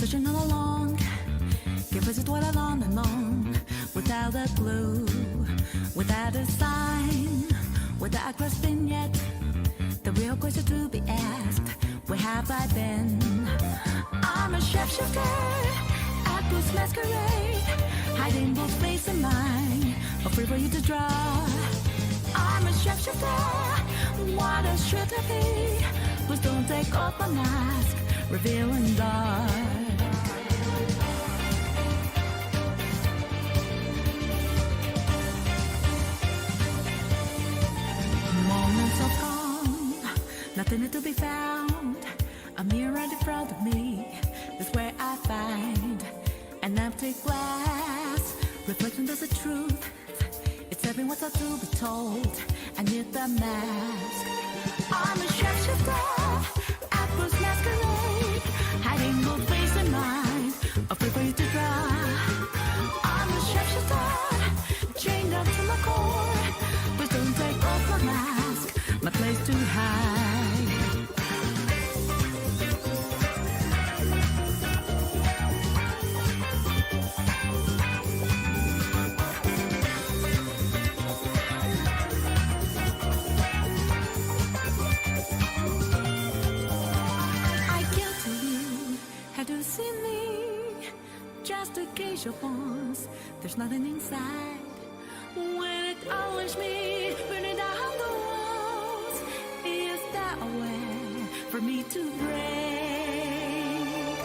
searching all along, give us what along and long, without a clue, without a sign, without a question yet. The real question to be asked, where have I been? I'm a shapeshifter at Booth's masquerade, hiding both face and mind, afraid for you to draw. I'm a shapeshifter, what a should I be? Please don't take off my mask, revealing dark. Moments of calm, nothing to be found. A mirror in front of me, that's where I find an empty glass, reflecting there's a truth. It's every what's to be told. I need the mask. I'm a shapeshifter at Booth's masquerade, hiding both face and mind, afraid for you to draw. I'm a shapeshifter, chained up to my core. Please don't take off my mask, my place to hide. There's nothing inside. When it always me, burning down the walls, is that a way for me to break?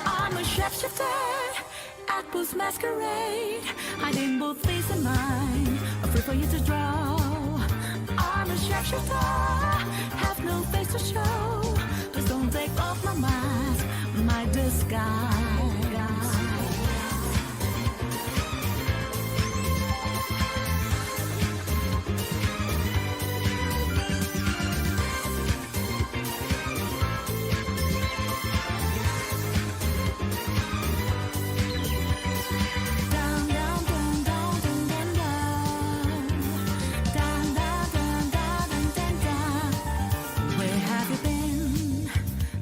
I'm a shapeshifter at Booth's masquerade, hiding both face and mind, afraid for you to draw. I'm a shapeshifter, have no face to show. Please don't take off my mask, my disguise.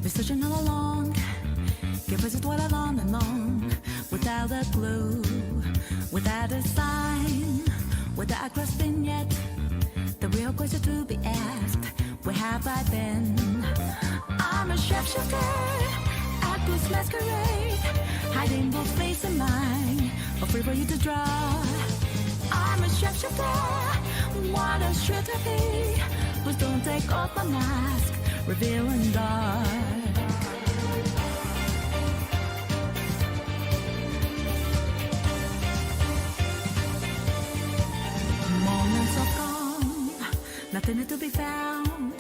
Searching all along, give us what along and long, without a clue, without a sign, without a question yet. The real question to be asked, where have I been? I'm a shapeshifter at Booth's masquerade, hiding both face and mind, afraid for you to draw. I'm a shapeshifter, what a should I be? Please don't take off my mask, revealing dark. Moments of calm, nothing to be found.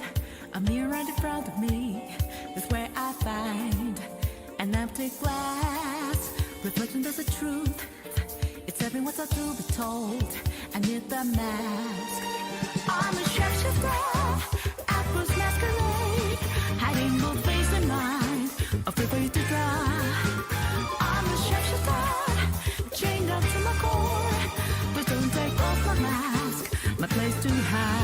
A mirror in front of me, that's where I find an empty glass, reflecting there's a truth. It's every what's to be told. I need the mask. I'm a shapeshifter at Booth's masquerade, hiding both face and mind, afraid for you to draw. I'm a shapeshifter, chained up to my core. Please don't take off my mask, my place to hide.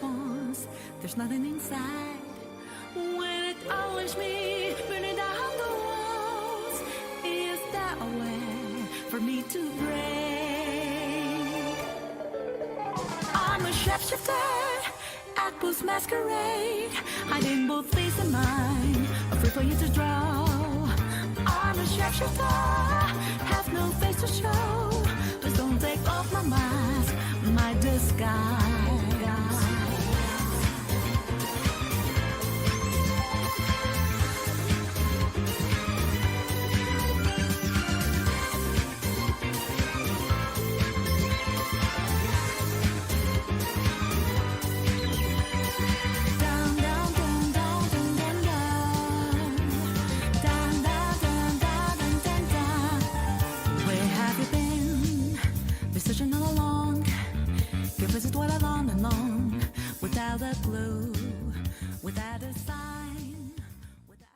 Once, there's nothing inside. When it always me, burning down the walls, is that a way for me to break? I'm a shapeshifter at Booth's masquerade, hiding both face and mind, afraid for you to draw. I'm a shapeshifter, have no face to show. Please don't take off my mask, my disguise. Searching all along, give us what along and long. without a clue, without a sign, without...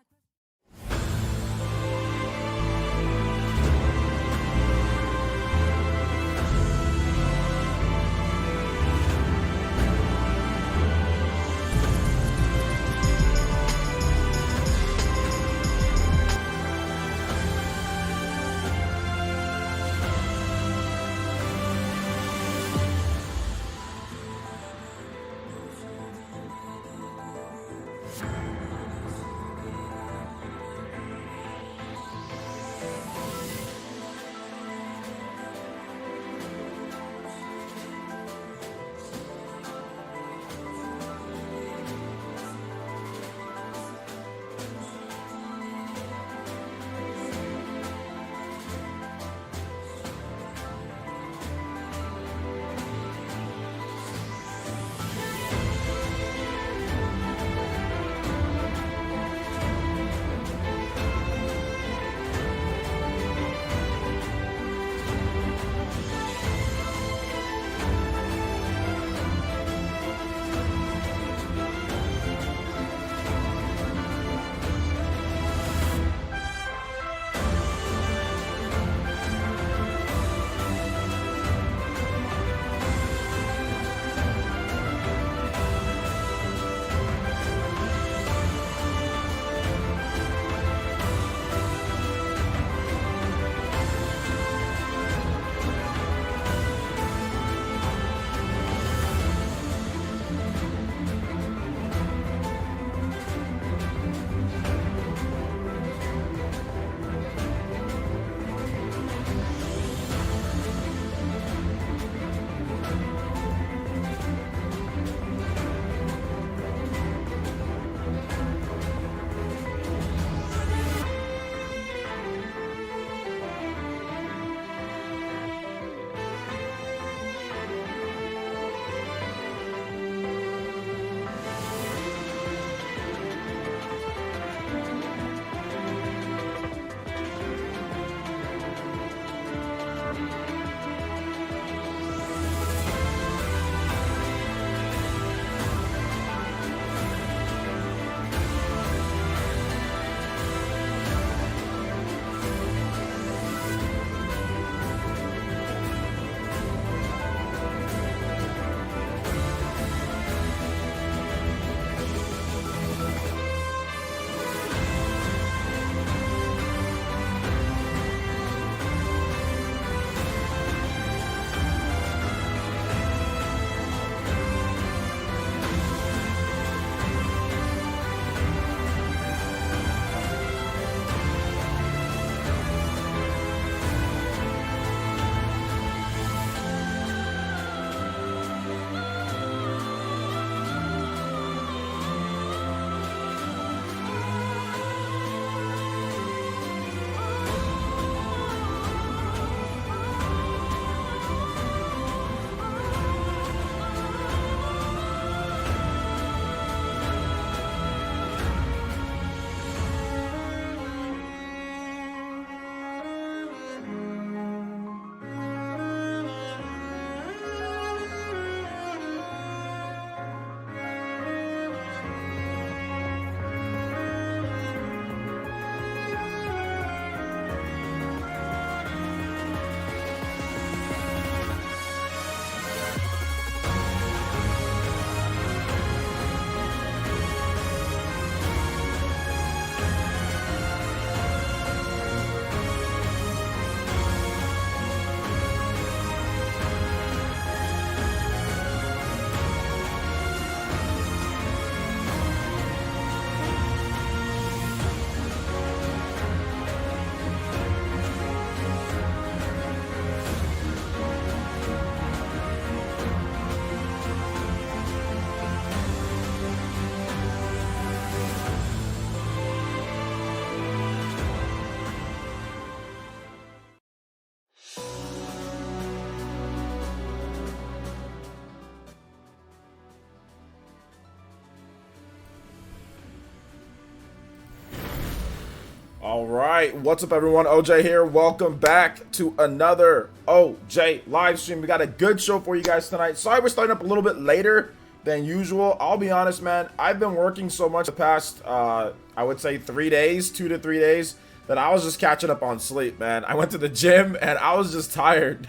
All right, what's up everyone? OJ here. Welcome back to another OJ live stream. We got a good show for you guys tonight. Sorry we're starting up a little bit later. than usual. I'll be honest, man. I've been working so much the past, I would say 3 days, 2 to 3 days, that I was just catching up on sleep, man. I went to the gym and I was just tired.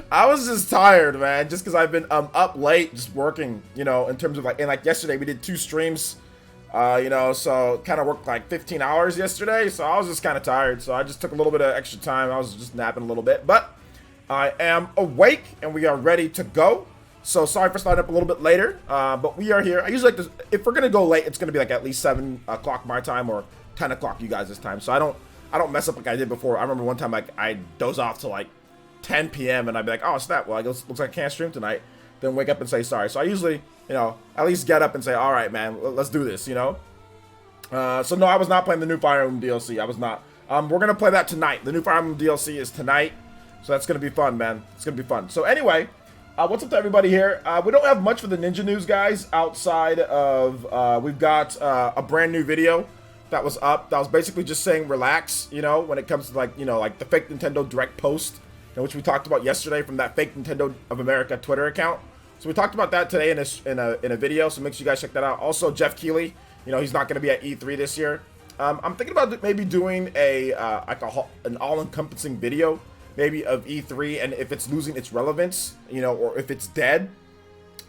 I was just tired, man, just because I've been up late just working, you know, in terms of like yesterday we did 2 streams, you know, so kind of worked like 15 hours yesterday, so I was just kind of tired, so I just took a little bit of extra time. I was just napping a little bit, but I am awake and we are ready to go. So sorry for starting up a little bit later, but we are here. I usually like to, if we're gonna go late, it's gonna be like at least 7 o'clock my time or 10 o'clock you guys' time, so I don't mess up like I did before. I remember one time like I doze off to like 10 p.m. and I'd be like, oh snap, well I guess looks like I can't stream tonight, then wake up and say sorry. So I usually, you know, at least get up and say, all right man, let's do this, you know. So no, I was not playing the new Fire Emblem DLC. I was not. We're gonna play that tonight. The new Fire Emblem DLC is tonight, so that's gonna be fun, man. It's gonna be fun. So anyway, what's up to everybody here? We don't have much for the Ninja news, guys, outside of we've got a brand new video that was up that was basically just saying relax, you know, when it comes to like, you know, like the fake Nintendo Direct post, which we talked about yesterday from that fake Nintendo of America Twitter account. So we talked about that today in a video, so make sure you guys check that out. Also, Jeff Keighley, you know, he's not going to be at E3 this year. I'm thinking about maybe doing an all-encompassing video, maybe of E3, and if it's losing its relevance, you know, or if it's dead,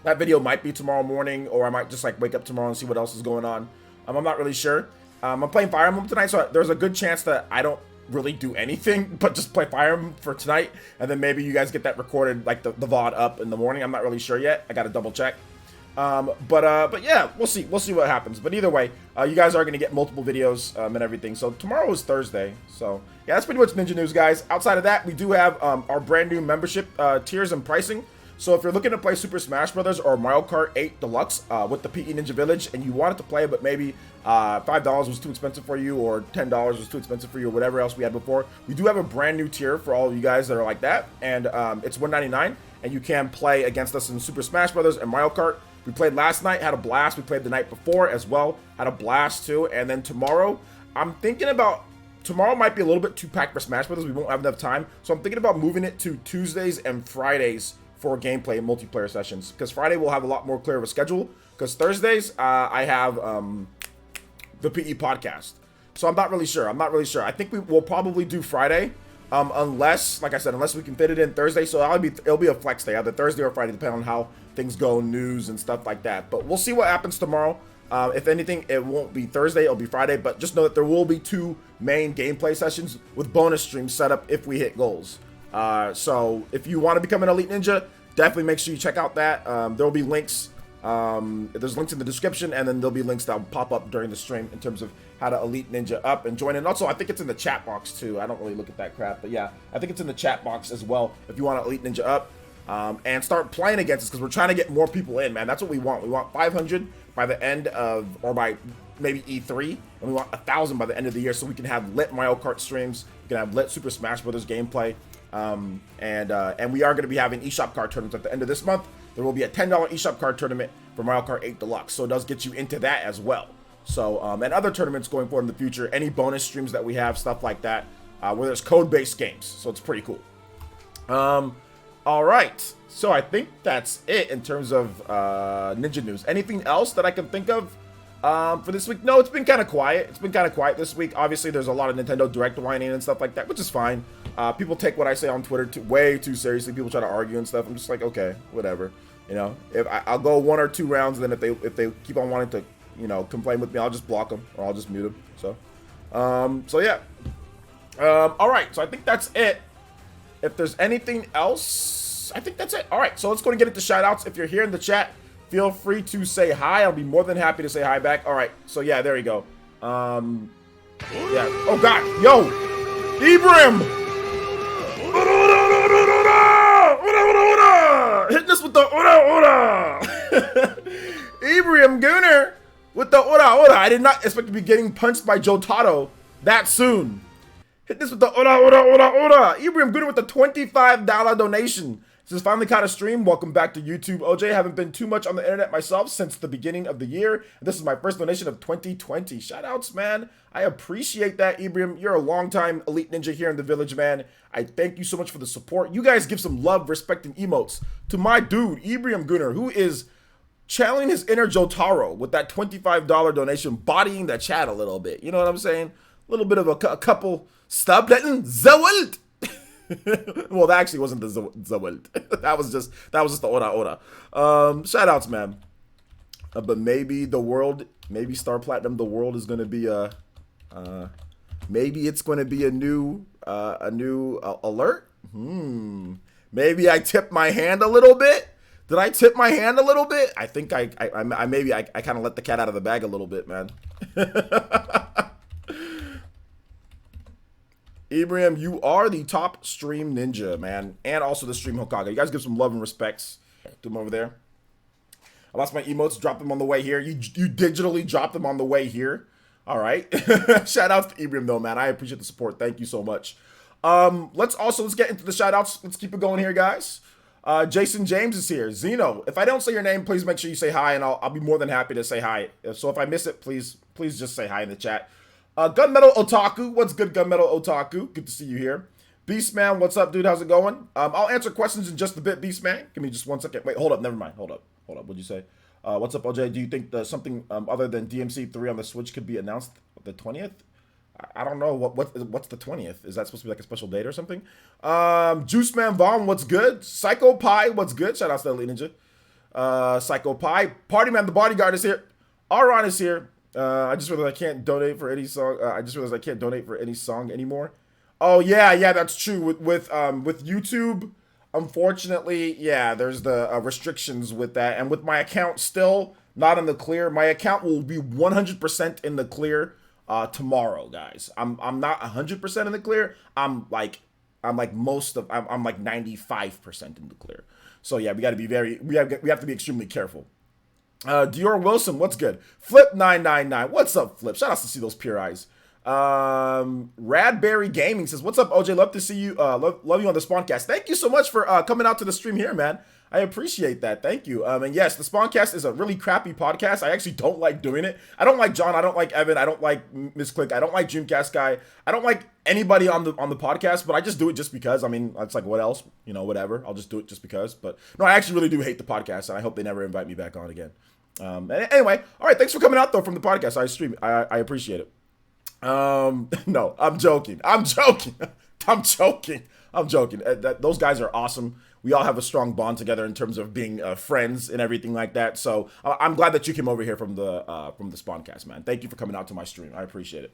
that video might be tomorrow morning, or I might just like wake up tomorrow and see what else is going on. I'm not really sure. I'm playing Fire Emblem tonight, so there's a good chance that I don't really do anything but just play Fire Emblem for tonight, and then maybe you guys get that recorded, like the VOD up in the morning. I'm not really sure yet. I gotta double check. But yeah, we'll see what happens. But either way, you guys are gonna get multiple videos and everything. So tomorrow is Thursday. So yeah, that's pretty much Ninja news, guys. Outside of that, we do have our brand new membership tiers and pricing. So if you're looking to play Super Smash Bros. Or Mario Kart 8 Deluxe with the PE Ninja Village, and you wanted to play, but maybe $5 was too expensive for you, or $10 was too expensive for you, or whatever else we had before, we do have a brand new tier for all of you guys that are like that, and it's $1.99, and you can play against us in Super Smash Bros. And Mario Kart. We played last night, had a blast. We played the night before as well, had a blast too. And then tomorrow, I'm thinking about, tomorrow might be a little bit too packed for Smash Bros. We won't have enough time, so I'm thinking about moving it to Tuesdays and Fridays for gameplay and multiplayer sessions, because Friday we'll have a lot more clear of a schedule, because Thursdays I have the PE podcast, so I'm not really sure. I think we will probably do Friday, unless, like I said, unless we can fit it in Thursday. So it'll be a flex day, either Thursday or Friday, depending on how things go, news and stuff like that. But we'll see what happens tomorrow. If anything, it won't be Thursday, it'll be Friday, but just know that there will be 2 main gameplay sessions with bonus streams set up if we hit goals. So if you want to become an Elite Ninja, definitely make sure you check out that. There will be links. There's links in the description, and then there'll be links that will pop up during the stream in terms of how to Elite Ninja up and join in. Also, I think it's in the chat box too. I don't really look at that crap, but yeah, I think it's in the chat box as well if you want to Elite Ninja up and start playing against us, because we're trying to get more people in, man. That's what we want. We want 500 by the end of, or by maybe E3, and we want 1,000 by the end of the year, so we can have lit Mario Kart streams, we can have lit Super Smash Bros. Gameplay, and we are going to be having eShop card tournaments at the end of this month. There will be a $10 eShop card tournament for Mario Kart 8 Deluxe, so it does get you into that as well. So, and other tournaments going forward in the future, any bonus streams that we have, stuff like that, where there's code-based games, so it's pretty cool. All right, so I think that's it in terms of Ninja news. Anything else that I can think of for this week? No, it's been kind of quiet. It's been kind of quiet this week. Obviously, there's a lot of Nintendo Direct whining and stuff like that, which is fine. People take what I say on Twitter way too seriously. People try to argue and stuff. I'm just like, okay, whatever. You know, if I'll go 1 or 2 rounds, and then if they keep on wanting to, you know, complain with me, I'll just block them or I'll just mute them. So yeah. All right, so I think that's it. If there's anything else, I think that's it. All right, so let's go and get into shoutouts. If you're here in the chat, feel free to say hi. I'll be more than happy to say hi back. All right, so yeah, there you go. Yeah. Oh God, yo, Emblem. Hitting us with the ora. Emblem Gunner with the ora. I did not expect to be getting punched by Jotaro that soon. Hit this with the ora. Emblem Gunner with the $25 donation. This is finally caught a stream. Welcome back to YouTube, OJ. Haven't been too much on the internet myself since the beginning of the year. This is my first donation of 2020. Shout outs, man. I appreciate that, Emblem. You're a longtime Elite Ninja here in the village, man. I thank you so much for the support. You guys give some love, respect, and emotes to my dude, Emblem Gunner, who is channeling his inner Jotaro with that $25 donation, bodying the chat a little bit. You know what I'm saying? A little bit of a couple stop letting Zawelt. Well, that actually wasn't the Zawelt. that was just the ora. Shout outs, man. But maybe the world, maybe Star Platinum, the world is gonna be maybe it's gonna be a new alert. Maybe I tipped my hand a little bit. Did I tip my hand a little bit? I think I maybe I kind of let the cat out of the bag a little bit, man. Ibrahim, you are the top stream ninja, man. And also the stream Hokage. You guys give some love and respects to them over there. I lost my emotes, dropped them on the way here. You digitally dropped them on the way here. All right. Shout outs to Ibrahim though, man. I appreciate the support. Thank you so much. Let's get into the shout outs. Let's keep it going here, guys. Jason James is here. Zeno, if I don't say your name, please make sure you say hi, and I'll be more than happy to say hi. So if I miss it, please just say hi in the chat. Gunmetal Otaku, what's good, Gunmetal Otaku? Good to see you here. Beastman, what's up, dude? How's it going? I'll answer questions in just a bit, Beastman. Give me just 1 second. Wait, hold up. Never mind. Hold up. What'd you say? What's up, OJ? Do you think that something other than DMC3 on the Switch could be announced the 20th? I don't know what's the 20th. Is that supposed to be like a special date or something? Juice Man Vaughn, what's good? Psycho Pie, what's good? Shout out to Elite Ninja. Psycho Pie. Party Man, the bodyguard is here. Aron is here. I just realized I can't donate for any song. I just realized I can't donate for any song anymore. Oh yeah, that's true. With YouTube, unfortunately, yeah, there's the restrictions with that, and with my account still not in the clear. My account will be 100% in the clear tomorrow, guys. I'm not 100% in the clear. I'm like 95% in the clear. So yeah, we got to be we have to be extremely careful. Dior Wilson, what's good? Flip999, what's up, Flip? Shout out to see those pure eyes. Radberry Gaming says, what's up, OJ? Love to see you. Love you on the Spawncast. Thank you so much for coming out to the stream here, man. I appreciate that. Thank you. And yes, the Spawncast is a really crappy podcast. I actually don't like doing it. I don't like John. I don't like Evan. I don't like Miss Click. I don't like Dreamcast Guy. I don't like anybody on the podcast, but I just do it just because. I mean, it's like, what else? You know, whatever. I'll just do it just because. But no, I actually really do hate the podcast, and I hope they never invite me back on again. Anyway, all right. Thanks for coming out though from the podcast. I stream it. I appreciate it. No, I'm joking. Those guys are awesome. We all have a strong bond together in terms of being friends and everything like that. So I'm glad that you came over here from the Spawncast, man. Thank you for coming out to my stream. I appreciate it.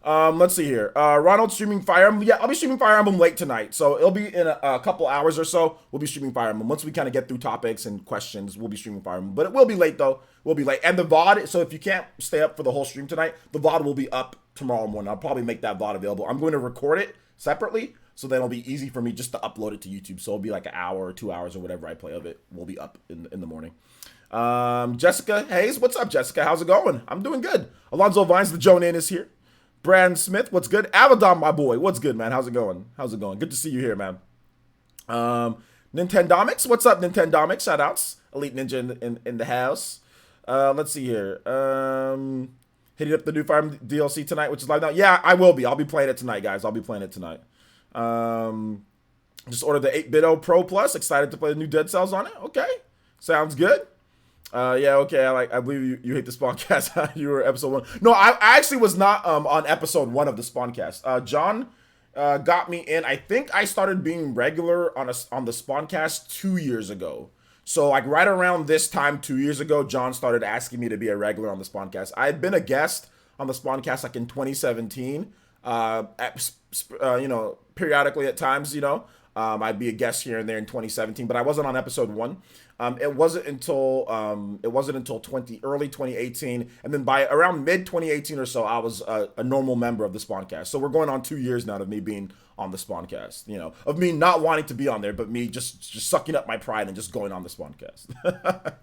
Let's see here. Ronald streaming Fire Emblem. Yeah, I'll be streaming Fire Emblem late tonight. So it'll be in a couple hours or so. We'll be streaming Fire Emblem. Once we kind of get through topics and questions, we'll be streaming Fire Emblem. But it will be late, though. We'll be late. And the VOD, so if you can't stay up for the whole stream tonight, the VOD will be up tomorrow morning. I'll probably make that VOD available. I'm going to record it separately, so then it'll be easy for me just to upload it to YouTube. So it'll be like an hour or 2 hours or whatever I play of it. Will be up in the morning. Jessica Hayes, what's up, Jessica? How's it going? I'm doing good. Alonzo Vines, the Jonin is here. Brand Smith, what's good? Avedon, my boy, what's good, man? How's it going? Good to see you here, man. Nintendomics, what's up, Nintendomics? Shout outs. Elite Ninja in the house. Let's see here. Hitting up the new Fire Emblem DLC tonight, which is live now. Yeah, I will be. I'll be playing it tonight, guys. I'll be playing it tonight. Just ordered the 8BitO Pro Plus. Excited to play the new Dead Cells on it. Okay, sounds good. Yeah, okay. I believe you hate the Spawncast. You were episode 1. No, I actually was not on episode 1 of the Spawncast. John got me in. I think I started being regular on the Spawncast 2 years ago. So like right around this time 2 years ago, John started asking me to be a regular on the Spawncast. I had been a guest on the Spawncast like in 2017. Periodically at times, I'd be a guest here and there in 2017, but I wasn't on episode 1. It wasn't until early 2018, and then by around mid 2018 or so, I was a normal member of the Spawncast. So we're going on 2 years now of me being on the Spawncast. Of me not wanting to be on there, but me just sucking up my pride and just going on the Spawncast.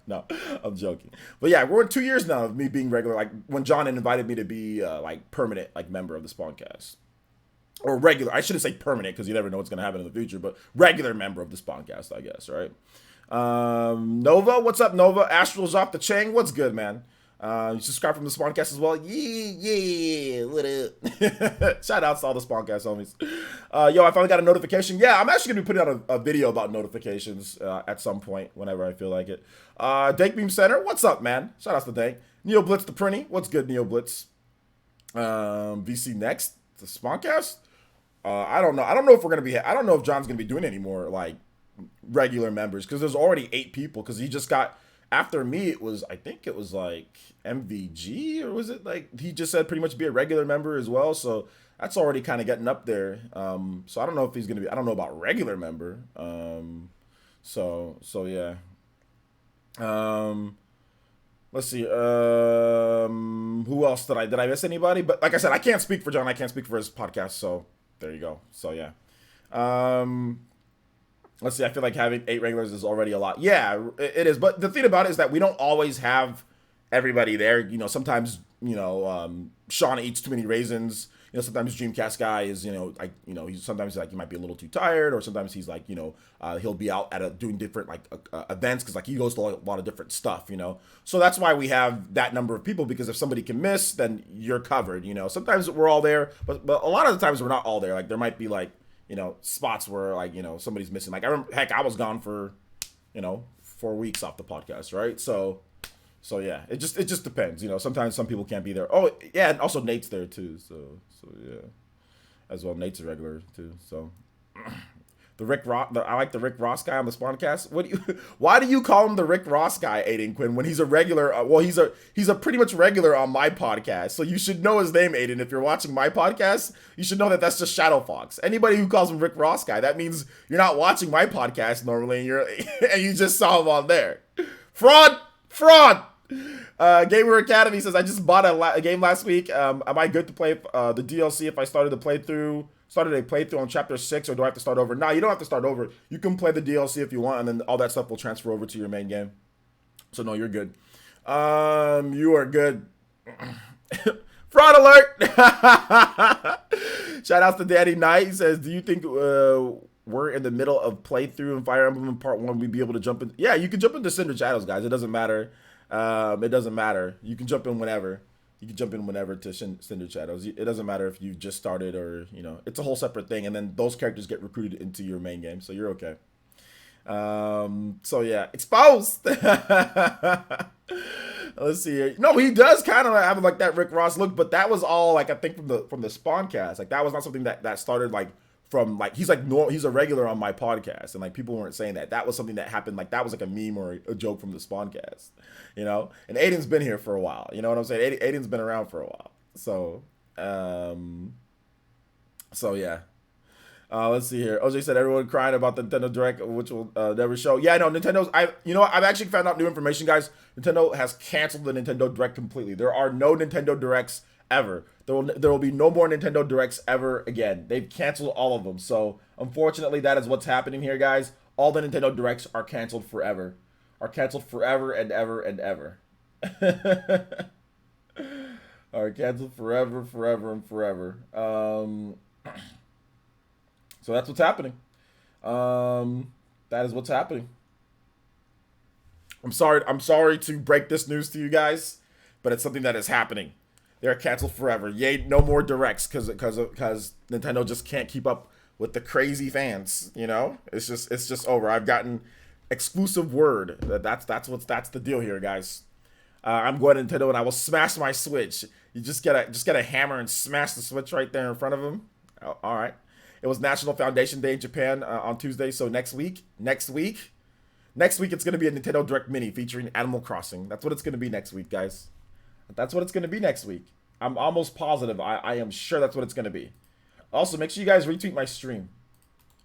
No, I'm joking. But yeah, we're in 2 years now of me being regular. Like when John invited me to be like permanent like member of the Spawncast. Or regular, I shouldn't say permanent because you never know what's going to happen in the future, but regular member of the Spawncast, I guess, right? Nova, what's up, Nova? Astral's off the chain, what's good, man? You subscribe from the Spawncast as well. Yeah, what up? Shout outs to all the Spawncast homies. Yo, I finally got a notification. Yeah, I'm actually gonna be putting out a video about notifications at some point, whenever I feel like it. Dank Beam Center, what's up, man? Shout outs to Dank. Neo Blitz the Prinny, what's good, Neo Blitz? VC Next, the Spawncast. I don't know. I don't know if we're gonna be. I don't know if John's gonna be doing any more like regular members because there's already 8 people. Because he just got after me. It was I think it was like MVG or was it like he just said pretty much be a regular member as well. So that's already kind of getting up there. So I don't know if he's gonna be. I don't know about regular member. So yeah. Let's see. Who else did I miss anybody? But like I said, I can't speak for John. I can't speak for his podcast. So there you go. So yeah. Let's see. I feel like having 8 regulars is already a lot. Yeah, it is. But the thing about it is that we don't always have everybody there. You know, sometimes Sean eats too many raisins. You know, sometimes Dreamcast guy is he's sometimes like he might be a little too tired, or sometimes he's like he'll be out at doing different like events because like he goes to a lot of different stuff. So that's why we have that number of people, because if somebody can miss, then you're covered. Sometimes we're all there, but a lot of the times we're not all there. Like there might be like spots where like somebody's missing. Like I remember, heck, I was gone for 4 weeks off the podcast, right? So yeah, it just depends. Sometimes some people can't be there. Oh yeah, and also Nate's there too. So yeah, as well. Nate's a regular too. So the Rick Ross, I like the Rick Ross guy on the Spawncast. Why do you call him the Rick Ross guy, Aiden Quinn, when he's a regular? Well, he's a pretty much regular on my podcast. So you should know his name, Aiden. If you're watching my podcast, you should know that that's just Shadow Fox. Anybody who calls him Rick Ross guy, that means you're not watching my podcast normally, and you just saw him on there. Fraud. Gamer Academy says, I just bought a game last week. Am I good to play the DLC if I started a playthrough on chapter 6, or do I have to start over? No, you don't have to start over. You can play the DLC if you want, and then all that stuff will transfer over to your main game. So no, you're good. You are good. Fraud alert! Shout out to Daddy Knight. He says, do you think we're in the middle of playthrough in Fire Emblem Part 1, we'd be able to jump in? Yeah, you can jump into Cindered Shadows, guys. It doesn't matter. It doesn't matter. You can jump in whenever. You can jump in whenever to Cindered Shadows. It doesn't matter if you've just started or, it's a whole separate thing. And then those characters get recruited into your main game. So you're okay. So yeah, exposed. Let's see here. No, he does kind of have like that Rick Ross look, but that was all like I think from the Spawncast. Like that was not something that started like from like he's a regular on my podcast, and like people weren't saying that. That was something that happened, like that was like a meme or a joke from the Spawncast, And Aiden's been here for a while, you know what I'm saying? Aiden's been around for a while, so yeah. Let's see here. OJ said everyone crying about the Nintendo Direct, which will never show. Yeah, no, Nintendo's. I've actually found out new information, guys. Nintendo has canceled the Nintendo Direct completely. There are no Nintendo Directs ever. There will be no more Nintendo Directs ever again. They've canceled all of them. So unfortunately, that is what's happening here, guys. All the Nintendo Directs are canceled forever. Are canceled forever and ever and ever. Are canceled forever and forever. So that's what's happening. That is what's happening. I'm sorry to break this news to you guys, but it's something that is happening. They're canceled forever. Yay, no more directs because Nintendo just can't keep up with the crazy fans. It's just over. I've gotten exclusive word that's the deal here, guys. I'm going to Nintendo and I will smash my Switch. You just get a hammer and smash the Switch right there in front of him. Oh, all right. It was National Foundation Day in Japan on Tuesday, so next week it's going to be a Nintendo Direct Mini featuring Animal Crossing. That's what it's going to be next week, guys. That's what it's going to be next week. I'm almost positive. I am sure that's what it's going to be. Also, make sure you guys retweet my stream.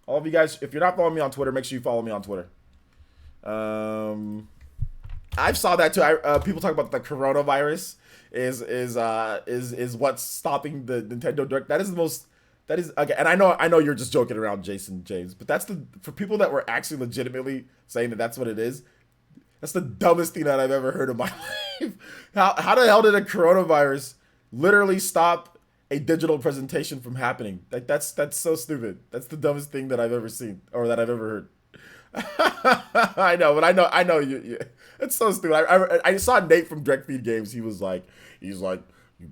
All of you guys, if you're not following me on Twitter, make sure you follow me on Twitter. I saw that too. People talk about the coronavirus is what's stopping the Nintendo Direct. That is okay, and I know you're just joking around, Jason James, but for people that were actually legitimately saying that that's what it is. That's the dumbest thing that I've ever heard in my life. How the hell did a coronavirus literally stop a digital presentation from happening? Like that's so stupid. That's the dumbest thing that I've ever seen or that I've ever heard. I know, but I know you. It's so stupid. I saw Nate from Direct Feed Games. He's like, you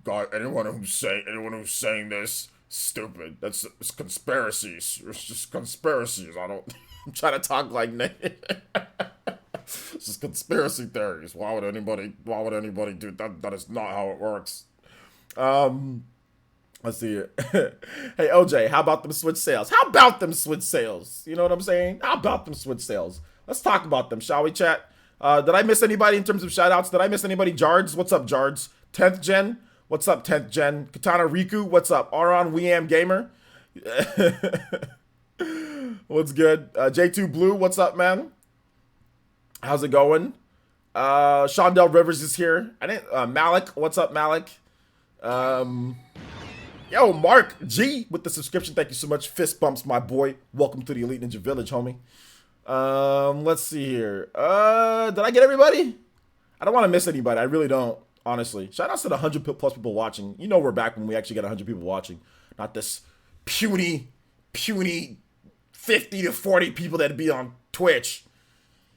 got anyone who's saying this stupid. It's conspiracies. It's just conspiracies. I don't. I'm trying to talk like Nate. It's just conspiracy theories. Why would anybody do that? That is not how it works. Let's see here. Hey, OJ, how about them Switch sales? How about them Switch sales? You know what I'm saying? How about them Switch sales? Let's talk about them, shall we, chat? Did I miss anybody in terms of shoutouts? Did I miss anybody? Jards, what's up, Jards? 10th Gen, what's up, 10th Gen? Katana Riku, what's up? Aron Weam Gamer, what's good? J2 Blue, what's up, man? How's it going? Shondell Rivers is here. Malik, what's up, Malik? Yo, Mark G with the subscription. Thank you so much. Fist bumps, my boy. Welcome to the Elite Ninja Village, homie. Let's see here. Did I get everybody? I don't want to miss anybody. I really don't, honestly. Shout out to the 100 plus people watching. You know we're back when we actually get 100 people watching. Not this puny 50 to 40 people that'd be on Twitch.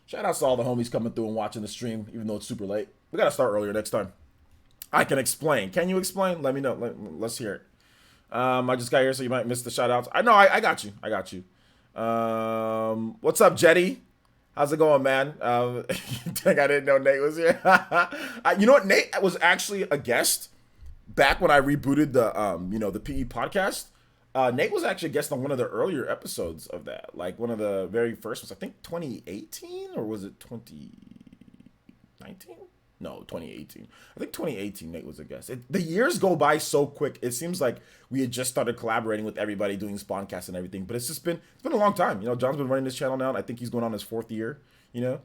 Shout out to all the homies coming through and watching the stream, even though it's super late. We got to start earlier next time. I can explain. Can you explain? Let me know. Let's hear it. I just got here, so you might miss the shout outs. I know, I got you. I got you. What's up, Jetty? How's it going, man? Dang, I didn't know Nate was here. You know what? Nate was actually a guest back when I rebooted the PE podcast. Nate was actually a guest on one of the earlier episodes of that. Like one of the very first ones. I think 2018 or was it 2019? No, 2018. I think 2018 Nate was a guest. The years go by so quick. It seems like we had just started collaborating with everybody doing Spawncasts and everything. But it's been a long time. You know, John's been running this channel now. And I think he's going on his 4th year, you know.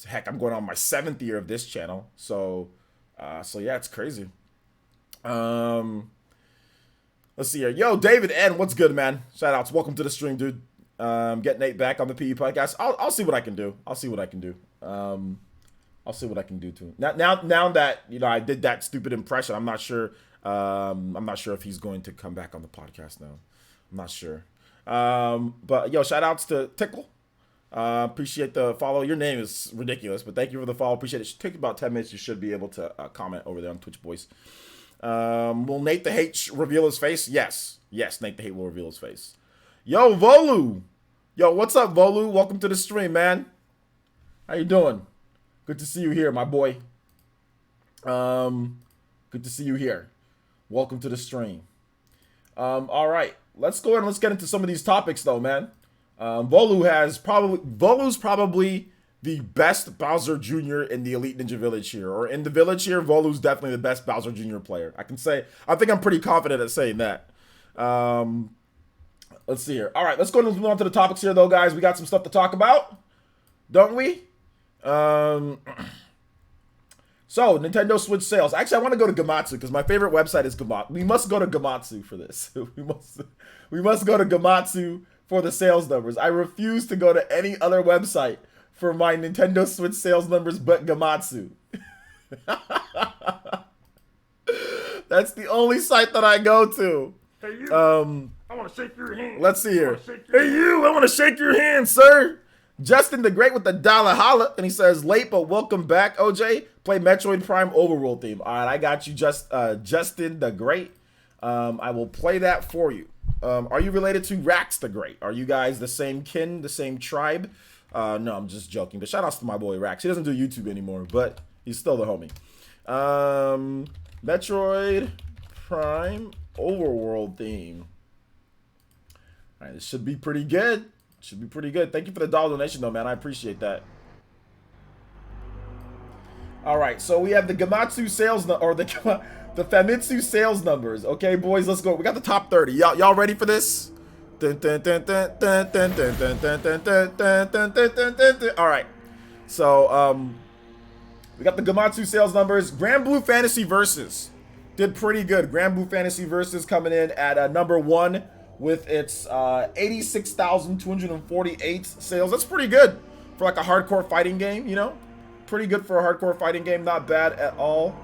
Heck, I'm going on my 7th year of this channel. So yeah, it's crazy. Let's see here. Yo, David N, what's good, man? Shout outs. Welcome to the stream, dude. Get Nate back on the PE podcast. I'll see what I can do. I'll see what I can do to him. Now that, you know, I did that stupid impression, I'm not sure if he's going to come back on the podcast now. I'm not sure. But yo, shout outs to Tickle. Appreciate the follow. Your name is ridiculous, but thank you for the follow. Appreciate it. It should take about 10 minutes. You should be able to comment over there on Twitch, boys. Will Nate the Hate reveal his face? Yes, Nate the Hate will reveal his face. Yo, Volu. Yo, what's up, Volu? Welcome to the stream, man. How you doing? Good to see you here, my boy. Good to see you here. Welcome to the stream. All right, let's go ahead and let's get into some of these topics, though, man. Volu's probably the best Bowser Jr. in the Elite Ninja Village here, or in the Village here. Volu's definitely the best Bowser Jr. player. I think I'm pretty confident at saying that. Let's see here. All right, let's go and move on to the topics here, though, guys. We got some stuff to talk about, don't we? So Nintendo Switch sales. Actually, I want to go to Gamatsu because my favorite website is Gamatsu. We must go to Gamatsu for this. we must go to Gamatsu for the sales numbers. I refuse to go to any other website for my Nintendo Switch sales numbers but Gamatsu. That's the only site that I go to. Hey you, I want to shake your hand. Let's see here. Hey you, I want to shake your hand, sir. Justin the Great with the dollar holla, and he says, late but welcome back, OJ. Play Metroid Prime Overworld theme. All right, I got you, Justin the Great. I will play that for you. Are you related to Rax the Great? Are you guys the same kin, the same tribe? No, I'm just joking. But shout outs to my boy Rax. He doesn't do YouTube anymore, but he's still the homie. Metroid Prime Overworld theme. All right, this should be pretty good. Should be pretty good. Thank you for the dollar donation, though, man. I appreciate that. All right, so we have the Gamatsu sales, or the Famitsu sales numbers. Okay, boys, let's go. We got the top 30. Y'all ready for this? All right. So, we got the Gamatsu sales numbers. Grand Blue Fantasy Versus did pretty good. Grand Blue Fantasy Versus coming in at number 1 with its 86,248 sales. That's pretty good for like a hardcore fighting game, you know? Pretty good for a hardcore fighting game. Not bad at all.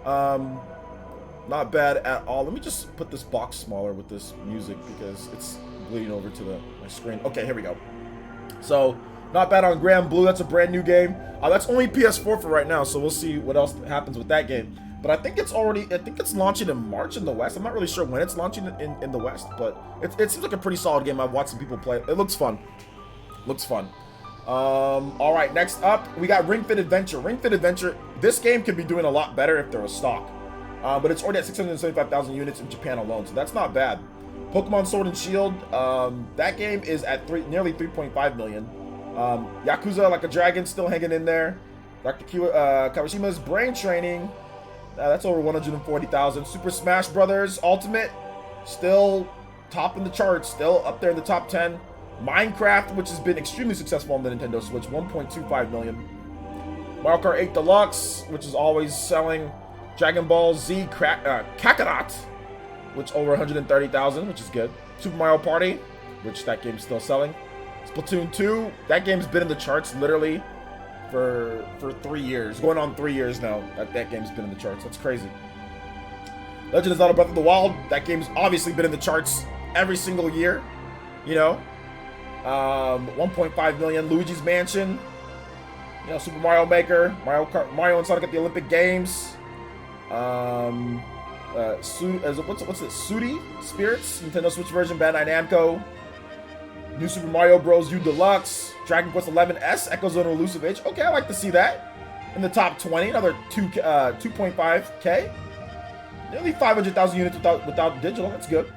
Not bad at all. Let me just put this box smaller with this music because it's bleeding over to my screen. Okay, here we go. So not bad on Grand Blue. That's a brand new game. That's only PS4 for right now, so we'll see what else happens with that game. But I think it's launching in March in the West. I'm not really sure when it's launching in the West, but it seems like a pretty solid game. I've watched some people play it. It looks fun. Looks fun. All right, next up, we got Ring Fit Adventure. Ring Fit Adventure, this game could be doing a lot better if there was stock. But it's already at 675,000 units in Japan alone, so that's not bad. Pokemon Sword and Shield, that game is at nearly 3.5 million. Yakuza Like a Dragon still hanging in there. Dr. Kawashima's Brain Training, that's over 140,000. Super Smash Brothers Ultimate, still top in the charts, still up there in the top 10. Minecraft, which has been extremely successful on the Nintendo Switch, 1.25 million. Mario Kart 8 Deluxe, which is always selling. Dragon Ball Z Kakarot, which over 130,000, which is good. Super Mario Party, which that game's still selling. Splatoon 2, that game's been in the charts literally for 3 years. Going on 3 years now, that game's been in the charts. That's crazy. Legend of Zelda Breath of the Wild, that game's obviously been in the charts every single year, you know. 1.5 million. Luigi's Mansion, you know, Super Mario Maker, Mario and Sonic at the Olympic Games. What's it? Sudi Spirits, Nintendo Switch version, Bandai Namco. New Super Mario Bros. U Deluxe, Dragon Quest 11S, Echo Zone Elusive Age. Okay, I like to see that in the top 20. Another 2.5K. Nearly 500,000 units without digital. That's good.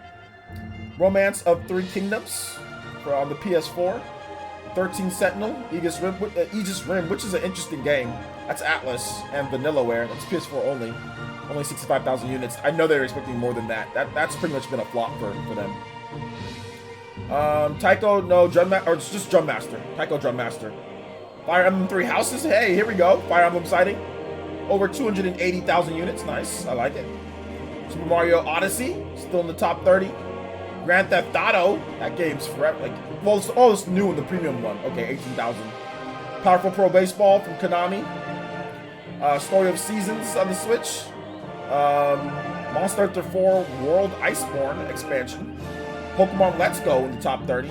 Romance of Three Kingdoms on the PS4. 13 Sentinel, Aegis Rim, which is an interesting game. That's Atlas and Vanillaware. That's PS4 only. Only 65,000 units. I know they're expecting more than that. That's pretty much been a flop for them. Taiko, no, it's just Drum Master. Taiko Drum Master. Fire Emblem 3 Houses. Hey, here we go. Fire Emblem sighting. Over 280,000 units. Nice. I like it. Super Mario Odyssey, still in the top 30. Grand Theft Auto, that game's forever. It's new in the premium one. Okay, 18,000. Powerful Pro Baseball from Konami. Story of Seasons on the Switch. Monster Hunter 4 World Iceborne expansion. Pokemon Let's Go in the top 30.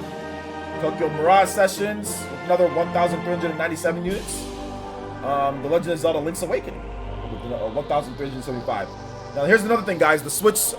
Tokyo Mirage Sessions, another 1,397 units. The Legend of Zelda Link's Awakening, with 1,375. Now here's another thing, guys. The Switch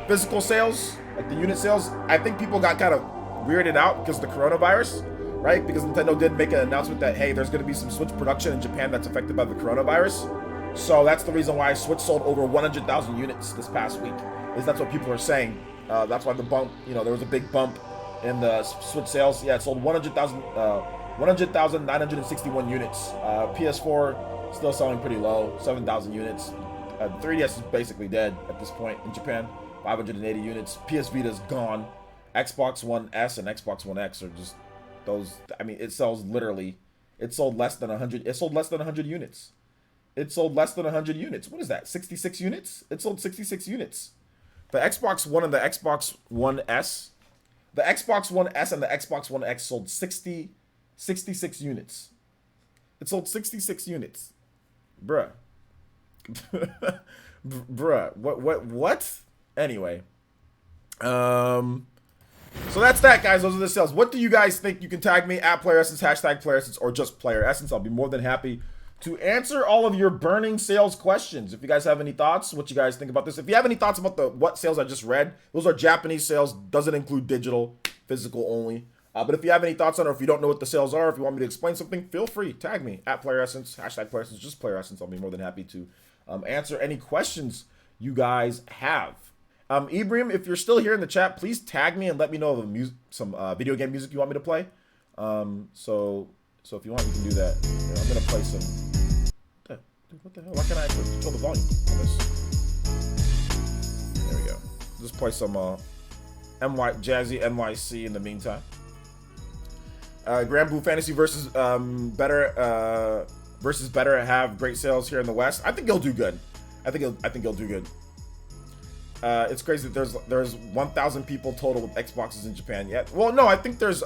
physical sales, like the unit sales, I think people got kind of weirded out because of the coronavirus, right? Because Nintendo did make an announcement that, hey, there's going to be some Switch production in Japan that's affected by the coronavirus. So that's the reason why Switch sold over 100,000 units this past week, is that's what people are saying. That's why the bump, you know, there was a big bump in the Switch sales. Yeah, it sold 100,961 units. PS4 still selling pretty low, 7,000 units. 3DS is basically dead at this point in Japan, 580 units. PS Vita's gone. Xbox One S and Xbox One X are just those. I mean, it sold less than 100. It sold less than 100 units. It sold less than 100 units. What is that? 66 units? It sold 66 units. The Xbox One and the Xbox One S. The Xbox One S and the Xbox One X sold 66 units. It sold 66 units. Bruh. Bruh. What? Anyway. So that's that, guys. Those are the sales. What do you guys think? You can tag me at PlayerEssence, hashtag PlayerEssence, or just PlayerEssence. I'll be more than happy to answer all of your burning sales questions. If you guys have any thoughts, what you guys think about this. If you have any thoughts about what sales I just read, those are Japanese sales, doesn't include digital, physical only. But if you have any thoughts on it, or if you don't know what the sales are, if you want me to explain something, feel free, tag me at PlayerEssence, hashtag PlayerEssence, just PlayerEssence. I'll be more than happy to answer any questions you guys have. Ibrahim, if you're still here in the chat, please tag me and let me know of some video game music you want me to play. So if you want, you can do that. Here, I'm gonna play some. What the hell? Why can't I control the volume on this? There we go. Just play some Jazzy NYC in the meantime. Grand Blue Fantasy versus Better have great sales here in the West. I think he'll do good. I think he'll do good. It's crazy that there's 1,000 people total with Xboxes in Japan yet. Well, no, I think there's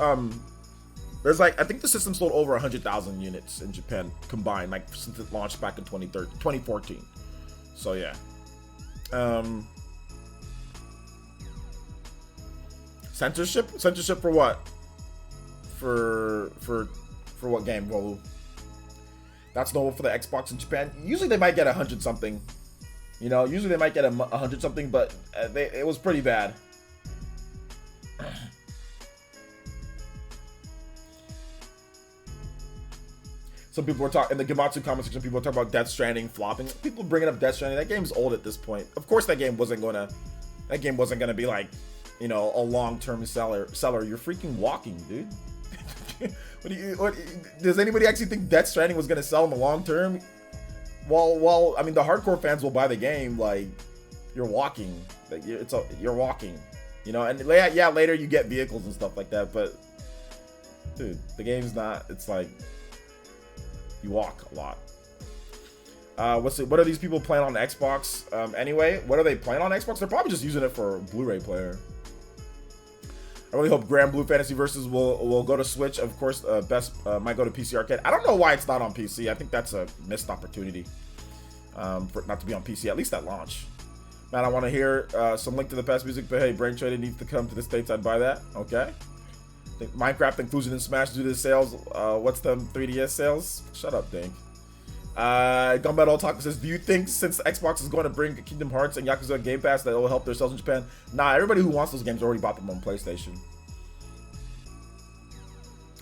like, I think the system sold over 100,000 units in Japan combined, like since it launched back in 2014. So yeah. Censorship for what? for what game? Well, that's normal for the Xbox in Japan. Usually they might get 100 something. You know, usually they might get 100 something, but it was pretty bad. Some people were talking in the Gematsu comment section. People were talking about Death Stranding flopping. People bringing up Death Stranding. That game's old at this point. Of course, that game wasn't gonna be like, you know, a long-term seller. You're freaking walking, dude. Does anybody actually think Death Stranding was gonna sell in the long term? Well, I mean, the hardcore fans will buy the game. Like, you're walking. Like, you're walking. You know, and yeah, later you get vehicles and stuff like that. But, dude, the game's not. It's like, you walk a lot. What are these people playing on Xbox? Anyway, what are they playing on Xbox? They're probably just using it for a Blu-ray player. I really hope Grand Blue Fantasy Versus will go to Switch. Of course, might go to PC Arcade. I don't know why it's not on PC. I think that's a missed opportunity for it not to be on PC, at least at launch. Man, I want to hear some Link to the Past music, but hey, Brain Trader needs to come to the States. I'd buy that. Okay. Minecraft inclusion in Smash due to the sales. What's the 3DS sales? Shut up, Dink. Gumbad Otaku says, do you think since Xbox is going to bring Kingdom Hearts and Yakuza Game Pass that it will help their sales in Japan? Nah, everybody who wants those games already bought them on PlayStation.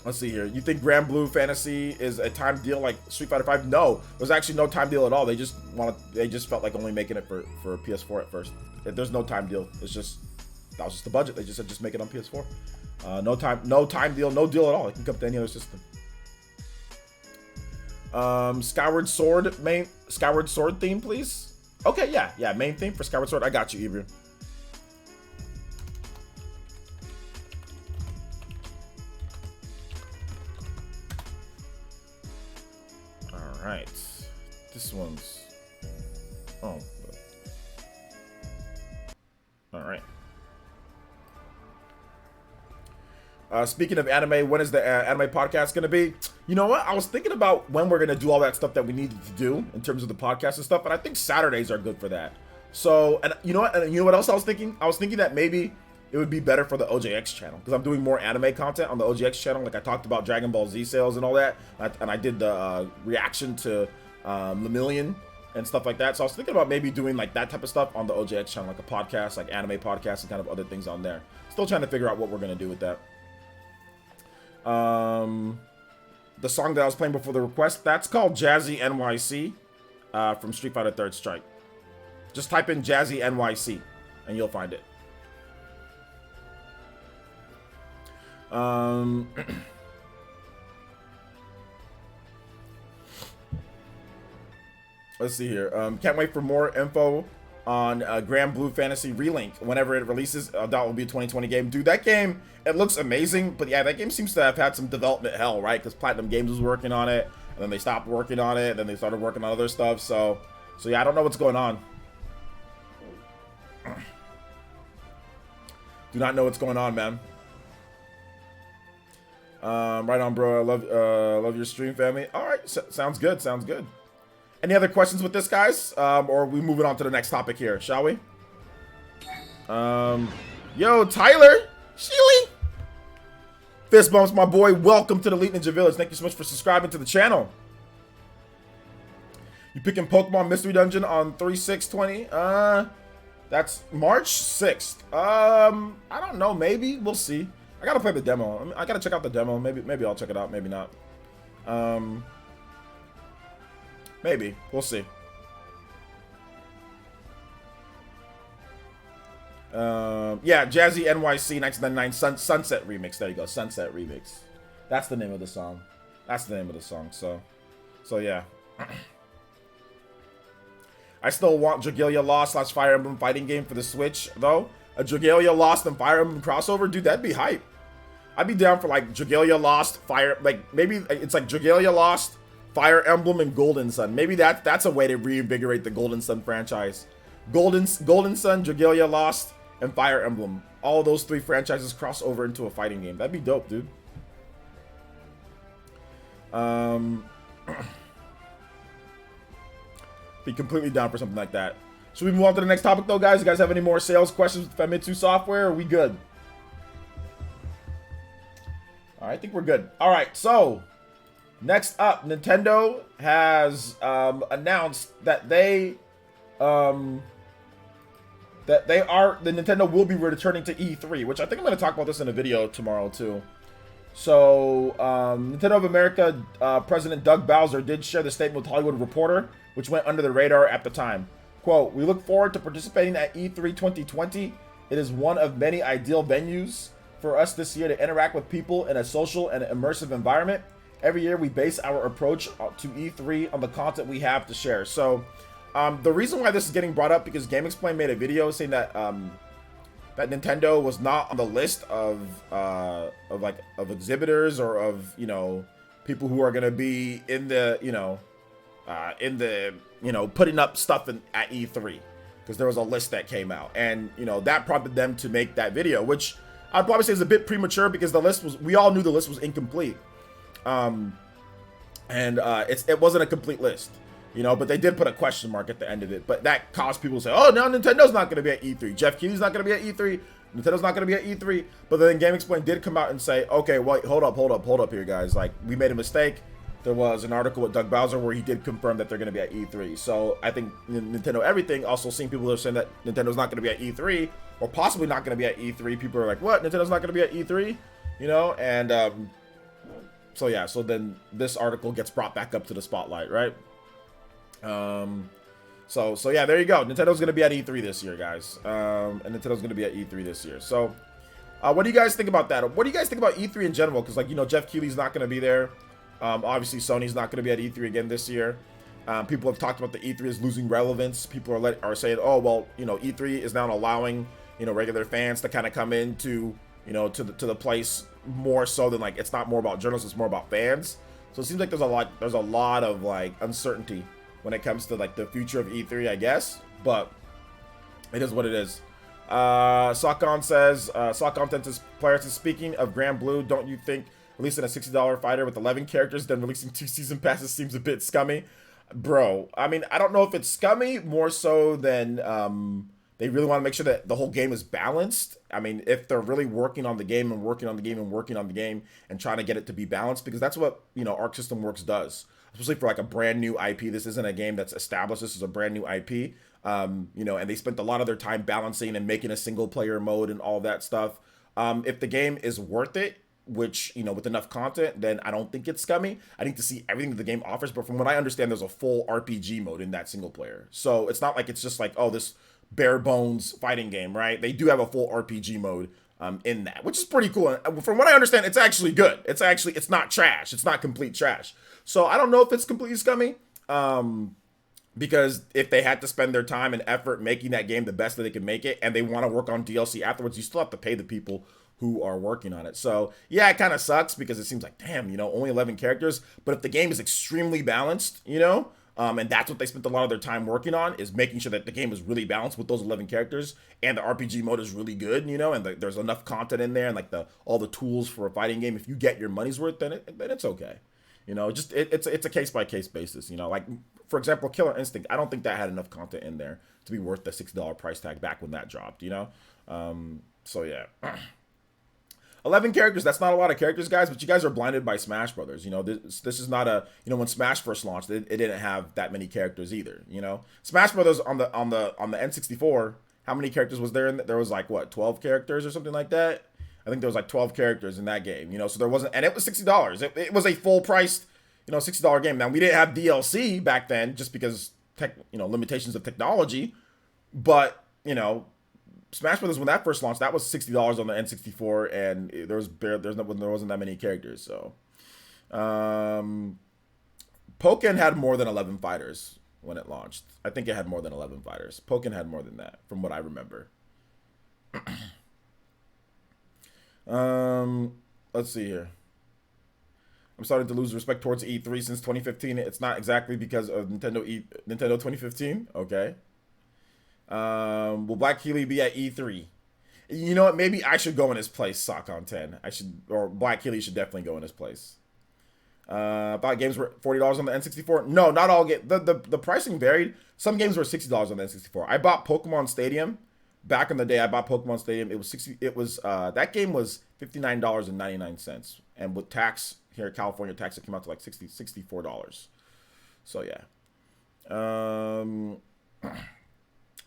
Let's see here. You think Grand Blue Fantasy is a time deal like Street Fighter 5? No, there's actually no time deal at all. They just felt like only making it for PS4 at first. There's no time deal. That was just the budget. They just said just make it on PS4. No time deal, no deal at all. It can come to any other system. Skyward Sword theme, please. Okay, yeah, main theme for Skyward Sword. I got you, Ibra. All right, this one's. Oh. All right. Speaking of anime, when is the anime podcast going to be? You know what? I was thinking about when we're going to do all that stuff that we needed to do in terms of the podcast and stuff, and I think Saturdays are good for that. So, and you know what? And you know what else I was thinking? I was thinking that maybe it would be better for the OJX channel because I'm doing more anime content on the OJX channel. Like I talked about Dragon Ball Z sales and all that, and I did the reaction to Lemillion and stuff like that. So I was thinking about maybe doing like that type of stuff on the OJX channel, like a podcast, like anime podcast, and kind of other things on there. Still trying to figure out what we're going to do with that. The song that I was playing before the request, that's called Jazzy NYC from Street Fighter 3rd Strike. Just type in Jazzy NYC and you'll find it. Let's see here. Can't wait for more info on Grand Blue Fantasy Relink whenever it releases. That will be a 2020 game. Dude, that game, it looks amazing, but yeah, that game seems to have had some development hell, right? Because Platinum Games was working on it, and then they stopped working on it, and then they started working on other stuff, so yeah, I don't know what's going on. Do not know what's going on, man. Right on, bro. I love your stream, family. All right, sounds good, sounds good. Any other questions with this, guys? Or are we moving on to the next topic here, shall we? Yo, Tyler! Sheely! Fist bumps, my boy. Welcome to the Elite Ninja Village. Thank you so much for subscribing to the channel. You picking Pokemon Mystery Dungeon on 3/6/20? That's March 6th. I don't know. Maybe. We'll see. I gotta play the demo. I gotta check out the demo. Maybe I'll check it out. Maybe not. Maybe. We'll see. Yeah, Jazzy NYC 1999 Sunset Remix. There you go. Sunset Remix. That's the name of the song. That's the name of the song. So yeah. I still want Dragalia Lost / Fire Emblem fighting game for the Switch, though. A Dragalia Lost and Fire Emblem crossover? Dude, that'd be hype. I'd be down for like Dragalia Lost, Fire... Like, maybe it's like Dragalia Lost, Fire Emblem, and Golden Sun. Maybe that's a way to reinvigorate the Golden Sun franchise. Golden Sun, Dragalia Lost, and Fire Emblem. All those three franchises cross over into a fighting game. That'd be dope, dude. Be completely down for something like that. Should we move on to the next topic, though, guys? You guys have any more sales questions with Famitsu software? Are we good? I think we're good. All right, so next up, Nintendo has announced that the Nintendo will be returning to E3, which I think I'm going to talk about this in a video tomorrow too. So, Nintendo of America President Doug Bowser did share the statement with Hollywood Reporter, which went under the radar at the time. Quote, "We look forward to participating at E3 2020. It is one of many ideal venues for us this year to interact with people in a social and immersive environment. Every year we base our approach to E3 on the content we have to share." So, the reason why this is getting brought up because GameXplain made a video saying that that Nintendo was not on the list of exhibitors or of, you know, people who are going to be in the, putting up stuff at E3, because there was a list that came out, and, you know, that prompted them to make that video, which I'd probably say is a bit premature because we all knew the list was incomplete. It wasn't a complete list. You know, but they did put a question mark at the end of it. But that caused people to say, oh, no, Nintendo's not going to be at E3. Jeff Keighley's not going to be at E3. Nintendo's not going to be at E3. But then GameXplain did come out and say, okay, wait, hold up here, guys. Like, we made a mistake. There was an article with Doug Bowser where he did confirm that they're going to be at E3. So I think Nintendo Everything also seeing people that are saying that Nintendo's not going to be at E3 or possibly not going to be at E3. People are like, what? Nintendo's not going to be at E3? You know, and so yeah, so then this article gets brought back up to the spotlight, right? So yeah, there you go. Nintendo's gonna be at E3 this year, guys. And Nintendo's gonna be at E3 this year. So, what do you guys think about that? What do you guys think about E3 in general? Because, like, you know, Jeff Keighley's not gonna be there. Obviously, Sony's not gonna be at E3 again this year. People have talked about the E3 is losing relevance. People are saying, oh, well, you know, E3 is now allowing, you know, regular fans to kind of come into, you know, to the place more so than, like, it's not more about journalists, it's more about fans. So it seems like there's a lot of like uncertainty when it comes to, like, the future of E3, I guess, but it is what it is. Sockon says, Sock Content is players is speaking of Grand Blue. Don't you think releasing a $60 fighter with 11 characters then releasing 2 season passes seems a bit scummy? Bro, I mean, I don't know if it's scummy more so than they really want to make sure that the whole game is balanced. I mean, if they're really working on the game and working on the game and working on the game and trying to get it to be balanced, because that's what, you know, Arc System Works does. Especially for, like, a brand new IP. This isn't a game that's established. This is a brand new IP. You know, and they spent a lot of their time balancing and making a single player mode and all that stuff. If the game is worth it, which, you know, with enough content, then I don't think it's scummy. I need to see everything that the game offers. But from what I understand, there's a full RPG mode in that single player. So it's not like it's just like, oh, this bare bones fighting game, right? They do have a full RPG mode in that, which is pretty cool. And from what I understand, it's actually good. It's not trash. It's not complete trash. So I don't know if it's completely scummy, because if they had to spend their time and effort making that game the best that they can make it, and they want to work on DLC afterwards, you still have to pay the people who are working on it. So yeah, it kind of sucks because it seems like, damn, you know, only 11 characters. But if the game is extremely balanced, you know, and that's what they spent a lot of their time working on, is making sure that the game is really balanced with those 11 characters, and the RPG mode is really good, you know, and there's enough content in there, and like all the tools for a fighting game. If you get your money's worth, then it's okay. You know, just it's a case-by-case basis, you know. Like, for example, Killer Instinct, I don't think that had enough content in there to be worth the $60 price tag back when that dropped, you know. So yeah. 11 characters, that's not a lot of characters, guys, but you guys are blinded by Smash Brothers. You know, this is not a, you know, when Smash first launched, it didn't have that many characters either, you know. Smash Brothers on the N64, how many characters was there? There was like, what, 12 characters or something like that? I think there was like 12 characters in that game, you know, so there wasn't, and it was $60. It was a full priced, you know, $60 game. Now, we didn't have DLC back then just because, limitations of technology, but, you know, Smash Brothers, when that first launched, that was $60 on the N64, and there wasn't that many characters, so. Pokken had more than 11 fighters when it launched. I think it had more than 11 fighters. Pokken had more than that, from what I remember. Let's see here. I'm starting to lose respect towards E3 since 2015. It's not exactly because of Nintendo 2015. Okay. Will Black Keighley be at E3? You know what? Maybe I should go in his place. Sock on 10. Or Black Keighley should definitely go in his place. Thought games were $40 on the N64. No, not all games. The pricing varied. Some games were $60 on the N64. I bought Pokemon Stadium. Back in the day, I bought Pokemon Stadium. It was 60. It was that game was $59.99. And with tax here, California tax, it came out to like $64. So yeah.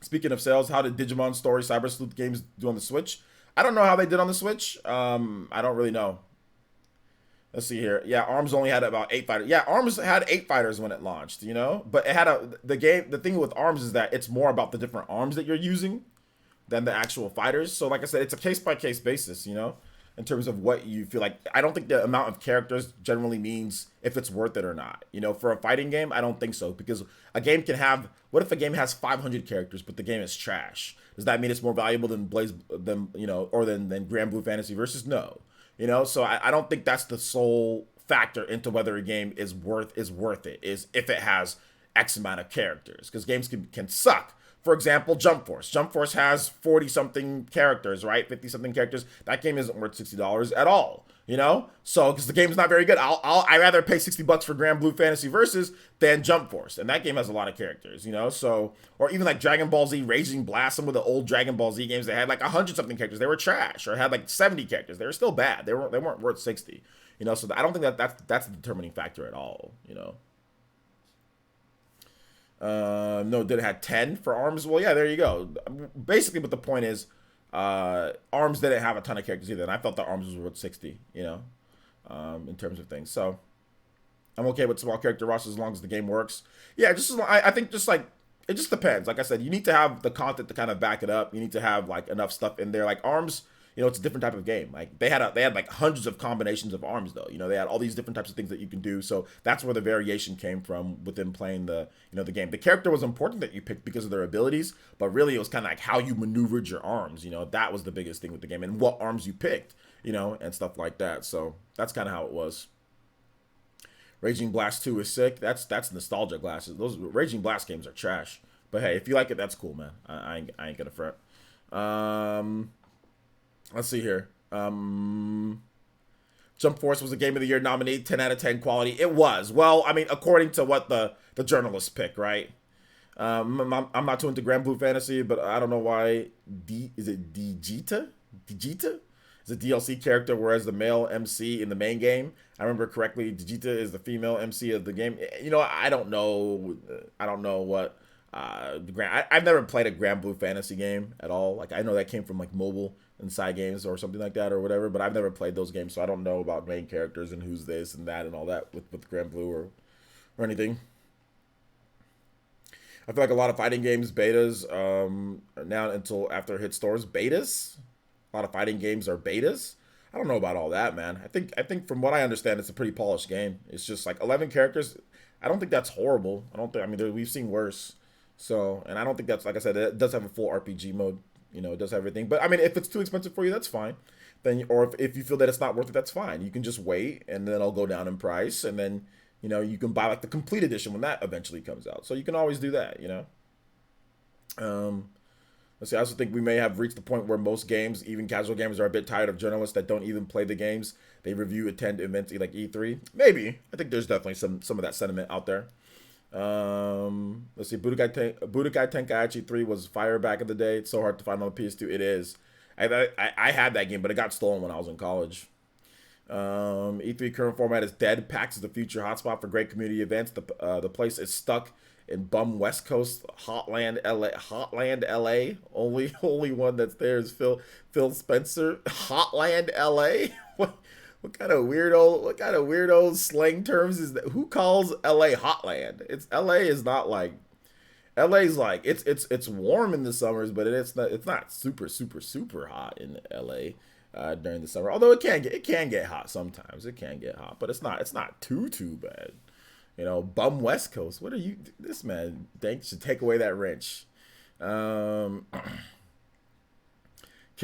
Speaking of sales, how did Digimon Story Cyber Sleuth games do on the Switch? I don't know how they did on the Switch. I don't really know. Let's see here. Yeah, ARMS only had about 8 fighters. Yeah, ARMS had 8 fighters when it launched, you know? But it had the thing with ARMS is that it's more about the different arms that you're using than the actual fighters. So like I said, it's a case-by-case basis, you know, in terms of what you feel like. I don't think the amount of characters generally means if it's worth it or not. You know, for a fighting game, I don't think so, because a game can have, what if a game has 500 characters, but the game is trash? Does that mean it's more valuable than you know, or than Grand Blue Fantasy Versus? No. You know, so I don't think that's the sole factor into whether a game is worth it, is if it has X amount of characters, because games can suck. For example, Jump Force. Jump Force has 40-something characters, right? 50-something characters. That game isn't worth $60 at all, you know? So, because the game's not very good. I'd rather pay $60 for Grand Blue Fantasy Versus than Jump Force. And that game has a lot of characters, you know? So, or even like Dragon Ball Z Raging Blast, some of the old Dragon Ball Z games, they had like 100-something characters. They were trash. Or had like 70 characters. They were still bad. They weren't worth 60, you know? So I don't think that's the determining factor at all, you know? No, did it have 10 for ARMS? Well, yeah, there you go. Basically, but the point is, ARMS didn't have a ton of characters either, and I felt that ARMS was worth 60, you know, in terms of things. So I'm okay with small character rosters as long as the game works. Yeah, I think just like, it just depends. Like I said, you need to have the content to kind of back it up. You need to have like enough stuff in there. Like ARMS, you know, it's a different type of game. Like they had like hundreds of combinations of arms though. You know, they had all these different types of things that you can do. So that's where the variation came from within playing the game. The character was important that you picked because of their abilities, but really it was kind of like how you maneuvered your arms. You know, that was the biggest thing with the game, and what arms you picked, you know, and stuff like that. So that's kind of how it was. Raging Blast 2 is sick. That's nostalgia glasses. Those Raging Blast games are trash. But hey, if you like it, that's cool, man. I ain't gonna fret. Let's see here. Jump Force was a Game of the Year nominee, 10 out of 10 quality. It was. Well, I mean, according to what the journalists pick, right? I'm not too into Grand Blue Fantasy, but I don't know why. Is it Digita? Digita? Is a DLC character, whereas the male MC in the main game, I remember correctly, Digita is the female MC of the game. You know, I don't know what I've never played a Grand Blue Fantasy game at all. Like, I know that came from like mobile and side games or something like that or whatever, but I've never played those games, so I don't know about main characters and who's this and that and all that with Grand Blue or anything. I feel like a lot of fighting games betas now until after it hits stores. Betas? A lot of fighting games are betas? I don't know about all that, man. I think from what I understand, it's a pretty polished game. It's just like 11 characters. I don't think that's horrible. I mean, we've seen worse. So, and I don't think that's, like I said, it does have a full RPG mode. You know, it does everything. But I mean, if it's too expensive for you, that's fine. Then, or if you feel that it's not worth it, that's fine. You can just wait, and then it'll go down in price, and then, you know, you can buy like the complete edition when that eventually comes out. So you can always do that, you know. Let's see. I also think we may have reached the point where most games, even casual gamers, are a bit tired of journalists that don't even play the games. They review, attend events like E3. Maybe. I think there's definitely some of that sentiment out there. Let's see. Budokai Tenkaichi 3 was fire back in the day. It's so hard to find on the PS2. It is. I had that game, but it got stolen when I was in college. E3 current format is dead. PAX is the future hotspot for great community events. The place is stuck in bum West Coast Hotland LA. Only one that's there is Phil Spencer. Hotland LA. What kind of weirdo slang terms is that? Who calls LA Hotland? It's LA is not like, LA's like, it's warm in the summers, but it's not super hot in LA during the summer. Although it can get hot sometimes. It can get hot, but it's not too bad. You know, bum West Coast. What are you? This man should take away that wrench. Kill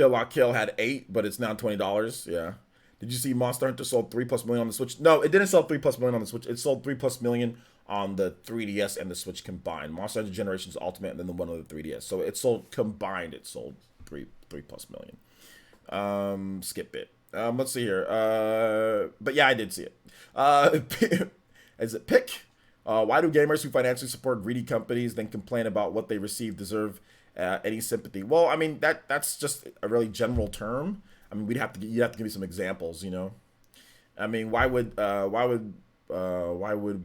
La Kill had 8, but it's now $20. Yeah. Did you see Monster Hunter sold 3+ million on the Switch? No, it didn't sell 3+ million on the Switch. It sold 3+ million on the 3DS and the Switch combined. Monster Hunter Generations Ultimate and then the one on the 3DS. So it sold combined. It sold 3+ million. Skip it. Let's see here. But yeah, I did see it. Is it pick? Why do gamers who financially support greedy companies then complain about what they receive deserve any sympathy? Well, I mean, that's just a really general term. I I mean, you'd have to give me some examples, you know. I mean, why would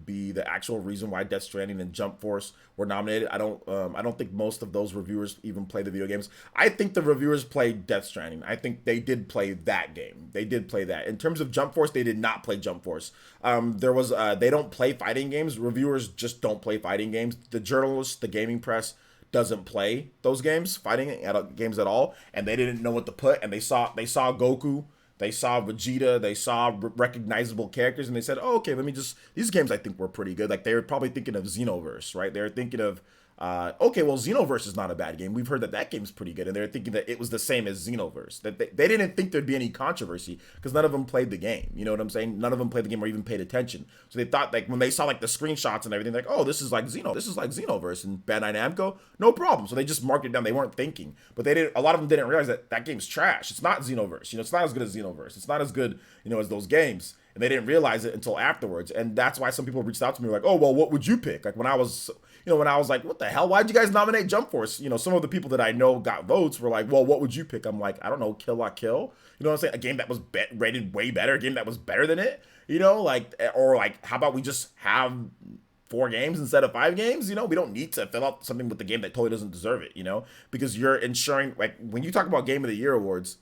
be the actual reason why Death Stranding and Jump Force were nominated? I don't think most of those reviewers even play the video games. I think the reviewers played Death Stranding. I think they did play that game. They did play that. In terms of Jump Force, they did not play Jump Force. They don't play fighting games. Reviewers just don't play fighting games. The journalists, the gaming press doesn't play those games, games at all, and they didn't know what to put. And they saw Goku. They saw Vegeta, they saw recognizable characters, and they said, oh, okay, these games I think were pretty good. Like, they were probably thinking of Xenoverse, right? They were thinking of, okay, well, Xenoverse is not a bad game. We've heard that game's pretty good, and they were thinking that it was the same as Xenoverse. That they didn't think there'd be any controversy, because none of them played the game. You know what I'm saying? None of them played the game or even paid attention. So they thought, like, when they saw, like, the screenshots and everything, like, oh, this is like Xenoverse, and Bandai Namco, no problem. So they just marked it down. They weren't thinking. But a lot of them didn't realize that game's trash. It's not Xenoverse. You know, it's not as good as Xenoverse. It's not as good, you know, as those games. And they didn't realize it until afterwards. And that's why some people reached out to me like, oh, well, what would you pick? Like when I was like, what the hell? Why'd you guys nominate Jump Force? You know, some of the people that I know got votes were like, well, what would you pick? I'm like, I don't know, Kill La Kill. You know what I'm saying? A game that was rated way better, a game that was better than it. You know, like, or like, how about we just have 4 games instead of 5 games? You know, we don't need to fill out something with the game that totally doesn't deserve it, you know? Because you're ensuring, like, when you talk about Game of the Year awards,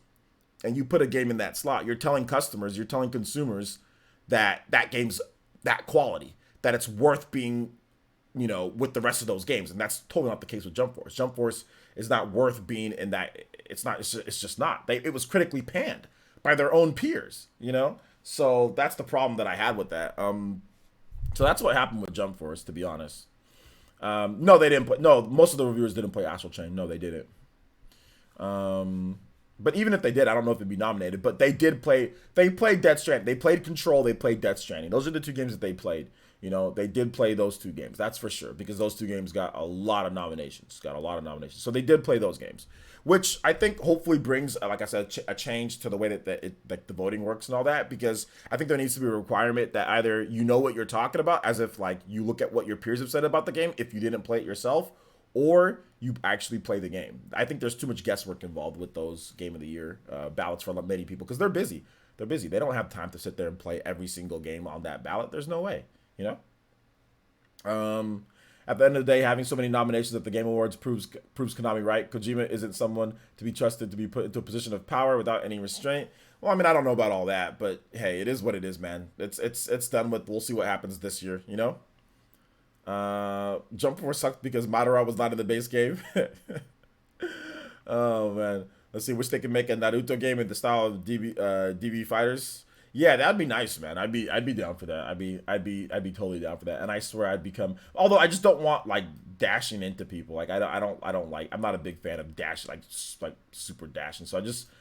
and you put a game in that slot, you're telling consumers that game's that quality, that it's worth being, you know, with the rest of those games. And that's totally not the case with Jump Force. Jump Force is not worth being in that. It's just not. It was critically panned by their own peers, you know? So that's the problem that I had with that. So that's what happened with Jump Force, to be honest. No, they didn't play. No, most of the reviewers didn't play Astral Chain. No, they didn't. But even if they did, I don't know if it'd be nominated. But they did play. They played Death Stranding. They played Control. They played Death Stranding. Those are the 2 games that they played. You know, they did play those 2 games. That's for sure, because those 2 games got a lot of nominations. So they did play those games, which I think hopefully brings, like I said, a change to the way that the voting works and all that. Because I think there needs to be a requirement that either you know what you're talking about, as if like you look at what your peers have said about the game if you didn't play it yourself, or you actually play the game. I think there's too much guesswork involved with those Game of the Year ballots for many people, because they're busy. They don't have time to sit there and play every single game on that ballot. There's no way, you know? At the end of the day, having so many nominations at the Game Awards proves Konami right. Kojima isn't someone to be trusted to be put into a position of power without any restraint. Well, I mean, I don't know about all that, but hey, it is what it is, man. It's done with. We'll see what happens this year, you know? Jump Force sucked because Madara was not in the base game. Oh man, let's see. Wish they could make a Naruto game in the style of DB Fighters. Yeah, that'd be nice, man. I'd be down for that. I'd be totally down for that. And I swear I'd become. Although I just don't want like dashing into people. Like I don't like. I'm not a big fan of dash like super dashing. So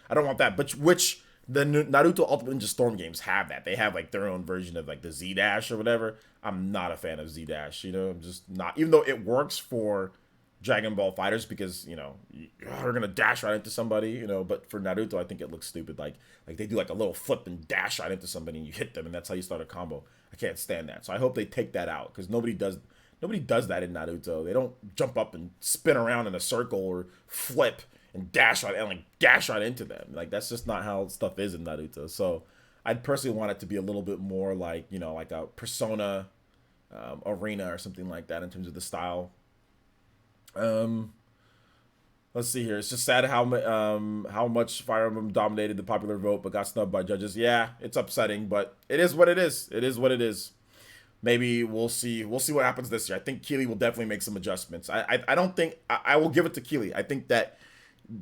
I don't want that. But which the Naruto Ultimate Ninja Storm games have that. They have like their own version of like the Z dash or whatever. I'm not a fan of Z dash. You know, I'm just not. Even though it works for Dragon Ball Fighters, because you know you're gonna dash right into somebody, you know. But for Naruto, I think it looks stupid. Like they do like a little flip and dash right into somebody, and you hit them, and that's how you start a combo. I can't stand that. So I hope they take that out, because nobody does that in Naruto. They don't jump up and spin around in a circle or flip and dash right into them. Like that's just not how stuff is in Naruto. So I'd personally want it to be a little bit more like, you know, like a Persona Arena or something like that in terms of the style. Let's see here. It's just sad how much Fire Emblem dominated the popular vote but got snubbed by judges. Yeah, it's upsetting, but it is what it is. It is what it is. Maybe we'll see what happens this year. I think Keeley will definitely make some adjustments. I don't think I will give it to Keeley. I think that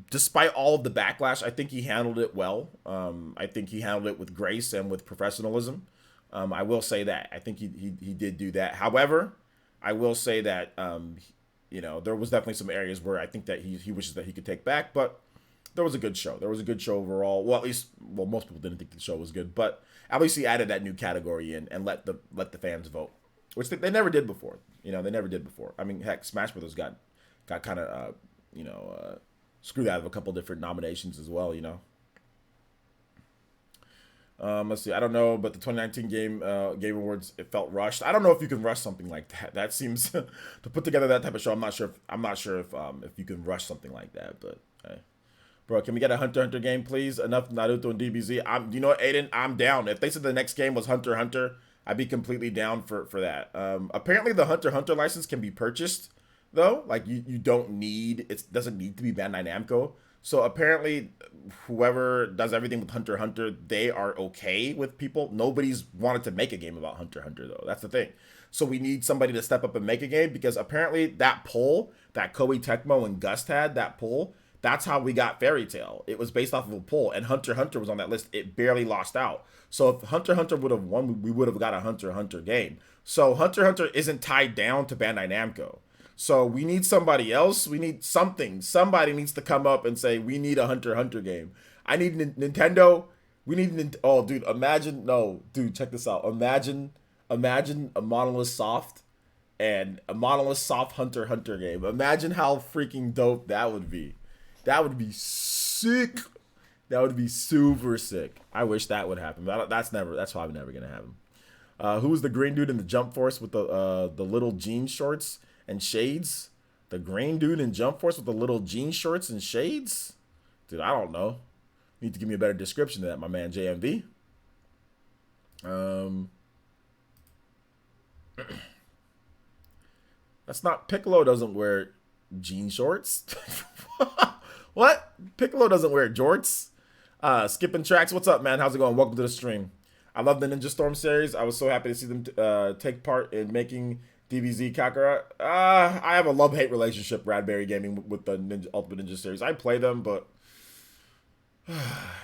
despite all of the backlash, I think he handled it well. I think he handled it with grace and with professionalism. I will say that. I think he did do that. However, I will say that you know, there was definitely some areas where I think that he wishes that he could take back, but there was a good show. There was a good show overall. Well, at least, most people didn't think the show was good, but at least he added that new category in and let the fans vote, which they never did before. You know, they never did before. I mean, heck, Smash Brothers got kind of screwed out of a couple different nominations as well. You know. Let's see. I don't know, but the 2019 Game Awards, it felt rushed. I don't know if you can rush something like that. That seems to put together that type of show. I'm not sure if you can rush something like that. But hey, Bro, can we get a Hunter x Hunter game, please? Enough Naruto and DBZ. You know what, Aiden? I'm down. If they said the next game was Hunter x Hunter, I'd be completely down for that. Apparently, the Hunter x Hunter license can be purchased, though. Like, you don't need... It doesn't need to be Bandai Namco. So, apparently, whoever does everything with Hunter x Hunter, they are okay with people. Nobody's wanted to make a game about Hunter x Hunter, though. That's the thing. So, we need somebody to step up and make a game, because apparently that poll that Koei Tecmo and Gust had, that poll... That's how we got Fairy Tail. It was based off of a poll, and Hunter x Hunter was on that list. It barely lost out. So if Hunter x Hunter would have won, we would have got a Hunter x Hunter game. So Hunter x Hunter isn't tied down to Bandai Namco. So we need somebody else. We need something. Somebody needs to come up and say, we need a Hunter x Hunter game. I need Nintendo. We need... Oh, dude, imagine... No, dude, check this out. Imagine a Monolith Soft and a Monolith Soft Hunter x Hunter game. Imagine how freaking dope that would be. That would be sick. That would be super sick. I wish that would happen. But that's probably never gonna happen. Who was the green dude in the Jump Force with the little jean shorts and shades? The green dude in Jump Force with the little jean shorts and shades? Dude, I don't know. You need to give me a better description of that, my man JMV. That's not... Piccolo doesn't wear jean shorts. What? Piccolo doesn't wear jorts. Skipping Tracks, what's up, man? How's it going? Welcome to the stream. I love the Ninja Storm series. I was so happy to see them take part in making DBZ Kakarot. I have a love-hate relationship, Radberry Gaming, with the Ultimate Ninja series. I play them, but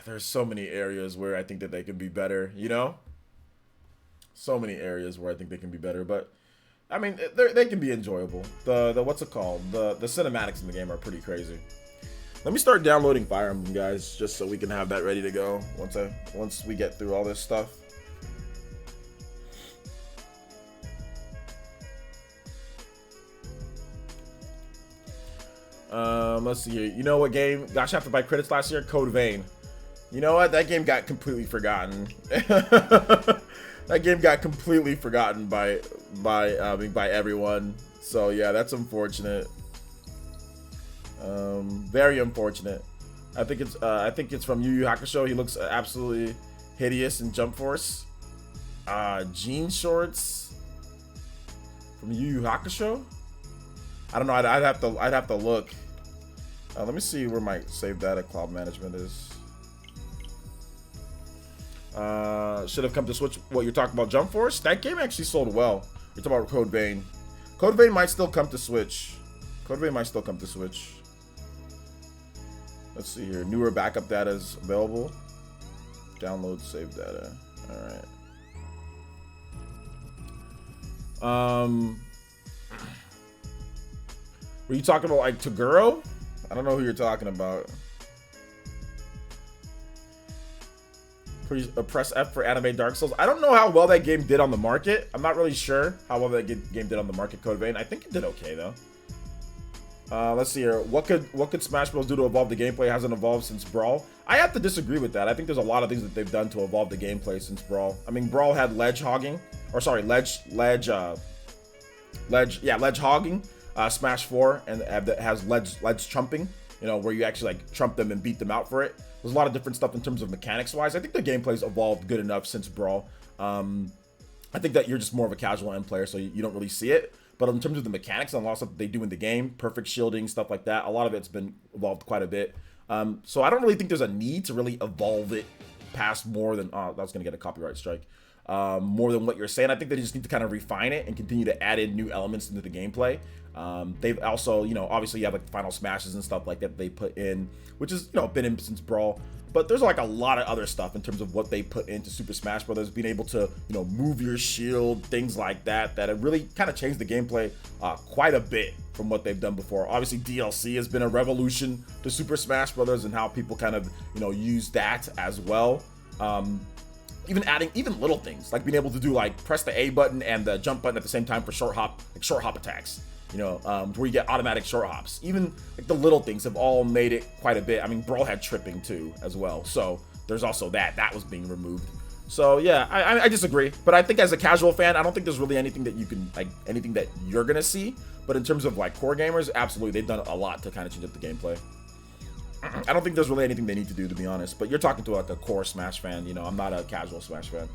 there's so many areas where I think that they can be better, you know? So many areas where I think they can be better, but I mean, they can be enjoyable. The what's it called? The cinematics in the game are pretty crazy. Let me start downloading Fire Emblem, guys, just so we can have that ready to go once we get through all this stuff. Let's see here. You know what game got shafted by critics last year? Code Vein. You know what? That game got completely forgotten. That game got completely forgotten by everyone. So yeah, that's unfortunate. Very unfortunate. I think it's from Yu Yu Hakusho. He looks absolutely hideous in Jump Force. Jean shorts from Yu Yu Hakusho. I don't know. I'd have to look. Let me see where my save data cloud management is. Should have come to Switch. What you're talking about, Jump Force? That game actually sold well. You're talking about Code Vein. Code Vein might still come to Switch. Code Vein might still come to Switch. Let's see here. Newer backup data is available. Download save data. All right. Were you talking about like Toguro? I don't know who you're talking about. Press F for anime Dark Souls. I don't know how well that game did on the market. I'm not really sure how well that game did on the market, Code Vein. I think it did okay though. Let's see here. What could Smash Bros do to evolve the gameplay? It hasn't evolved since Brawl. I have to disagree with that. I think there's a lot of things that they've done to evolve the gameplay since Brawl. I mean, Brawl had ledge hogging. Smash 4, and it has ledge trumping, you know, where you actually like trump them and beat them out for it. There's a lot of different stuff in terms of mechanics wise. I think the gameplay's evolved good enough since Brawl. I think that you're just more of a casual end player, so you don't really see it. But in terms of the mechanics and a lot of stuff that they do in the game, perfect shielding, stuff like that, a lot of it's been evolved quite a bit. So I don't really think there's a need to really evolve it past more than, I was going to get a copyright strike, more than what you're saying. I think they just need to kind of refine it and continue to add in new elements into the gameplay. They've also, you know, obviously you have like final smashes and stuff like that they put in, which is, you know, been in since Brawl. But there's like a lot of other stuff in terms of what they put into Super Smash Brothers, being able to, you know, move your shield, things like that, that have really kind of changed the gameplay quite a bit from what they've done before. Obviously, DLC has been a revolution to Super Smash Brothers and how people kind of, you know, use that as well. Even adding little things like being able to do like press the A button and the jump button at the same time for short hop attacks. You know, where you get automatic short hops. Even like the little things have all made it quite a bit. I mean, Brawl had tripping too as well, so there's also that was being removed. So yeah, I disagree, but I think as a casual fan, I don't think there's really anything that you can anything that you're gonna see. But in terms of like core gamers, absolutely, they've done a lot to kind of change up the gameplay. I don't think there's really anything they need to do, to be honest. But you're talking to like a core Smash fan, you know. I'm not a casual Smash fan.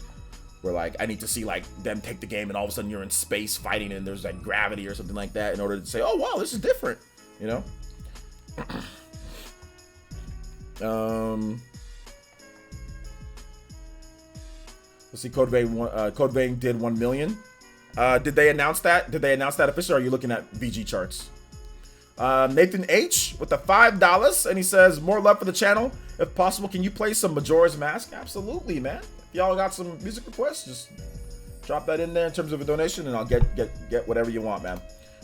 Where like I need to see like them take the game and all of a sudden you're in space fighting and there's like gravity or something like that in order to say, oh wow, this is different, you know. Let's see. Code Vein did 1 million. Did they announce that? Did they announce that officially? Or are you looking at VG charts? Nathan H with the $5, and he says, more love for the channel. If possible, can you play some Majora's Mask? Absolutely, man. If y'all got some music requests, just drop that in there in terms of a donation, and I'll get whatever you want, man.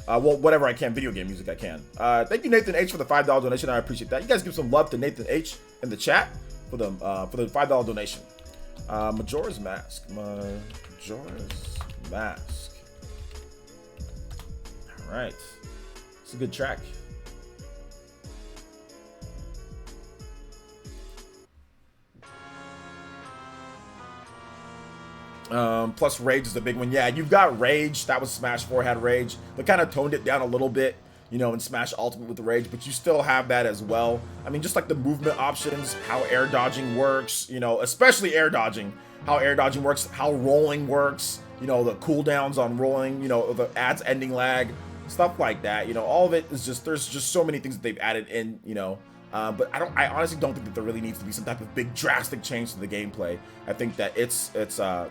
Well, whatever I can, video game music I can. Thank you, Nathan H, for the $5 donation. I appreciate that. You guys give some love to Nathan H in the chat for the $5 donation. Majora's Mask. Majora's Mask. All right. It's a good track. Plus Rage is the big one. Yeah, you've got Rage. That was Smash 4 had Rage. They kind of toned it down a little bit, you know, in Smash Ultimate with the Rage, but you still have that as well. I mean, just like the movement options, how air dodging works, you know, especially air dodging, how air dodging works, how rolling works, you know, the cooldowns on rolling, you know, the adds ending lag, stuff like that. You know, all of it is just, there's just so many things that they've added in, you know. But I honestly don't think that there really needs to be some type of big drastic change to the gameplay. I think that it's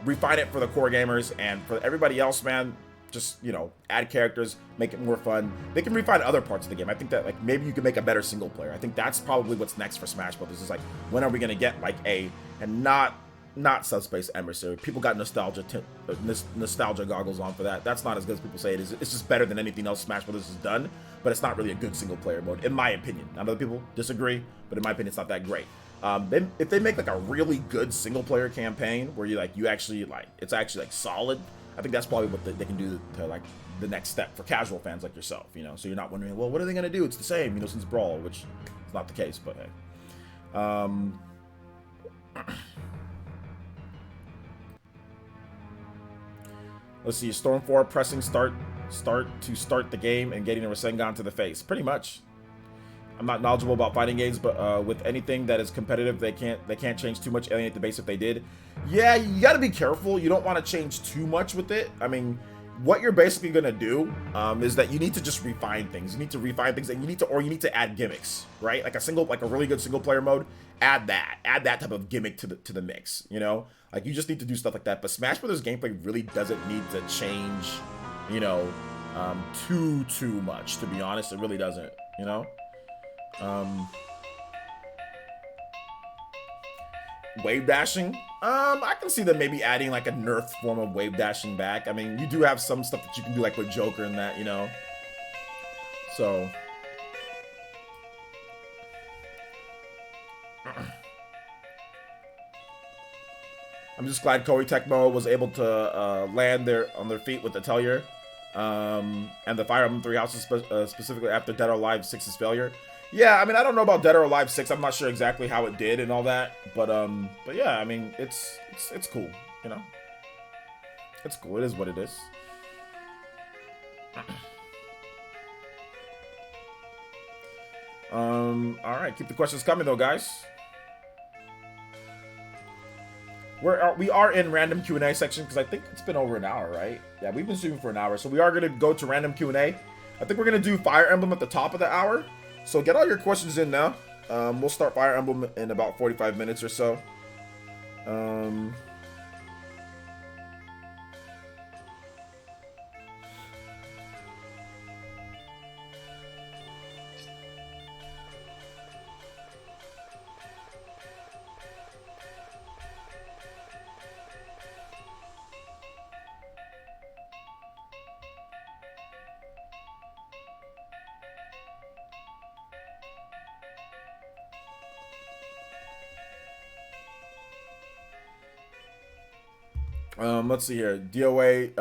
refine it for the core gamers, and for everybody else, man, just, you know, add characters, make it more fun. They can refine other parts of the game. I think that like maybe you can make a better single player. I think that's probably what's next for Smash Brothers. Is like, when are we gonna get like and not Subspace Emissary? People got nostalgia goggles on for that. That's not as good as people say it is. It's just better than anything else Smash Brothers has done, but it's not really a good single player mode, in my opinion. Now, other people disagree, but in my opinion, it's not that great. If they make like a really good single player campaign where you actually like, it's actually like solid, I think that's probably what they can do to like the next step for casual fans like yourself, you know. So you're not wondering, well, what are they gonna do? It's the same, you know, since Brawl, which is not the case, but hey. Let's see, Storm 4 pressing start the game and getting a Rasengan to the face. Pretty much. I'm not knowledgeable about fighting games, but with anything that is competitive, they can't change too much, alienate the base if they did. Yeah, you got to be careful. You don't want to change too much with it. I mean, what you're basically gonna do is that you need to just refine things. You need to refine things, and you need to add gimmicks, right? Like a really good single player mode. Add that type of gimmick to the mix. You know, like you just need to do stuff like that. But Smash Brothers gameplay really doesn't need to change, you know, too much. To be honest, it really doesn't. You know. Wave dashing. I can see them maybe adding like a nerf form of wave dashing back. I mean, you do have some stuff that you can do like with Joker and that, you know. So I'm just glad Koei Tecmo was able to land on their feet with Atelier, and the Fire Emblem Three Houses specifically after Dead or Alive 6's failure. Yeah, I mean, I don't know about Dead or Alive 6. I'm not sure exactly how it did and all that, but yeah, I mean, it's cool, you know. It's cool. It is what it is. All right, keep the questions coming though, guys. We are in random Q&A section because I think it's been over an hour, right? Yeah, we've been streaming for an hour, so we are gonna go to random Q&A. I think we're gonna do Fire Emblem at the top of the hour. So get all your questions in now. We'll start Fire Emblem in about 45 minutes or so. Let's see here. DOA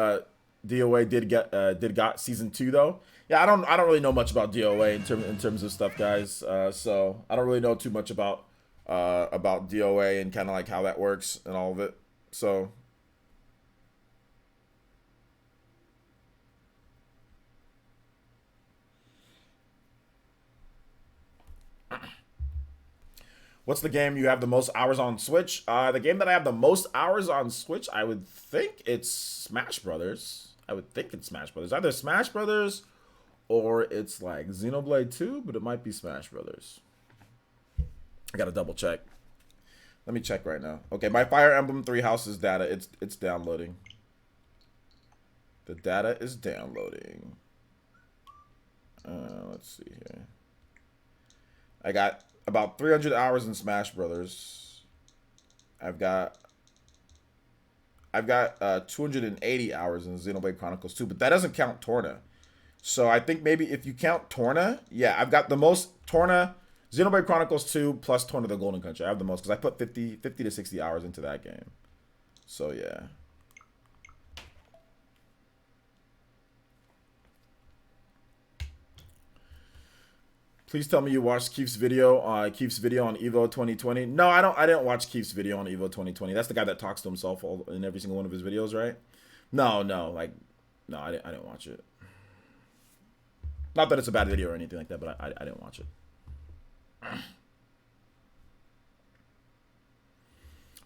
did got season 2 though. Yeah, I don't really know much about DOA in terms of stuff, guys. So I don't really know too much about DOA and kind of like how that works and all of it. So What's the game you have the most hours on Switch? The game that I have the most hours on Switch, I would think it's Smash Brothers. Either Smash Brothers or it's like Xenoblade 2, but it might be Smash Brothers. I gotta double check. Let me check right now. Okay, my Fire Emblem 3 Houses data, it's downloading. The data is downloading. Let's see here. I got about 300 hours in Smash Brothers. I've got 280 hours in Xenoblade Chronicles 2, but that doesn't count Torna. So I think maybe if you count Torna, yeah, I've got the most Torna, Xenoblade Chronicles 2 plus Torna the Golden Country. I have the most because I put 50 to 60 hours into that game. So yeah. Please tell me you watched Keith's video on Evo 2020. No, I didn't watch Keith's video on Evo 2020. That's the guy that talks to himself in every single one of his videos, right? No, I didn't watch it. Not that it's a bad video or anything like that, but I didn't watch it.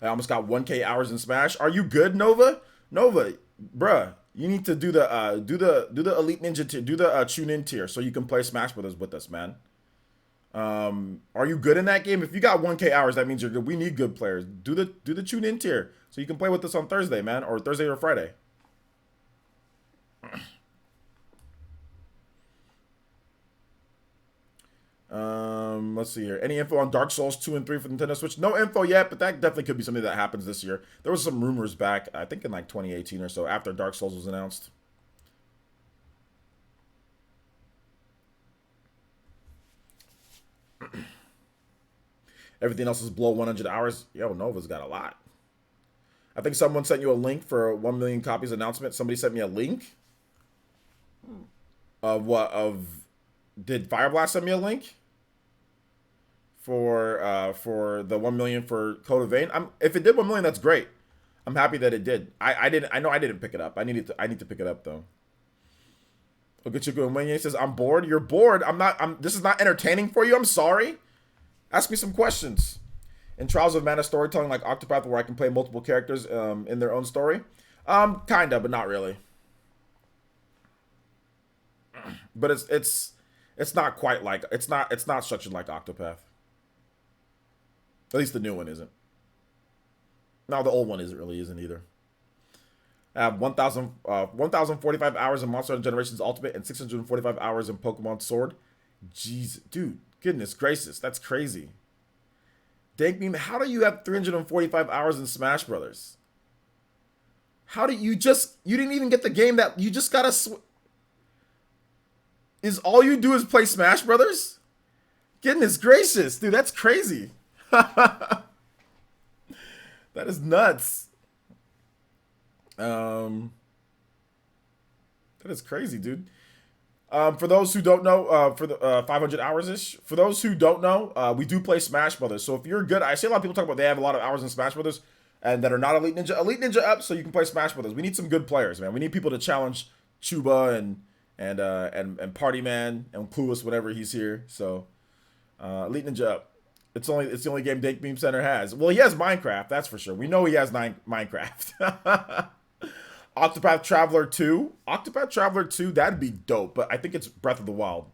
I almost got 1K hours in Smash. Are you good, Nova? Nova, bruh, you need to do the Elite Ninja tier, do the Tune In tier, so you can play Smash Brothers with us, man. Are you good in that game? If you got 1K hours, that means you're good. We need good players. Do the Tune In tier, so you can play with us on Thursday, man, or Thursday or Friday. Let's see here. Any info on Dark Souls 2 and 3 for Nintendo Switch? No info yet, but that definitely could be something that happens this year. There was some rumors back, I think in like 2018 or so, after Dark Souls was announced. Everything else is below 100 hours. Yo, Nova's got a lot. I think someone sent you a link for a 1 million copies announcement. Somebody sent me a link. Of what? Did Fireblast send me a link? For the 1 million for Code of Vein. If it did 1 million, that's great. I'm happy that it did. I know I didn't pick it up. I need to pick it up though. Look at you going. When he says I'm bored, you're bored. This is not entertaining for you. I'm sorry. Ask me some questions. In Trials of Mana storytelling like Octopath, where I can play multiple characters in their own story, kinda, but not really. But it's not quite like it's not structured like Octopath. At least the new one isn't. No, the old one isn't either. I have 1,045 hours in Monster Hunter Generations Ultimate and 645 hours in Pokemon Sword. Jeez, dude, goodness gracious, that's crazy. Dank Meme, how do you have 345 hours in Smash Brothers? How do you didn't even get the game that you just gotta is all you do is play Smash Brothers? Goodness gracious, dude, that's crazy. That is nuts. That is crazy, dude. For those who don't know, for the 500 hours-ish, for those who don't know, we do play Smash Brothers. So if you're good, I see a lot of people talk about they have a lot of hours in Smash Brothers and that are not Elite Ninja. Elite Ninja up so you can play Smash Brothers. We need some good players, man. We need people to challenge Chuba and Party Man and Clueless whenever he's here. So Elite Ninja up. It's the only game Dank Meme Center has. Well, he has Minecraft, that's for sure. We know he has Minecraft. Octopath Traveler 2. Octopath Traveler 2, that'd be dope, but I think it's Breath of the Wild.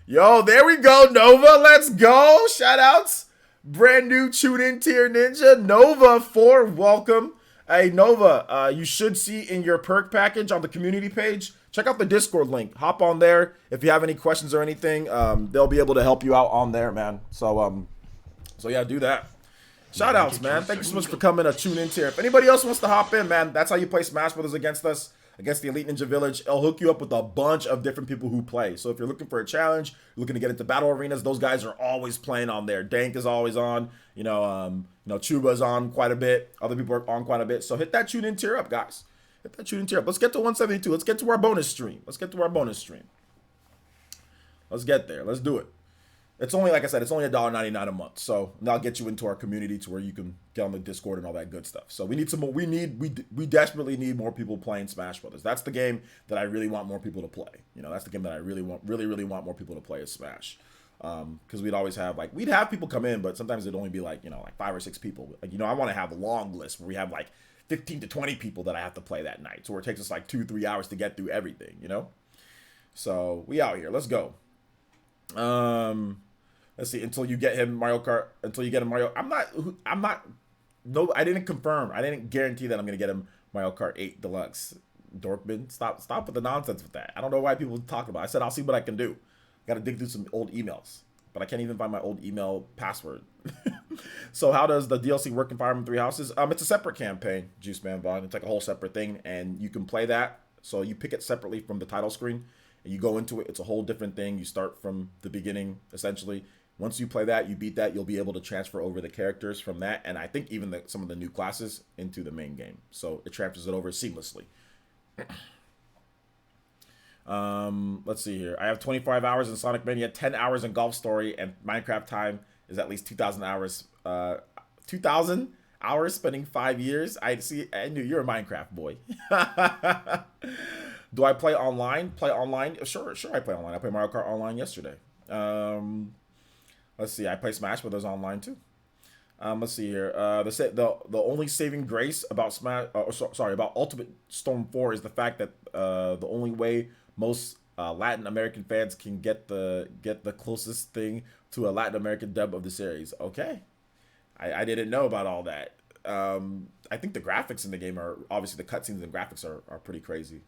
Yo, there we go, Nova. Let's go. Shout outs. Brand new Tune In tier ninja. Nova 4, welcome. Hey, Nova, you should see in your perk package on the community page, check out the Discord link. Hop on there. If you have any questions or anything, they'll be able to help you out on there, man. So yeah, do that. Shout outs, man. Thank you so much for coming to Tune In tier. If anybody else wants to hop in, man, that's how you play Smash Brothers against us, against the Elite Ninja Village. It'll hook you up with a bunch of different people who play. So if you're looking for a challenge, you're looking to get into battle arenas, those guys are always playing on there. Dank is always on. Chuba's on quite a bit. Other people are on quite a bit. So hit that Tune In tier up, guys. Hit that Tune In tier up. Let's get to 172. Let's get to our bonus stream. Let's get there. Let's do it. It's only, like I said, it's only $1.99 a month. So that'll get you into our community to where you can get on the Discord and all that good stuff. So we need some more. We desperately need more people playing Smash Brothers. That's the game that I really want more people to play. That's the game that I really want more people to play is Smash. Because we'd always have we'd have people come in, but sometimes it'd only be like 5 or 6 people. I want to have a long list where we have 15 to 20 people that I have to play that night, so it takes us 2-3 hours to get through everything. So we out here. Let's go. Let's see. Until you get him Mario Kart. Until you get him Mario. I'm not. No, I didn't confirm. I didn't guarantee that I'm gonna get him Mario Kart 8 Deluxe. Dorkman, stop with the nonsense with that. I don't know why people talk about it. I said I'll see what I can do. Got to dig through some old emails, but I can't even find my old email password. So how does the DLC work in Fire Emblem Three Houses? It's a separate campaign, Juice Man Vaughn. It's like a whole separate thing, and you can play that. So you pick it separately from the title screen, and you go into it. It's a whole different thing. You start from the beginning, essentially. Once you play that, you beat that, you'll be able to transfer over the characters from that, and I think even some of the new classes into the main game. So it transfers it over seamlessly. Let's see here. I have 25 hours in Sonic Mania, 10 hours in Golf Story, and Minecraft time is at least 2,000 hours. 2,000 hours spending 5 years. I knew you're a Minecraft boy. Do I play online? Play online? Sure. I play online. I played Mario Kart online yesterday. Let's see. I play Smash Brothers online too. Let's see here. The only saving grace about about Ultimate Storm 4 is the fact that the only way most Latin American fans can get the closest thing to a Latin American dub of the series. Okay, I didn't know about all that. I think the graphics in the game are obviously the cutscenes and graphics are pretty crazy.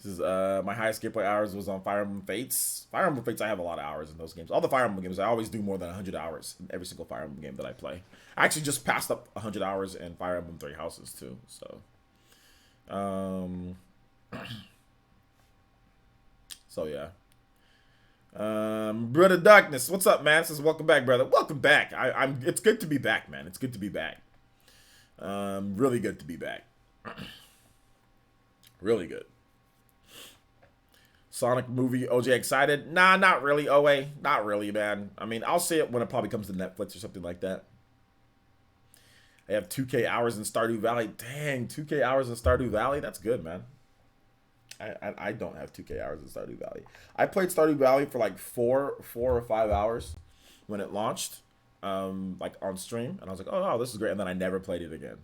This is my highest gameplay hours was on Fire Emblem Fates. Fire Emblem Fates, I have a lot of hours in those games. All the Fire Emblem games, I always do more than 100 hours in every single Fire Emblem game that I play. I actually just passed up 100 hours in Fire Emblem Three Houses too. So, so yeah. Brother Darkness, what's up, man? Says welcome back, brother. Welcome back. It's good to be back, man. It's good to be back. Really good to be back. Really good. Sonic movie, OJ excited? Nah, not really, OA. Not really, man. I mean, I'll see it when it probably comes to Netflix or something like that. I have 2K hours in Stardew Valley. Dang, 2K hours in Stardew Valley? That's good, man. I don't have 2K hours in Stardew Valley. I played Stardew Valley for like 4 or 5 hours when it launched, like on stream. And I was like, oh, wow, this is great. And then I never played it again.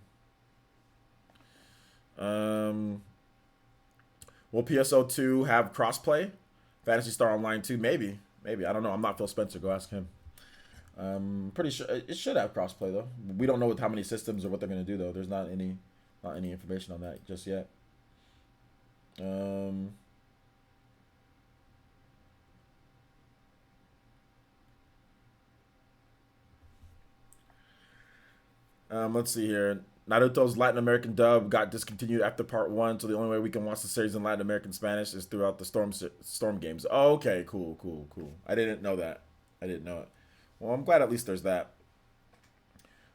Will PSO2 have crossplay? Phantasy Star Online 2? Maybe. I don't know. I'm not Phil Spencer. Go ask him. Pretty sure it should have crossplay though. We don't know with how many systems or what they're gonna do though. There's not any information on that just yet. Let's see here. Naruto's Latin American dub got discontinued after part 1, so the only way we can watch the series in Latin American Spanish is throughout the Storm games. Oh, okay, cool. I didn't know that. I didn't know it. Well, I'm glad at least there's that.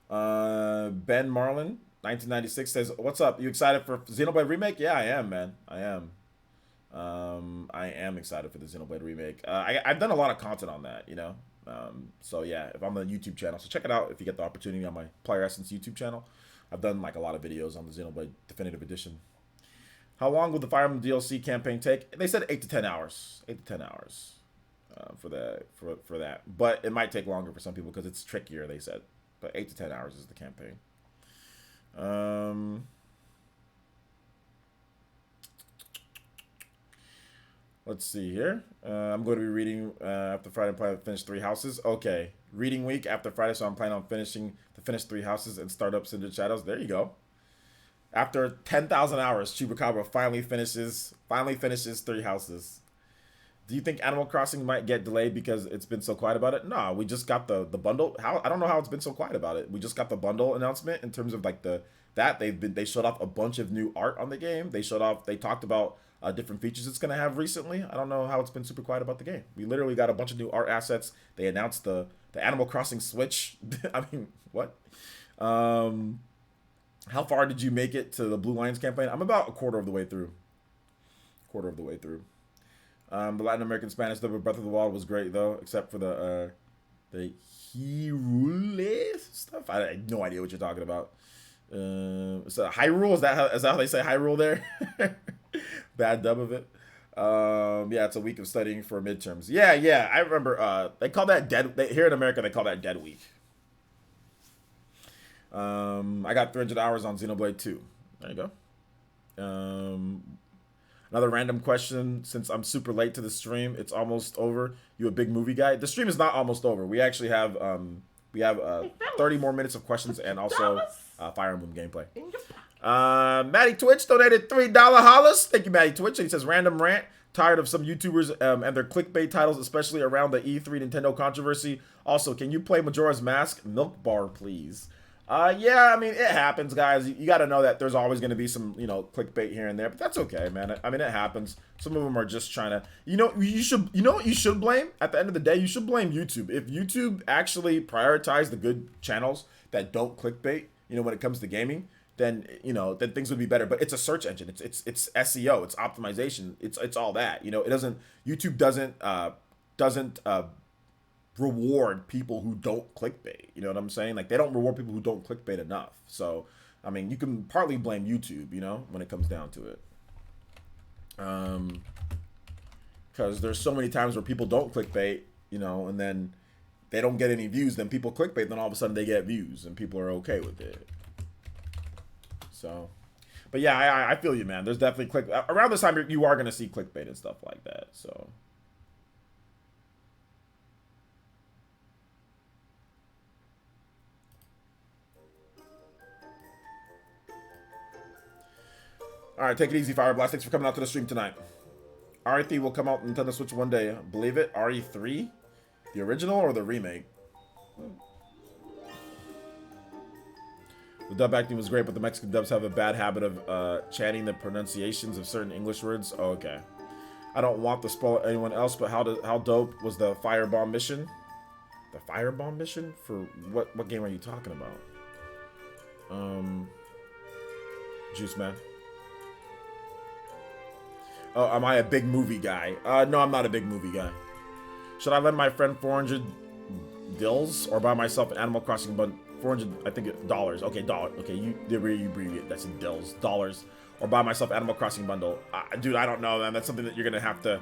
Ben Marlin, 1996 says, "What's up? You excited for Xenoblade Remake?" Yeah, I am, man. I am. I am excited for the Xenoblade Remake. I've done a lot of content on that, you know. So yeah, if I'm on the YouTube channel, so check it out if you get the opportunity on my Player Essence YouTube channel. I've done like a lot of videos on the Xenoblade Definitive Edition. How long will the Fire Emblem DLC campaign take? They said 8 to 10 hours. 8 to 10 hours for that. But it might take longer for some people because it's trickier, they said. But 8 to 10 hours is the campaign. Let's see here. I'm going to be reading after Friday and plan to finish 3 houses. Okay. Reading week after Friday, so I'm planning on finish 3 houses and start up Cindered Shadows. There you go. After 10,000 hours, Chupacabra finally finishes 3 houses. Do you think Animal Crossing might get delayed because it's been so quiet about it? No, we just got the bundle. I don't know how it's been so quiet about it. We just got the bundle announcement in terms of like they showed off a bunch of new art on the game. They talked about different features it's gonna have recently. I don't know how it's been super quiet about the game. We literally got a bunch of new art assets. They announced the Animal Crossing Switch. I mean, what? How far did you make it to the Blue Lions campaign? I'm about a quarter of the way through. The Latin American Spanish dub of Breath of the Wild was great though, except for the Hyrule stuff. I have no idea what you're talking about. So Hyrule, is that how they say Hyrule there? Bad dub of it. Yeah, it's a week of studying for midterms. Yeah, I remember. They call that dead. Here in America, they call that dead week. I got 300 hours on Xenoblade 2. There you go. Another random question. Since I'm super late to the stream, it's almost over. You a big movie guy? The stream is not almost over. We actually have 30 more minutes of questions and also Fire Emblem gameplay. Matty Twitch donated $3 hollers. Thank you, Matty Twitch. And he says, random rant. Tired of some YouTubers and their clickbait titles, especially around the E3 Nintendo controversy. Also, can you play Majora's Mask? Milk bar, please. Yeah, I mean, it happens, guys. You got to know that there's always going to be some, clickbait here and there, but that's okay, man. I mean, it happens. Some of them are just trying to, what you should blame? At the end of the day, you should blame YouTube. If YouTube actually prioritized the good channels that don't clickbait, when it comes to gaming, then then things would be better. But it's a search engine. It's SEO. It's optimization. It's all that. YouTube doesn't reward people who don't clickbait. You know what I'm saying? Like, they don't reward people who don't clickbait enough. So, I mean, you can partly blame YouTube, when it comes down to it. Because there's so many times where people don't clickbait, and then they don't get any views. Then people clickbait, then all of a sudden they get views, and people are okay with it. So, but yeah, I feel you, man. There's definitely around this time you are gonna see clickbait and stuff like that. So. All right, take it easy, Fire Blast. Thanks for coming out to the stream tonight. RE3 will come out on Nintendo Switch one day. Believe it? RE3? The original or the remake? The dub acting was great, but the Mexican dubs have a bad habit of chanting the pronunciations of certain English words. Oh, okay. I don't want to spoil anyone else, but how dope was the Firebomb mission? The Firebomb mission? For what game are you talking about? Juice Man. Oh, am I a big movie guy? No, I'm not a big movie guy. Should I lend my friend 400 dills or buy myself an Animal Crossing bundle? 400, I think, dollars. Okay, dollar. Okay, you abbreviate. That's in dills, dollars. Or buy myself Animal Crossing bundle. Dude, I don't know, man. That's something that you're gonna have to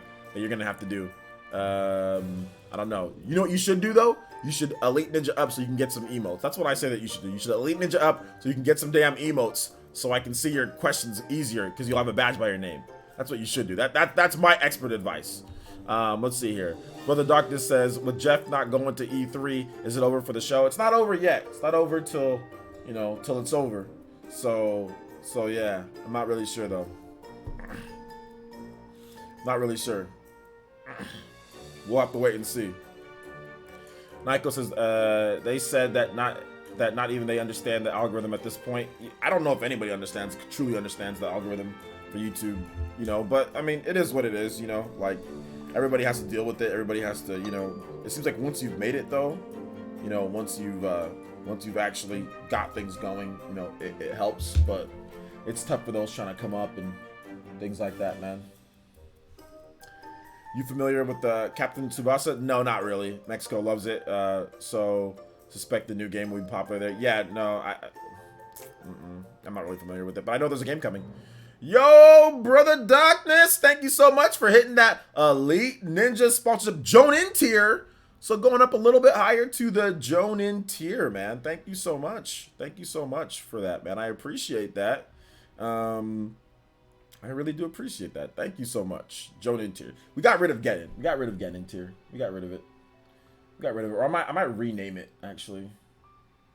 do. I don't know. You know what you should do though? You should Elite Ninja up so you can get some emotes. That's what I say that you should do. You should Elite Ninja up so you can get some damn emotes, so I can see your questions easier because you'll have a badge by your name. That's what you should do. That's my expert advice. Let's see here. Brother Darkness says, with Jeff not going to E3, is it over for the show? It's not over yet. It's not over till it's over. So yeah, I'm not really sure though. Not really sure. We'll have to wait and see. Nico says, they said that not even they understand the algorithm at this point. I don't know if anybody truly understands the algorithm for YouTube, but I mean, it is what it is, like, everybody has to deal with it. Everybody has to, it seems like once you've made it though, once you've actually got things going, it helps, but it's tough for those trying to come up and things like that, man. You familiar with Captain Tsubasa? No, not really. Mexico loves it, so suspect the new game will be popular there. Yeah, no, I'm not really familiar with it, but I know there's a game coming. Yo, Brother Darkness, thank you so much for hitting that Elite Ninja sponsorship Jonin tier. So going up a little bit higher to the Jonin tier, man. Thank you so much. Thank you so much for that, man. I appreciate that. I really do appreciate that. Thank you so much. Jonin tier. We got rid of Genin. We got rid of Genin tier. We got rid of it. Or I might rename it, actually.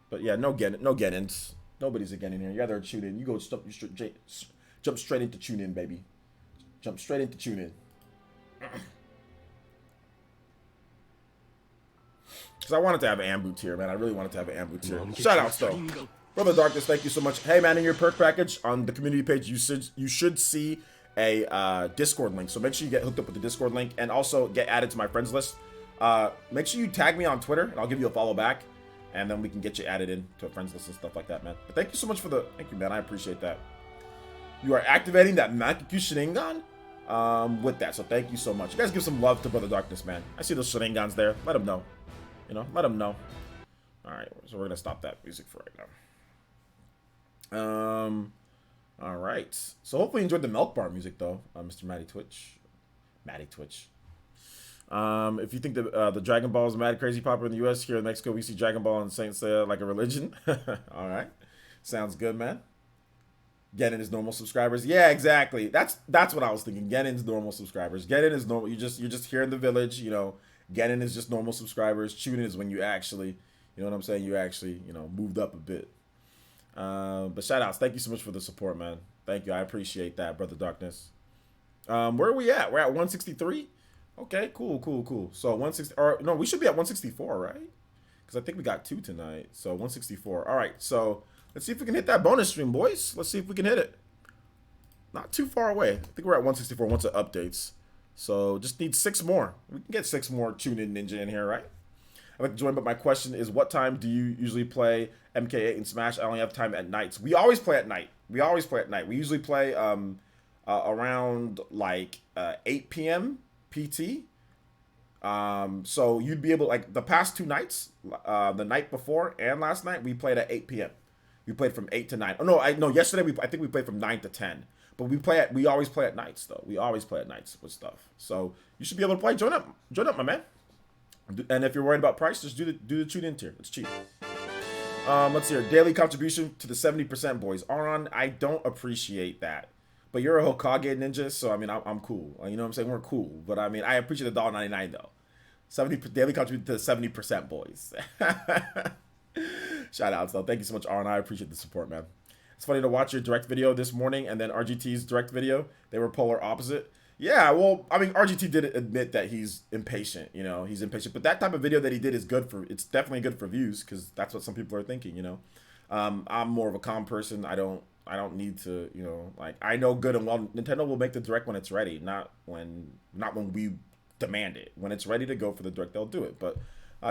But yeah, no Genins. Nobody's a Genin here. You either tune in. You go jump straight into tune in, baby. Jump straight into tune in. Because I wanted to have an Ambu tier, man. I really wanted to have an Ambu tier. Shout outs though. Brother Darkness, thank you so much. Hey man, in your perk package on the community page, you should see a Discord link. So make sure you get hooked up with the Discord link and also get added to my friends list. Make sure you tag me on Twitter and I'll give you a follow back. And then we can get you added in to a friends list and stuff like that, man. But thank you so much for thank you, man. I appreciate that. You are activating that Makiku Sharingan with that. So thank you so much. You guys give some love to Brother Darkness, man. I see those Sharingans there. Let him know. Let him know. All right, so we're going to stop that music for right now. All right. So hopefully you enjoyed the Milk Bar music, though, Mr. Matty Twitch. Maddie Twitch. If you think the Dragon Ball is mad crazy popular in the U.S., here in Mexico, we see Dragon Ball and Saint Seiya like a religion. All right, sounds good, man. Genin is normal subscribers. Yeah, exactly. That's what I was thinking. Genin's normal subscribers. Genin is normal. You're just here in the village. You know, Genin is just normal subscribers. Chunin is when you actually, you know what I'm saying. You actually, you know, moved up a bit. But shout outs. Thank you so much for the support, man. Thank you. I appreciate that, Brother Darkness. Where are we at? We're at 163. Okay, cool. So 160, or no, we should be at 164, right? Because I think we got 2 tonight. So 164. All right, so let's see if we can hit that bonus stream, boys. Let's see if we can hit it. Not too far away. I think we're at 164 once it updates. So just need 6 more. We can get 6 more Tune-In Ninja in here, right? I'd like to join, but my question is, what time do you usually play MK8 and Smash? I only have time at nights. We always play at night. We usually play around like 8 p.m. PT. So you'd be able, like the past 2 nights, the night before and last night, we played at 8 p.m. We played from 8 to 9. Oh no, yesterday I think we played from 9 to 10. But we always play at nights though. We always play at nights with stuff. So you should be able to play. Join up, my man. And if you're worried about price, just do the tune-in tier. It's cheap. Let's see here. Daily contribution to the 70% boys. Aron, I don't appreciate that. But you're a Hokage ninja, so I mean, I'm cool. You know what I'm saying? We're cool. But I mean, I appreciate the $1.99 though. 70 daily contribution to the 70% boys. Shout outs though. Thank you so much, Aron. I appreciate the support, man. It's funny to watch your direct video this morning and then RGT's direct video. They were polar opposite. Yeah, well, I mean, RGT did admit that he's impatient. You know, he's impatient. But that type of video that he did is good for. It's definitely good for views because that's what some people are thinking. You know, I'm more of a calm person. I don't need to, you know, like I know good and well Nintendo will make the direct when it's ready, not when we demand it. When it's ready to go for the direct, they'll do it. But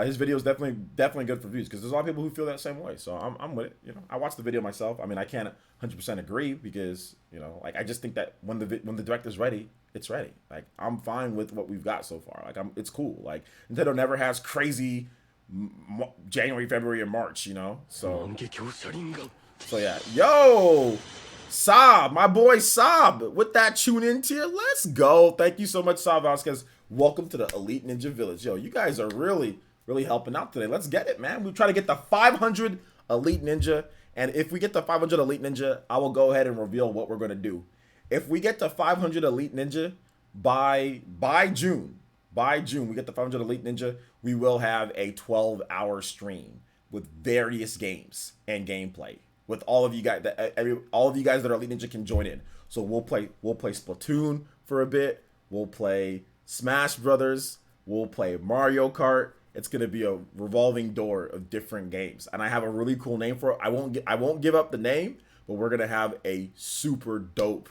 his video is definitely good for views because there's a lot of people who feel that same way. So I'm with it. You know, I watched the video myself. I mean, I can't 100% agree because, you know, like I just think that when the direct is ready, it's ready. Like I'm fine with what we've got so far. Like it's cool. Like Nintendo never has crazy January, February, or March. You know, so yeah. Yo, Saab, my boy Saab, with that tune-in tier. Let's go. Thank you so much, Saab Vasquez. Welcome to the Elite Ninja Village. Yo, you guys are really helping out today. Let's get it, man. We try to get the 500 Elite Ninja. And if we get the 500 Elite Ninja, I will go ahead and reveal what we're going to do. If we get to 500 Elite Ninja by June, we get the 500 Elite Ninja, we will have a 12-hour stream with various games and gameplay with all of you guys. All of you guys that are Elite Ninja can join in. So we'll play Splatoon for a bit. We'll play Smash Brothers. We'll play Mario Kart. It's gonna be a revolving door of different games, and I have a really cool name for it. I won't give up the name, but we're gonna have a super dope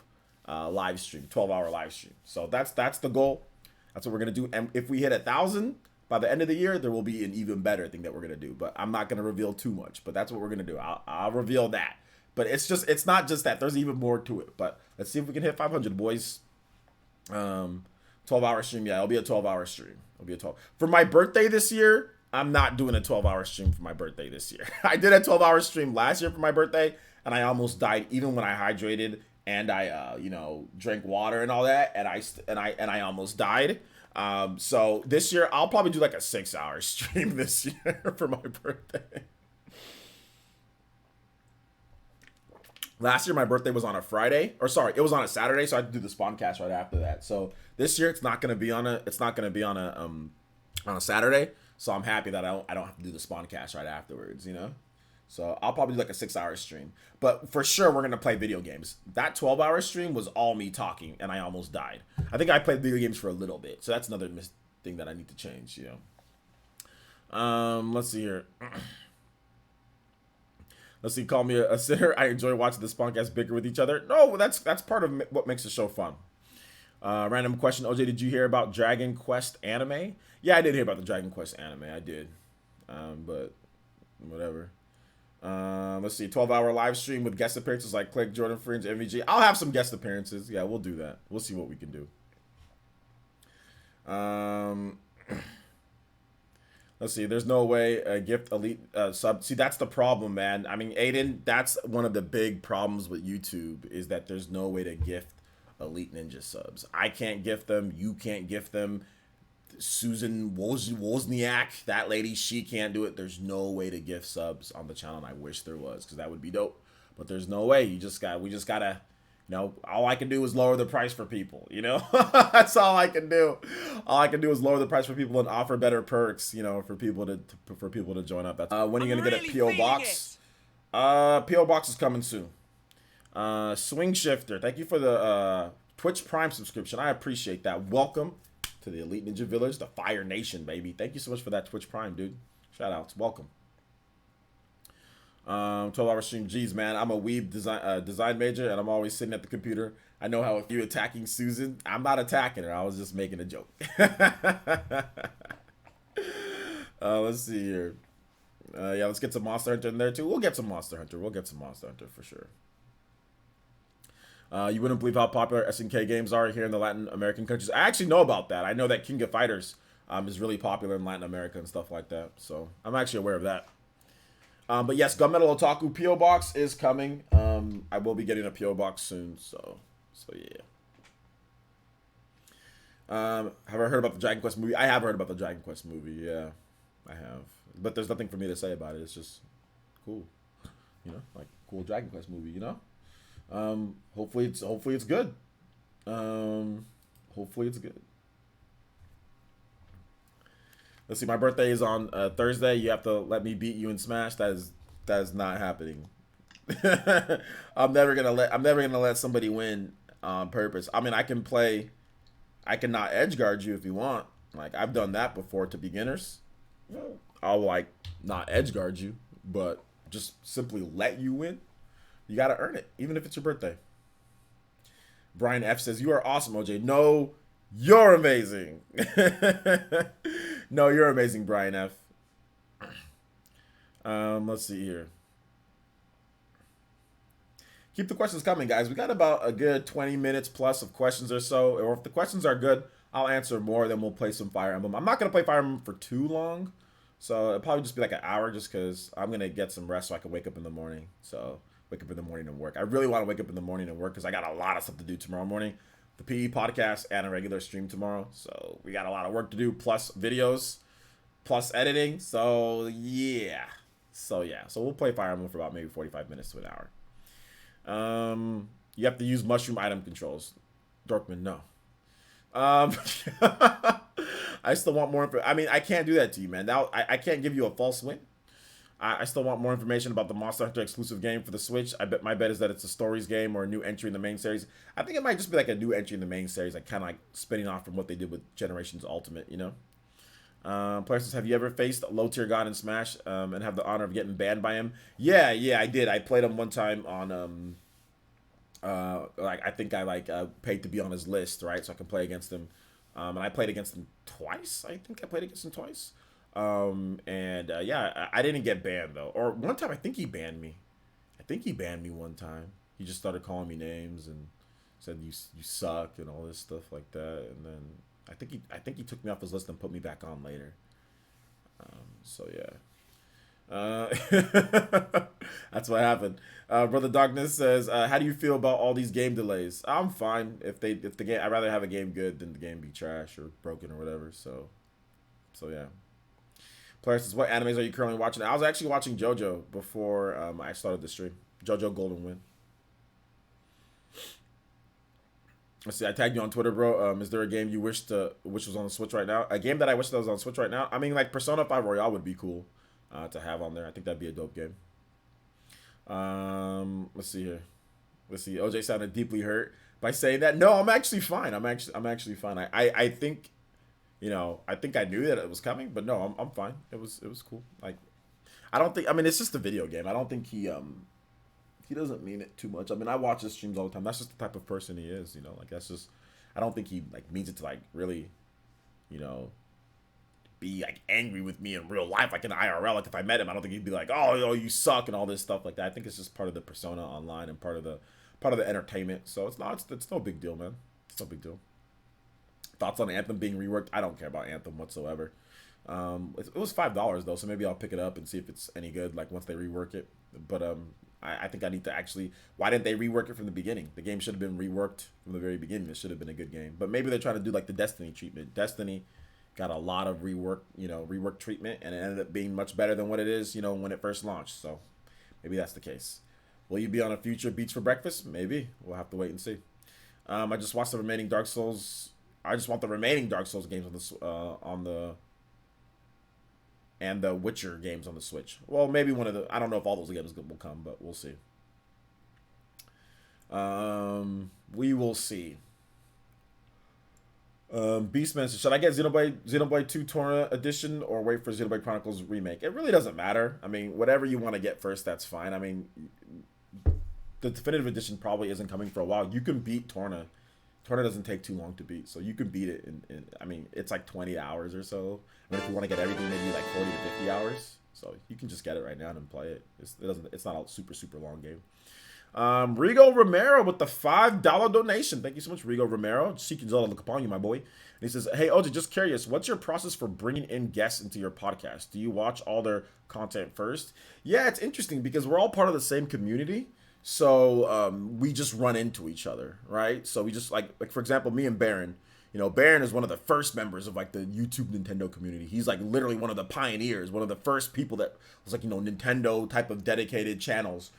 live stream, 12-hour live stream. So that's the goal. That's what we're gonna do. And if we hit 1,000 by the end of the year, there will be an even better thing that we're gonna do. But I'm not gonna reveal too much. But that's what we're gonna do. I'll reveal that. But it's not just that. There's even more to it. But let's see if we can hit 500, boys. 12-hour stream. Yeah, it'll be a 12-hour stream. It'll be a 12. For my birthday this year, I'm not doing a 12-hour stream for my birthday this year. I did a 12-hour stream last year for my birthday, and I almost died even when I hydrated and I drank water and all that, and I almost died. So this year I'll probably do like a 6-hour stream this year for my birthday. Last year my birthday was on a Friday, or sorry, it was on a Saturday, so I had to do the spawn cast right after that. So this year it's not gonna be on a Saturday. So I'm happy that I don't have to do the spawn cast right afterwards, you know. So I'll probably do like a 6-hour stream, but for sure we're gonna play video games. That 12-hour stream was all me talking, and I almost died. I think I played video games for a little bit, so that's another thing that I need to change, you know. Let's see here. Let's see, call me a sinner. I enjoy watching the Spawncast bicker with each other. No, that's part of what makes the show fun. Random question. OJ, did you hear about Dragon Quest anime? Yeah, I did hear about the Dragon Quest anime. I did. But whatever. Let's see. 12-hour live stream with guest appearances like Click, Jordan Fringe, MVG. I'll have some guest appearances. Yeah, we'll do that. We'll see what we can do. Let's see. There's no way a gift elite sub. See, that's the problem, man. I mean, Aiden, that's one of the big problems with YouTube is that there's no way to gift Elite Ninja subs. I can't gift them. You can't gift them. Susan Wozniak, that lady, she can't do it. There's no way to gift subs on the channel, and I wish there was, because that would be dope. But there's no way. We just gotta, all I can do is lower the price for people, That's all I can do. All I can do is lower the price for people and offer better perks, for people to join up. That's when are you gonna get a PO box? PO box is coming soon. Swing Shifter, thank you for the Twitch Prime subscription. I appreciate that. Welcome to the Elite Ninja Village, the Fire Nation, baby. Thank you so much for that Twitch Prime, dude. Shout outs. Welcome. 12-hour stream. Geez, man, I'm a weeb design major, and I'm always sitting at the computer. I know how if you're attacking Susan, I'm not attacking her. I was just making a joke. Let's see here. Yeah, let's get some Monster Hunter in there, too. We'll get some Monster Hunter. For sure. You wouldn't believe how popular SNK games are here in the Latin American countries. I actually know about that. I know that King of Fighters is really popular in Latin America and stuff like that. So I'm actually aware of that. But yes, Gunmetal Otaku PO Box is coming. I will be getting a PO Box soon. So yeah. Have I heard about the Dragon Quest movie? I have heard about the Dragon Quest movie. Yeah, I have. But there's nothing for me to say about it. It's just cool. Like cool Dragon Quest movie. Hopefully it's good. Hopefully it's good. Let's see, my birthday is on Thursday. You have to let me beat you in Smash. That is not happening. I'm never gonna let somebody win on purpose. I mean, I can not edge guard you if you want. Like, I've done that before to beginners. I'll not edge guard you, but just simply let you win. You got to earn it, even if it's your birthday. Brian F says, you are awesome, OJ. No, you're amazing. No, you're amazing, Brian F. Let's see here. Keep the questions coming, guys. We got about a good 20 minutes plus of questions or so. Or if the questions are good, I'll answer more. Then we'll play some Fire Emblem. I'm not going to play Fire Emblem for too long. So it'll probably just be like an hour just because I'm going to get some rest so I can wake up in the morning. So wake up in the morning and work. I really want to wake up in the morning and work because I got a lot of stuff to do tomorrow morning. The PE podcast and a regular stream tomorrow. So we got a lot of work to do, plus videos, plus editing. So yeah. So we'll play Fire Emblem for about maybe 45 minutes to an hour. You have to use mushroom item controls. Dorkman, no. I still want more. I mean, I can't do that to you, man. Now I can't give you a false win. I still want more information about the Monster Hunter exclusive game for the Switch. My bet is that it's a stories game or a new entry in the main series. I think it might just be like a new entry in the main series, like kind of like spinning off from what they did with Generations Ultimate, Players says, have you ever faced Low Tier God in Smash and have the honor of getting banned by him? Yeah, I did. I played him one time on I think I paid to be on his list, right? So I can play against him. And I played against him twice. I think I played against him twice. I didn't get banned though. Or one time I think he banned me. One time. He just started calling me names and said you suck and all this stuff like that. And then I think he took me off his list and put me back on later. That's what happened. Brother Darkness says, how do you feel about all these game delays? I'm fine. If the game, I'd rather have a game good than the game be trash or broken or whatever. So yeah. Player says, what animes are you currently watching? I was actually watching JoJo before I started the stream. JoJo Golden Wind. Let's see, I tagged you on Twitter, bro. Is there a game you wish was on the Switch right now? A game that I wish that was on Switch right now? I mean, like Persona 5 Royale would be cool to have on there. I think that'd be a dope game. Let's see here. OJ sounded deeply hurt by saying that. No, I'm actually fine. I'm actually fine. I think, I think I knew that it was coming, but no, I'm fine. It was cool. Like, it's just a video game. I don't think he doesn't mean it too much. I mean, I watch his streams all the time. That's just the type of person he is, like that's just, I don't think he means it to really, be angry with me in real life, like in IRL. Like if I met him, I don't think he'd be like, oh, you suck and all this stuff like that. I think it's just part of the persona online and part of the entertainment. So it's no big deal, man. It's no big deal. Thoughts on Anthem being reworked? I don't care about Anthem whatsoever. It was $5 though, so maybe I'll pick it up and see if it's any good, like once they rework it. But I think I need to actually. Why didn't they rework it from the beginning? The game should have been reworked from the very beginning. It should have been a good game. But maybe they're trying to do like the Destiny treatment. Destiny got a lot of rework treatment, and it ended up being much better than what it is, when it first launched. So maybe that's the case. Will you be on a future Beats for Breakfast? Maybe. We'll have to wait and see. I just watched the remaining Dark Souls. I just want the remaining Dark Souls games and the Witcher games on the Switch. Well, maybe one of the. I don't know if all those games will come, but we'll see. We will see. Beastman says, should I get Xenoblade 2 Torna Edition or wait for Xenoblade Chronicles Remake? It really doesn't matter. I mean, whatever you want to get first, that's fine. I mean, the Definitive Edition probably isn't coming for a while. You can beat Torna. Torna doesn't take too long to beat, so you can beat it in I mean, it's like 20 hours or so. I mean, if you want to get everything, maybe like 40 to 50 hours. So you can just get it right now and play it. It's not a super long game. Rigo Romero with the $5 donation. Thank you so much, Rigo Romero. Seeking Zelda, look upon you, my boy. And he says, hey, OJ, just curious, what's your process for bringing in guests into your podcast? Do you watch all their content first? Yeah, it's interesting because we're all part of the same community. So we just run into each other, right? So we just like for example, me and Baron. Baron is one of the first members of like the YouTube Nintendo community. He's like literally one of the pioneers, one of the first people that was like, Nintendo type of dedicated channels,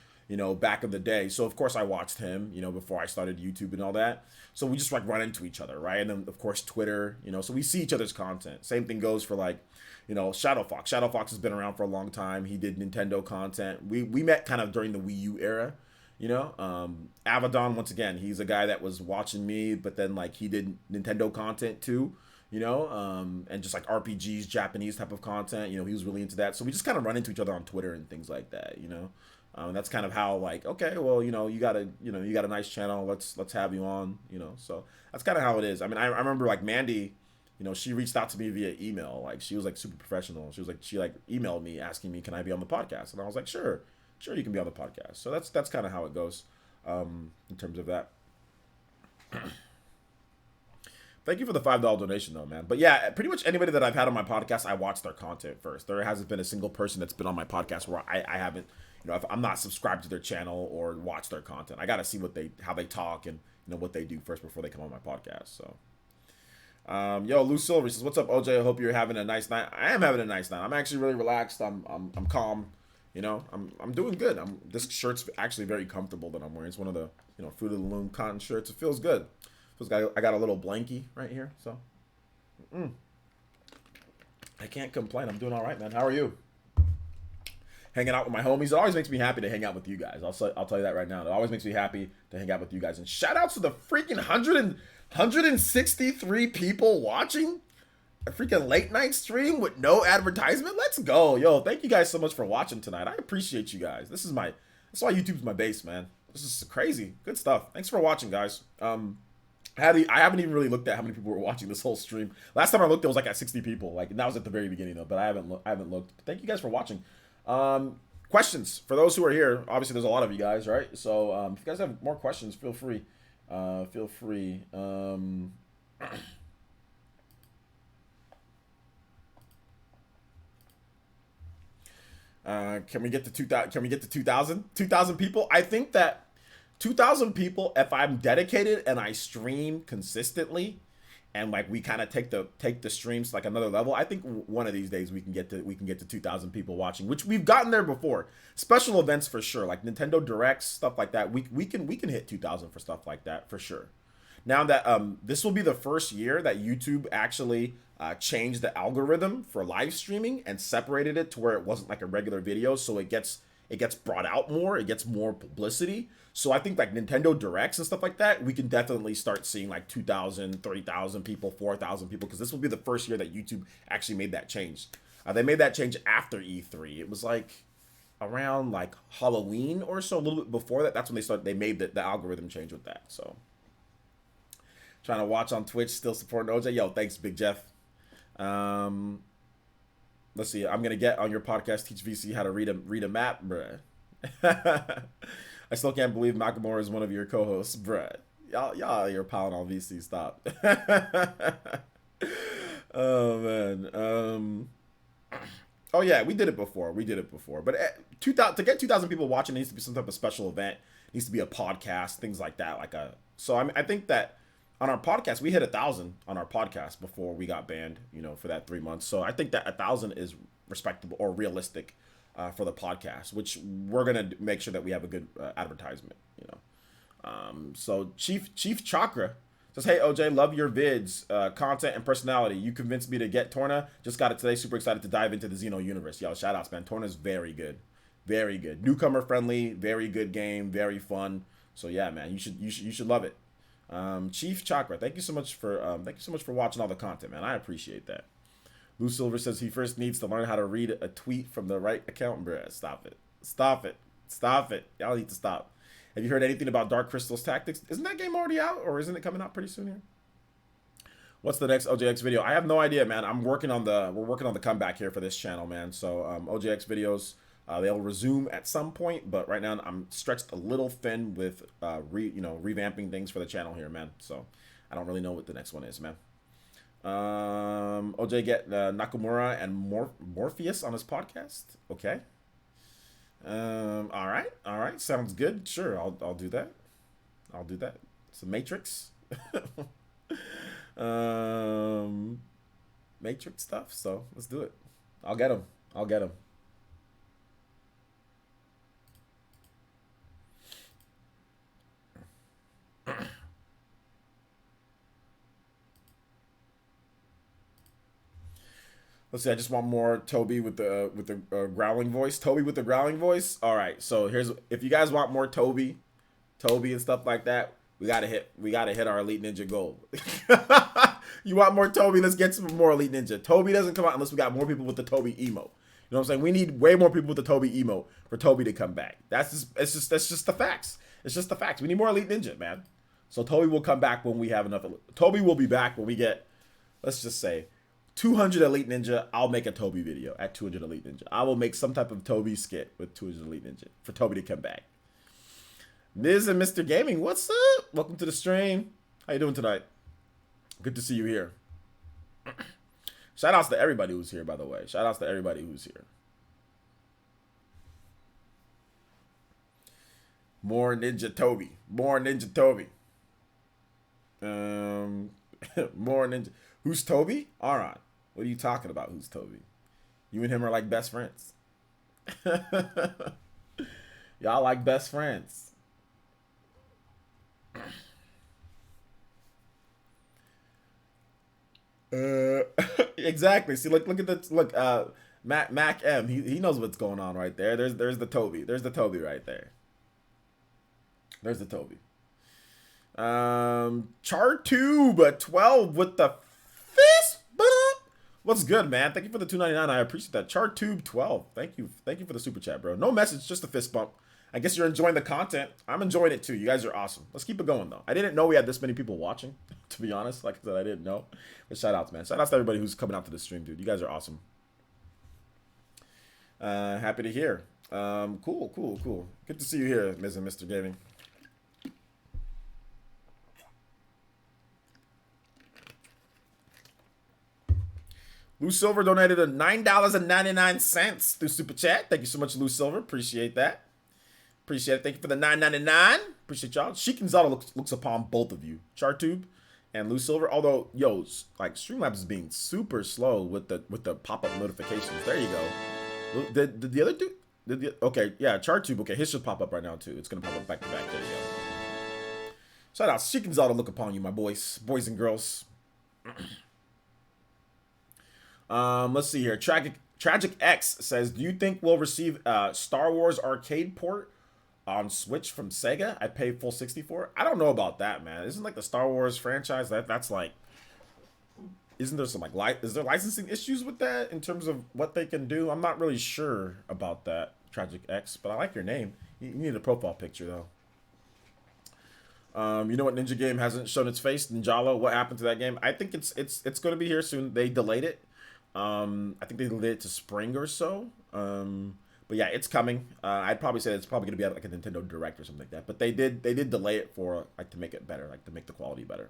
back in the day. So of course I watched him, before I started YouTube and all that. So we just like run into each other, right? And then of course Twitter, so we see each other's content. Same thing goes for like, Shadow Fox. Shadow Fox has been around for a long time. He did Nintendo content. We met kind of during the Wii U era. Avedon, once again, he's a guy that was watching me, but then like he did Nintendo content too, and just like RPGs, Japanese type of content, he was really into that. So we just kind of run into each other on Twitter and things like that, and that's kind of how like, okay, well, you got a nice channel. Let's have you on, so that's kind of how it is. I mean, I remember like Mandy, she reached out to me via email. Like she was like super professional. She emailed me asking me, can I be on the podcast? And I was like, sure, you can be on the podcast. So that's kind of how it goes in terms of that. Thank you for the $5 donation though, man. But yeah, pretty much anybody that I've had on my podcast, I watch their content first. There hasn't been a single person that's been on my podcast where I haven't, if I'm not subscribed to their channel or watch their content. I got to see how they talk and what they do first before they come on my podcast. So yo, Lou Silver says, what's up, OJ? I hope you're having a nice night. I am having a nice night. I'm actually really relaxed. I'm calm. I'm doing good. This shirt's actually very comfortable that I'm wearing. It's one of the, Fruit of the Loom cotton shirts. It feels good. I got a little blankie right here, so I can't complain. I'm doing all right, man. How are you? Hanging out with my homies. It always makes me happy to hang out with you guys. I'll tell you that right now. It always makes me happy to hang out with you guys. And shout outs to the freaking 163 people watching a freaking late night stream with no advertisement. Let's go. Yo, thank you guys so much for watching tonight. I appreciate you guys. That's why YouTube's my base, man. This is crazy. Good stuff. Thanks for watching, guys. I haven't even really looked at how many people were watching this whole stream. Last time I looked, it was like at 60 people. Like, and that was at the very beginning though, but I haven't looked. Thank you guys for watching. Questions for those who are here. Obviously, there's a lot of you guys, right? So if you guys have more questions, feel free. Can we get to 2,000? Can we get to 2,000? 2,000 people? I think that 2,000 people, if I'm dedicated and I stream consistently, and like we kind of take the streams to like another level, I think one of these days we can get to 2,000 people watching, which we've gotten there before. Special events for sure, like Nintendo Directs, stuff like that. We can hit 2,000 for stuff like that for sure. Now that this will be the first year that YouTube actually changed the algorithm for live streaming and separated it to where it wasn't like a regular video, so it gets brought out more, it gets more publicity. So I think like Nintendo Directs and stuff like that, we can definitely start seeing like 2,000, 3,000 people, 4,000 people, because this will be the first year that YouTube actually made that change. They made that change after E3. It was like around like Halloween or so, a little bit before that. That's when they made the algorithm change with that. So trying to watch on Twitch, still supporting OJ. Yo, thanks, Big Jeff. Let's see. I'm gonna get on your podcast, teach VC how to read a map, bruh. I still can't believe Macklemore is one of your co-hosts, bruh. Y'all, you're piling on VC. Stop. Oh man. Oh yeah, we did it before. We did it before. But 2000 to get 2,000 people watching, it needs to be some type of special event. It needs to be a podcast, things like that. So I mean, I think that on our podcast we hit 1,000 on our podcast before we got banned. You know, for that 3 months. So I think that 1,000 is respectable or realistic for the podcast, which we're gonna make sure that we have a good advertisement. You know, so Chief Chakra says, hey, OJ, love your vids, content, and personality. You convinced me to get Torna. Just got it today. Super excited to dive into the Xeno universe. Yo, shout outs, man. Torna's very good. Very good. Newcomer friendly. Very good game. Very fun. So yeah, man, you should love it. Chief Chakra, thank you so much for watching all the content, man. I appreciate that. Lou Silver says he first needs to learn how to read a tweet from the right account. Bruh, stop it. Stop it. Stop it. Y'all need to stop. Have you heard anything about Dark Crystal's Tactics? Isn't that game already out, or isn't it coming out pretty soon here? What's the next OJX video? I have no idea, man. We're working on the comeback here for this channel, man. So OJX videos, they'll resume at some point, but right now I'm stretched a little thin with revamping things for the channel here, man. So I don't really know what the next one is, man. OJ get Nakamura and Morpheus on his podcast. Okay. All right, sounds good. Sure, I'll do that. It's a Matrix. Matrix stuff. So let's do it. I'll get him. Let's see. I just want more Toby with the growling voice. Toby with the growling voice. All right. So if you guys want more Toby and stuff like that, we gotta hit our Elite Ninja goal. You want more Toby? Let's get some more Elite Ninja. Toby doesn't come out unless we got more people with the Toby emote. You know what I'm saying? We need way more people with the Toby emote for Toby to come back. That's just the facts. It's just the facts. We need more Elite Ninja, man. So Toby will come back when we have enough. Toby will be back when we get, let's just say, 200 Elite Ninja. I'll make a Toby video at 200 Elite Ninja. I will make some type of Toby skit with 200 Elite Ninja for Toby to come back. Ms. and Mr. Gaming, what's up? Welcome to the stream. How you doing tonight? Good to see you here. Shout outs to everybody who's here, by the way. Shout outs to everybody who's here. More Ninja Toby. More Ninja Toby. More Ninja. Who's Toby? Alright. What are you talking about? Who's Toby? You and him are like best friends. Y'all like best friends. Exactly. See, look at the look. Mac M. He knows what's going on right there. There's the Toby. There's the Toby right there. There's the Toby. Chartube 12 with the fist bump. What's good, man? Thank you for the $2.99. I appreciate that. Chartube 12. Thank you for the super chat, bro. No message, just a fist bump. I guess you're enjoying the content. I'm enjoying it too. You guys are awesome. Let's keep it going though. I didn't know we had this many people watching. To be honest, like I said, I didn't know. But shout outs, man. Shout outs to everybody who's coming out to the stream, dude. You guys are awesome. Happy to hear. Cool. Good to see you here, Ms. and Mr. Gaming. Lou Silver donated a $9.99 through Super Chat. Thank you so much, Lou Silver. Appreciate that. Appreciate it. Thank you for the $9.99. Appreciate y'all. Shikinzada looks upon both of you, Chartube and Lou Silver. Although, like Streamlabs is being super slow with the pop-up notifications. There you go. Did the other dude? Okay, yeah, Chartube. Okay, his should pop up right now too. It's gonna pop up back to back. There you go. Shout out, Shikinzada look upon you, my boys and girls. Let's see here. Tragic X says, do you think we'll receive Star Wars arcade port on Switch from Sega? I pay full 64. I don't know about that, man. Isn't like the Star Wars franchise that's like, isn't there some like is there licensing issues with that in terms of what they can do? I'm not really sure about that, Tragic X, but I like your name. You need a profile picture though. You know what Ninja Game hasn't shown its face? Ninjala, what happened to that game? I think it's going to be here soon. They delayed it. I think they delayed it to spring or so. But yeah, it's coming. I'd probably say it's probably going to be at like a Nintendo Direct or something like that. But they did delay it for like to make it better, like to make the quality better.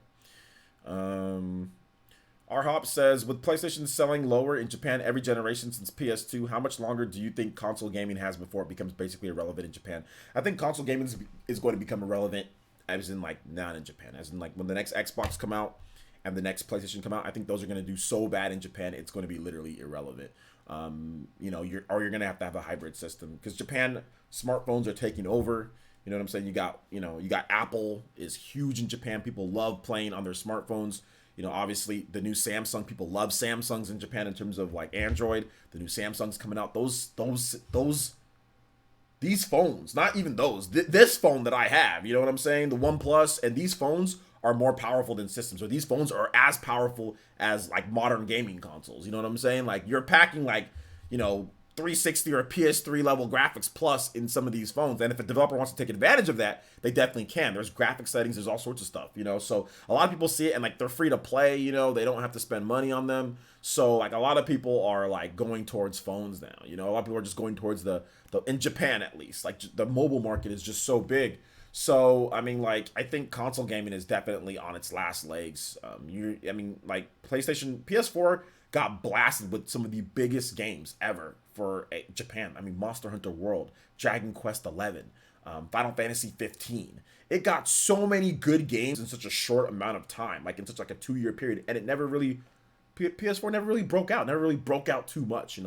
Our Hop says, with PlayStation selling lower in Japan every generation since PS2, how much longer do you think console gaming has before it becomes basically irrelevant in Japan? I think console gaming is going to become irrelevant, as in like not in Japan, as in like when the next Xbox come out and the next PlayStation come out. I think those are going to do so bad in Japan, it's going to be literally irrelevant. You're going to have a hybrid system because Japan smartphones are taking over. You know what I'm saying? You got Apple is huge in Japan. People love playing on their smartphones. Obviously the new Samsung, people love Samsungs in Japan in terms of like Android. The new Samsungs coming out, these phones, not even those, this phone that I have, you know what I'm saying? The OnePlus, and these phones are more powerful than systems. So these phones are as powerful as like modern gaming consoles. You know what I'm saying? Like you're packing like, 360 or PS3 level graphics plus in some of these phones. And if a developer wants to take advantage of that, they definitely can. There's graphic settings, there's all sorts of stuff, So a lot of people see it and like they're free to play, they don't have to spend money on them. So like a lot of people are like going towards phones now, a lot of people are just going towards the in Japan at least, like the mobile market is just so big. So I mean, like I think console gaming is definitely on its last legs. Like PlayStation, PS4 got blasted with some of the biggest games ever for Japan. I mean, Monster Hunter World, Dragon Quest 11, Final Fantasy 15. It got so many good games in such a short amount of time, like in such like a 2-year period, and it never really, PS4 never really broke out too much.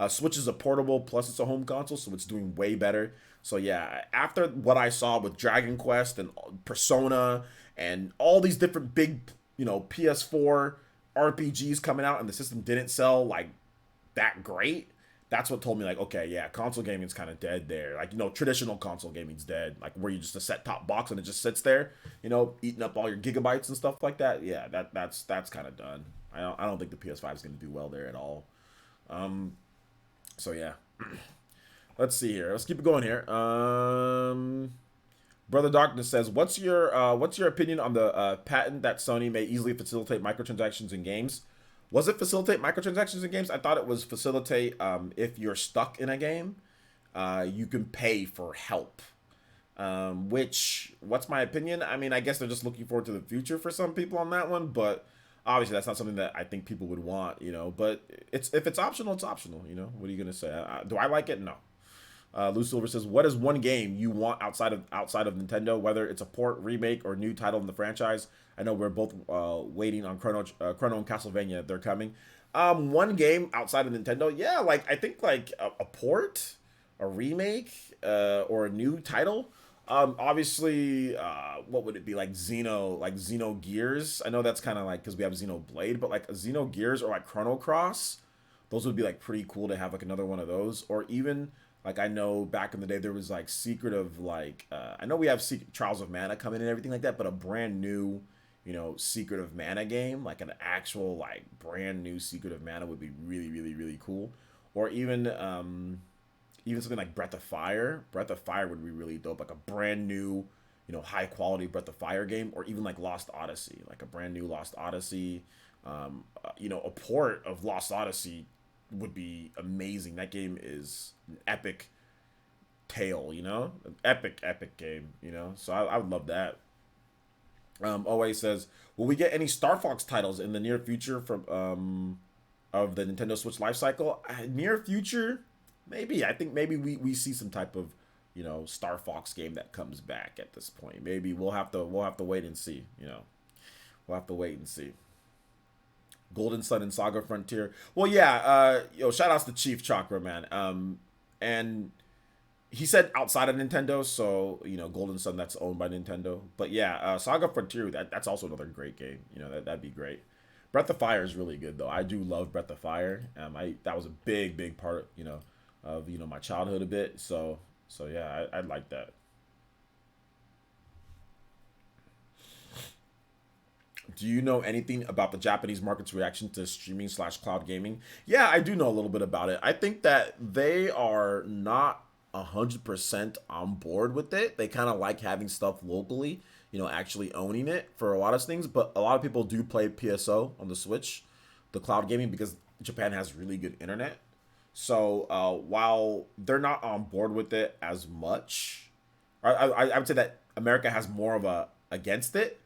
Switch is a portable plus it's a home console, so it's doing way better. So yeah, after what I saw with Dragon Quest and Persona and all these different big, PS4 RPGs coming out and the system didn't sell like that great, that's what told me like, okay, yeah, console gaming's kind of dead there. Like, traditional console gaming's dead, like where you just a set top box and it just sits there, eating up all your gigabytes and stuff like that. Yeah, that's kind of done. I don't think the PS5 is going to do well there at all. So yeah. Let's see here. Let's keep it going here. Brother Darkness says, "What's your opinion on the patent that Sony may easily facilitate microtransactions in games? Was it facilitate microtransactions in games? I thought it was facilitate if you're stuck in a game, you can pay for help. What's my opinion? I mean, I guess they're just looking forward to the future for some people on that one, but obviously that's not something that I think people would want, But if it's optional, it's optional, What are you gonna say? Do I like it? No. Lou Silver says, "What is one game you want outside of Nintendo, whether it's a port, remake, or new title in the franchise? I know we're both waiting on Chrono and Castlevania. They're coming. One game outside of Nintendo, yeah, like I think like a port, a remake, or a new title. Obviously, what would it be like Xeno Gears? I know that's kind of like because we have Xeno Blade, but like a Xeno Gears or like Chrono Cross, those would be like pretty cool to have like another one of those, or even." Like, I know back in the day, there was, like, Secret of, like, I know we have Trials of Mana coming and everything like that, but a brand new, Secret of Mana game, like an actual, like, brand new Secret of Mana would be really, really, really cool. Or even something like Breath of Fire. Breath of Fire would be really dope, like a brand new, high quality Breath of Fire game, or even like Lost Odyssey, like a brand new Lost Odyssey. A port of Lost Odyssey would be amazing. That game is an epic tale, an epic game, so I would love that. OA says, will we get any Star Fox titles in the near future from of the Nintendo Switch lifecycle? Near future, maybe. I think maybe we see some type of Star Fox game that comes back at this point. Maybe we'll have to wait and see. We'll have to wait and see. Golden Sun and Saga Frontier. Well, yeah, shout outs to Chief Chakra, man. And he said outside of Nintendo, so Golden Sun, that's owned by Nintendo. But yeah, Saga Frontier, that's also another great game. That'd be great. Breath of Fire is really good though. I do love Breath of Fire. That was a big part, of my childhood a bit. So yeah, I'd like that. Do you know anything about the Japanese market's reaction to streaming/cloud gaming? Yeah, I do know a little bit about it. I think that they are not 100% on board with it. They kind of like having stuff locally, actually owning it for a lot of things. But a lot of people do play PSO on the Switch, the cloud gaming, because Japan has really good internet. So while they're not on board with it as much, I would say that America has more of a against it.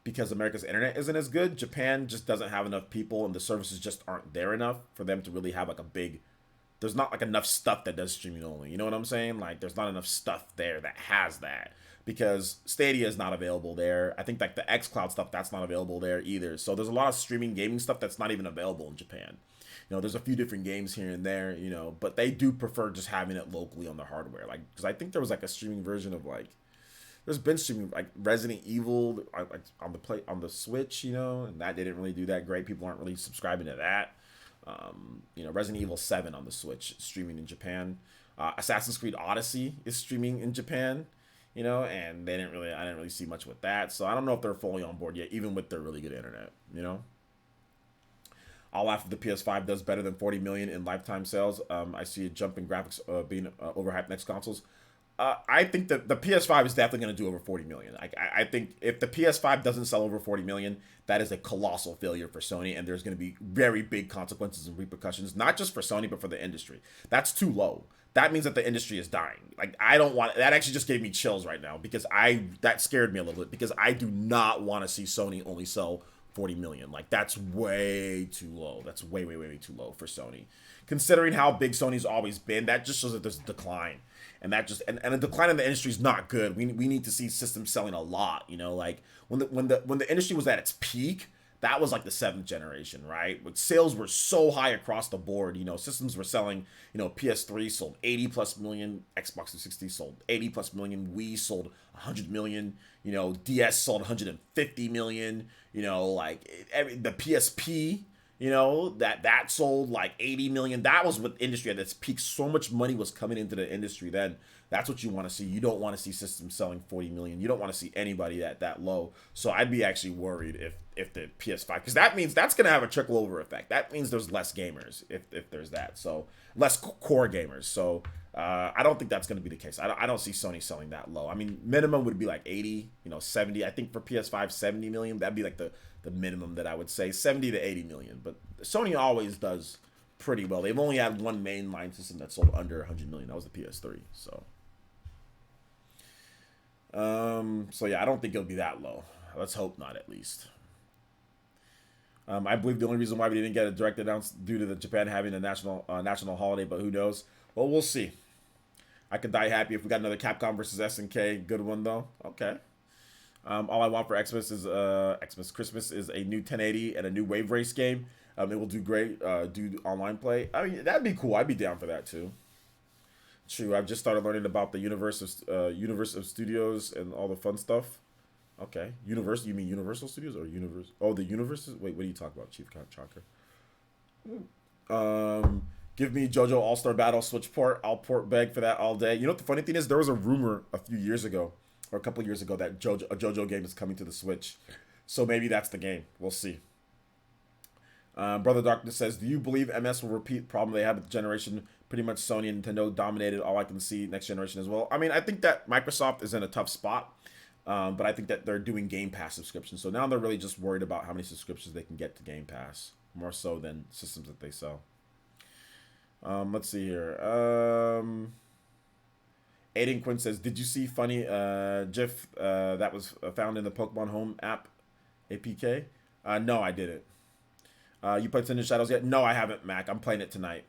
because America's internet isn't as good. Japan just doesn't have enough people, and the services just aren't there enough for them to really have like a big. There's not like enough stuff that does streaming only. You know what I'm saying? Like there's not enough stuff there that has that, because Stadia is not available there. I think like the xCloud stuff, that's not available there either. So there's a lot of streaming gaming stuff that's not even available in Japan. You know, there's a few different games here and there, you know, but they do prefer just having it locally on their hardware. Like, because I think there was like a streaming version of like, there's been streaming like Resident Evil like on the Switch, you know, and that didn't really do that great. People aren't really subscribing to that. You know, Resident Evil 7 on the Switch streaming in Japan. Assassin's Creed Odyssey is streaming in Japan, you know, and I didn't really see much with that. So I don't know if they're fully on board yet, even with their really good internet, you know. I'll laugh if the PS5 does better than 40 million in lifetime sales. I see a jump in graphics being overhyped next consoles. I think that the PS5 is definitely going to do over 40 million. I think if the PS5 doesn't sell over 40 million, that is a colossal failure for Sony, and there's going to be very big consequences and repercussions, not just for Sony, but for the industry. That's too low. That means that the industry is dying. Like, I don't want, that actually just gave me chills right now, because that scared me a little bit, because I do not want to see Sony only sell 40 million. Like, that's way too low. That's way too low for Sony. Considering how big Sony's always been, that just shows that there's a decline. And that just and a decline in the industry is not good. We need to see systems selling a lot, you know, like when the industry was at its peak, that was like the 7th generation, right? When sales were so high across the board, you know, systems were selling, you know, PS3 sold 80 plus million, Xbox 360 sold 80 plus million, Wii sold 100 million, you know, DS sold 150 million, you know, like the PSP, you know, that sold like 80 million. That was what industry at its peak. So much money was coming into the industry then. That's what you want to see. You don't want to see systems selling 40 million. You don't want to see anybody at that low. So I'd be actually worried if the PS5, because that means that's going to have a trickle over effect. That means there's less gamers if there's that. So less core gamers. So I don't think that's going to be the case. I don't see Sony selling that low. I mean, minimum would be like 80, you know, 70. I think for PS5, 70 million. That'd be like the minimum that I would say, 70 to 80 million. But Sony always does pretty well. They've only had one mainline system that sold under 100 million. That was the PS3. So yeah, I don't think it'll be that low. Let's hope not, at least. I believe the only reason why we didn't get a direct announce due to the Japan having a national holiday, but who knows? Well, we'll see. I could die happy if we got another Capcom versus SNK. Good one though. Okay. All I want for Christmas is a new 1080 and a new Wave Race game. It will do great. Do online play. I mean, that'd be cool. I'd be down for that too. True. I've just started learning about the universe of studios and all the fun stuff. Okay. Universe. You mean Universal Studios or universe? Oh, the universes. Wait, what are you talking about, Chief Chalker? Give me JoJo All-Star Battle Switch port. I'll port beg for that all day. You know what the funny thing is? There was a rumor a few years ago, or a couple years ago, that a JoJo game is coming to the Switch. So maybe that's the game. We'll see. Brother Darkness says, do you believe MS will repeat the problem they had with the generation? Pretty much Sony and Nintendo dominated all I can see next generation as well. I mean, I think that Microsoft is in a tough spot, but I think that they're doing Game Pass subscriptions. So now they're really just worried about how many subscriptions they can get to Game Pass, more so than systems that they sell. Let's see here. Aiden Quinn says, did you see funny GIF that was found in the Pokemon Home app APK? No, I didn't. You played Cindered Shadows yet? No, I haven't, Mac. I'm playing it tonight.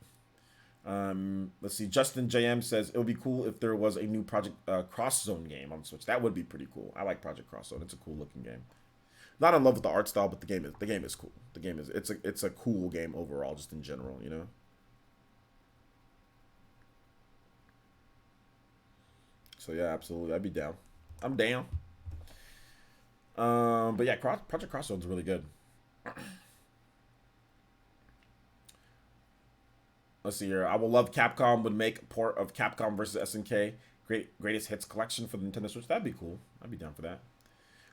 Let's see. Justin JM says, it would be cool if there was a new Project Cross Zone game on Switch. That would be pretty cool. I like Project Cross Zone. It's a cool looking game. Not in love with the art style, but the game is cool. It's a cool game overall, just in general, you know. So yeah, absolutely, I'd be down. I'm down. But yeah, Project Cross Zone's really good. Let's see here. I will love Capcom would make a port of Capcom versus SNK greatest hits collection for the Nintendo Switch. That'd be cool. I'd be down for that.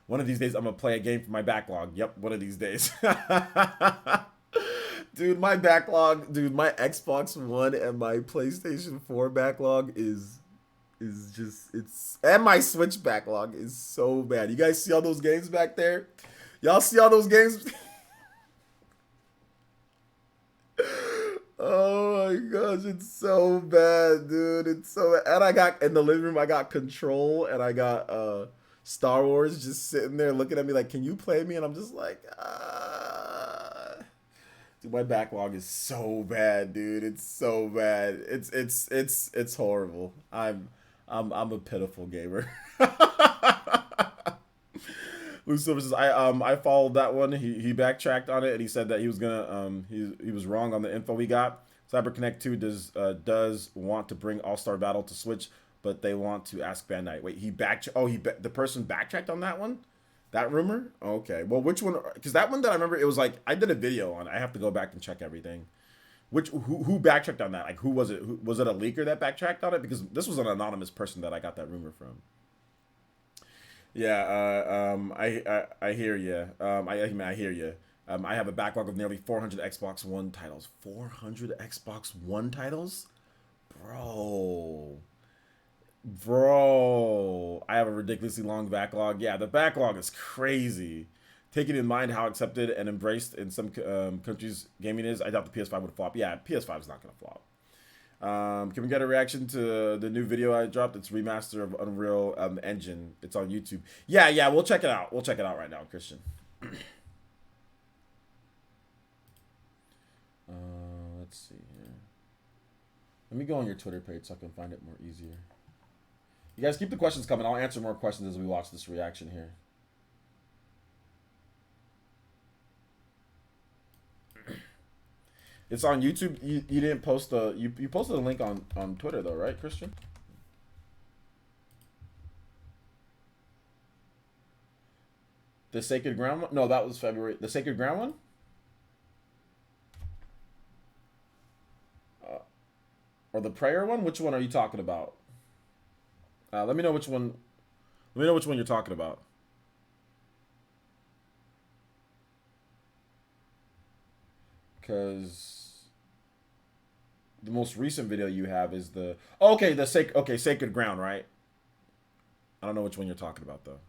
One of these days, I'm gonna play a game for my backlog. Yep, one of these days. Dude, my backlog, my Xbox One and my PlayStation 4 backlog is just, and my Switch backlog is so bad. You guys see all those games back there? Y'all see all those games? Oh my gosh, it's so bad, dude. It's so bad. And I got, in the living room, I got Control, and I got Star Wars just sitting there looking at me like, can you play me? And I'm just like, Dude, my backlog is so bad, dude. It's so bad. It's horrible. I'm a pitiful gamer. Blue Silver says I followed that one. He backtracked on it and he said that he was gonna he was wrong on the info we got. CyberConnect 2 does want to bring All-Star Battle to Switch, but they want to ask Bandai. Wait, the person backtracked on that one? That rumor? Okay. Well, which one? Because that one that I remember, it was like I did a video on it. I have to go back and check everything. Who backtracked on that? Like who was it? Was it a leaker that backtracked on it? Because this was an anonymous person that I got that rumor from. Yeah. I hear you. I hear you. I have a backlog of nearly 400 Xbox One titles. 400 Xbox One titles, bro. Bro, I have a ridiculously long backlog. Yeah, the backlog is crazy. Taking in mind how accepted and embraced in some countries gaming is, I doubt the PS5 would flop. Yeah, PS5 is not going to flop. Can we get a reaction to the new video I dropped? It's remaster of Unreal Engine. It's on YouTube. Yeah, we'll check it out. We'll check it out right now, Christian. Let's see here. Let me go on your Twitter page so I can find it more easier. You guys keep the questions coming. I'll answer more questions as we watch this reaction here. It's on YouTube. You didn't post you posted a link on Twitter though, right, Christian? The Sacred Ground one? No, that was February. The Sacred Ground one? Or the prayer one? Which one are you talking about? Let me know which one. Let me know which one you're talking about. Because the most recent video you have is the Sacred Ground, right? I don't know which one you're talking about though.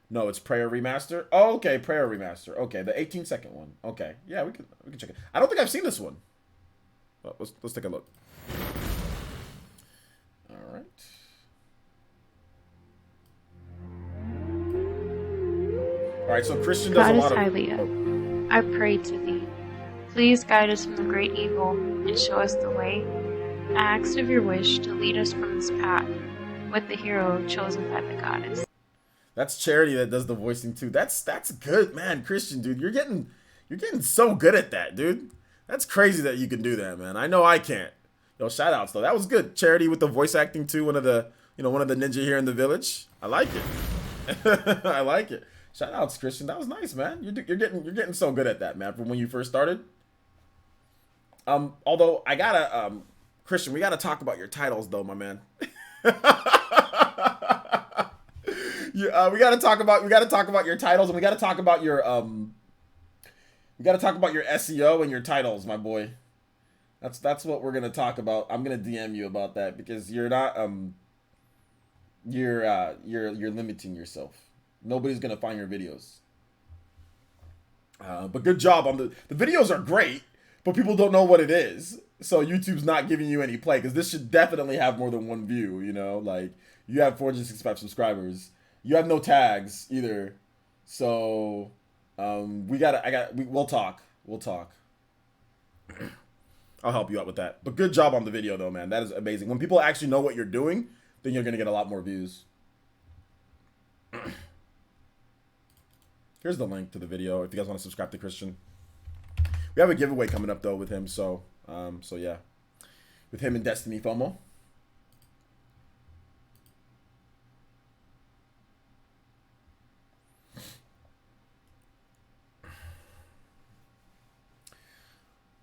No, it's Prayer Remaster. Oh, okay, Prayer Remaster. Okay, the 18-second one. Okay, yeah, we can check it. I don't think I've seen this one. Well, let's take a look. All right. All right, so Christian does a lot of. Hylia, I pray to thee. Please guide us from the great evil and show us the way. I asked of your wish to lead us from this path with the hero chosen by the goddess. That's Charity that does the voicing too. That's good, man. Christian, dude, you're getting so good at that, dude. That's crazy that you can do that, man. I know I can't. Yo, shout outs though. That was good. Charity with the voice acting too. One of the ninja here in the village. I like it. I like it. Shout outs, Christian. That was nice, man. You're getting so good at that, man. From when you first started. Although I gotta, Christian, we gotta talk about your titles though, my man. Yeah, we gotta talk about your titles, and we gotta talk about your SEO and your titles, my boy. That's what we're gonna talk about. I'm gonna DM you about that because you're not you're limiting yourself. Nobody's gonna find your videos. But good job on the videos are great, but people don't know what it is. So YouTube's not giving you any play because this should definitely have more than one view. You know, like you have 465 subscribers. You have no tags either. So we'll talk. We'll talk. I'll help you out with that. But good job on the video though, man. That is amazing. When people actually know what you're doing, then you're gonna get a lot more views. Here's the link to the video if you guys want to subscribe to Christian. We have a giveaway coming up though with him, so yeah. With him and Destiny FOMO.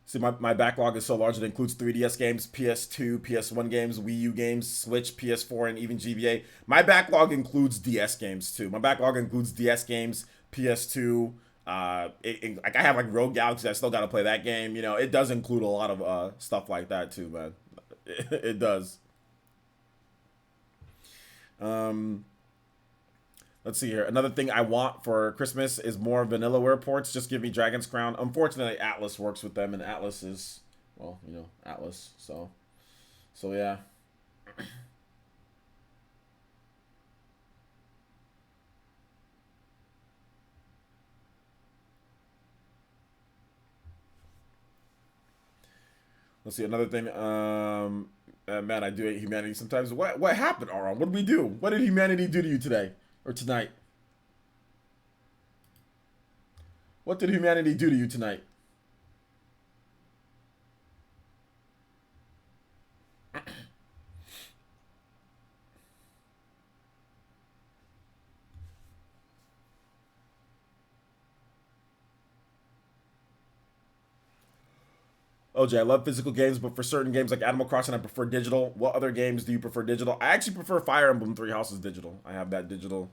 See, my backlog is so large it includes 3DS games, PS2, PS1 games, Wii U games, Switch, PS4, and even GBA. My backlog includes DS games too. My backlog includes DS games, PS2. Like I have like Rogue Galaxy. I still gotta play that game. You know, it does include a lot of stuff like that too, man. It does. Let's see here. Another thing I want for Christmas is more Vanillaware ports. Just give me Dragon's Crown. Unfortunately, Atlas works with them, and Atlas is, well, you know, Atlas. So yeah. Let's see, another thing. Man, I do hate humanity sometimes. What happened, Aaron? What did we do? What did humanity do to you today? Or tonight? What did humanity do to you tonight? OJ, I love physical games, but for certain games like Animal Crossing, I prefer digital. What other games do you prefer digital? I actually prefer Fire Emblem Three Houses digital. I have that digital.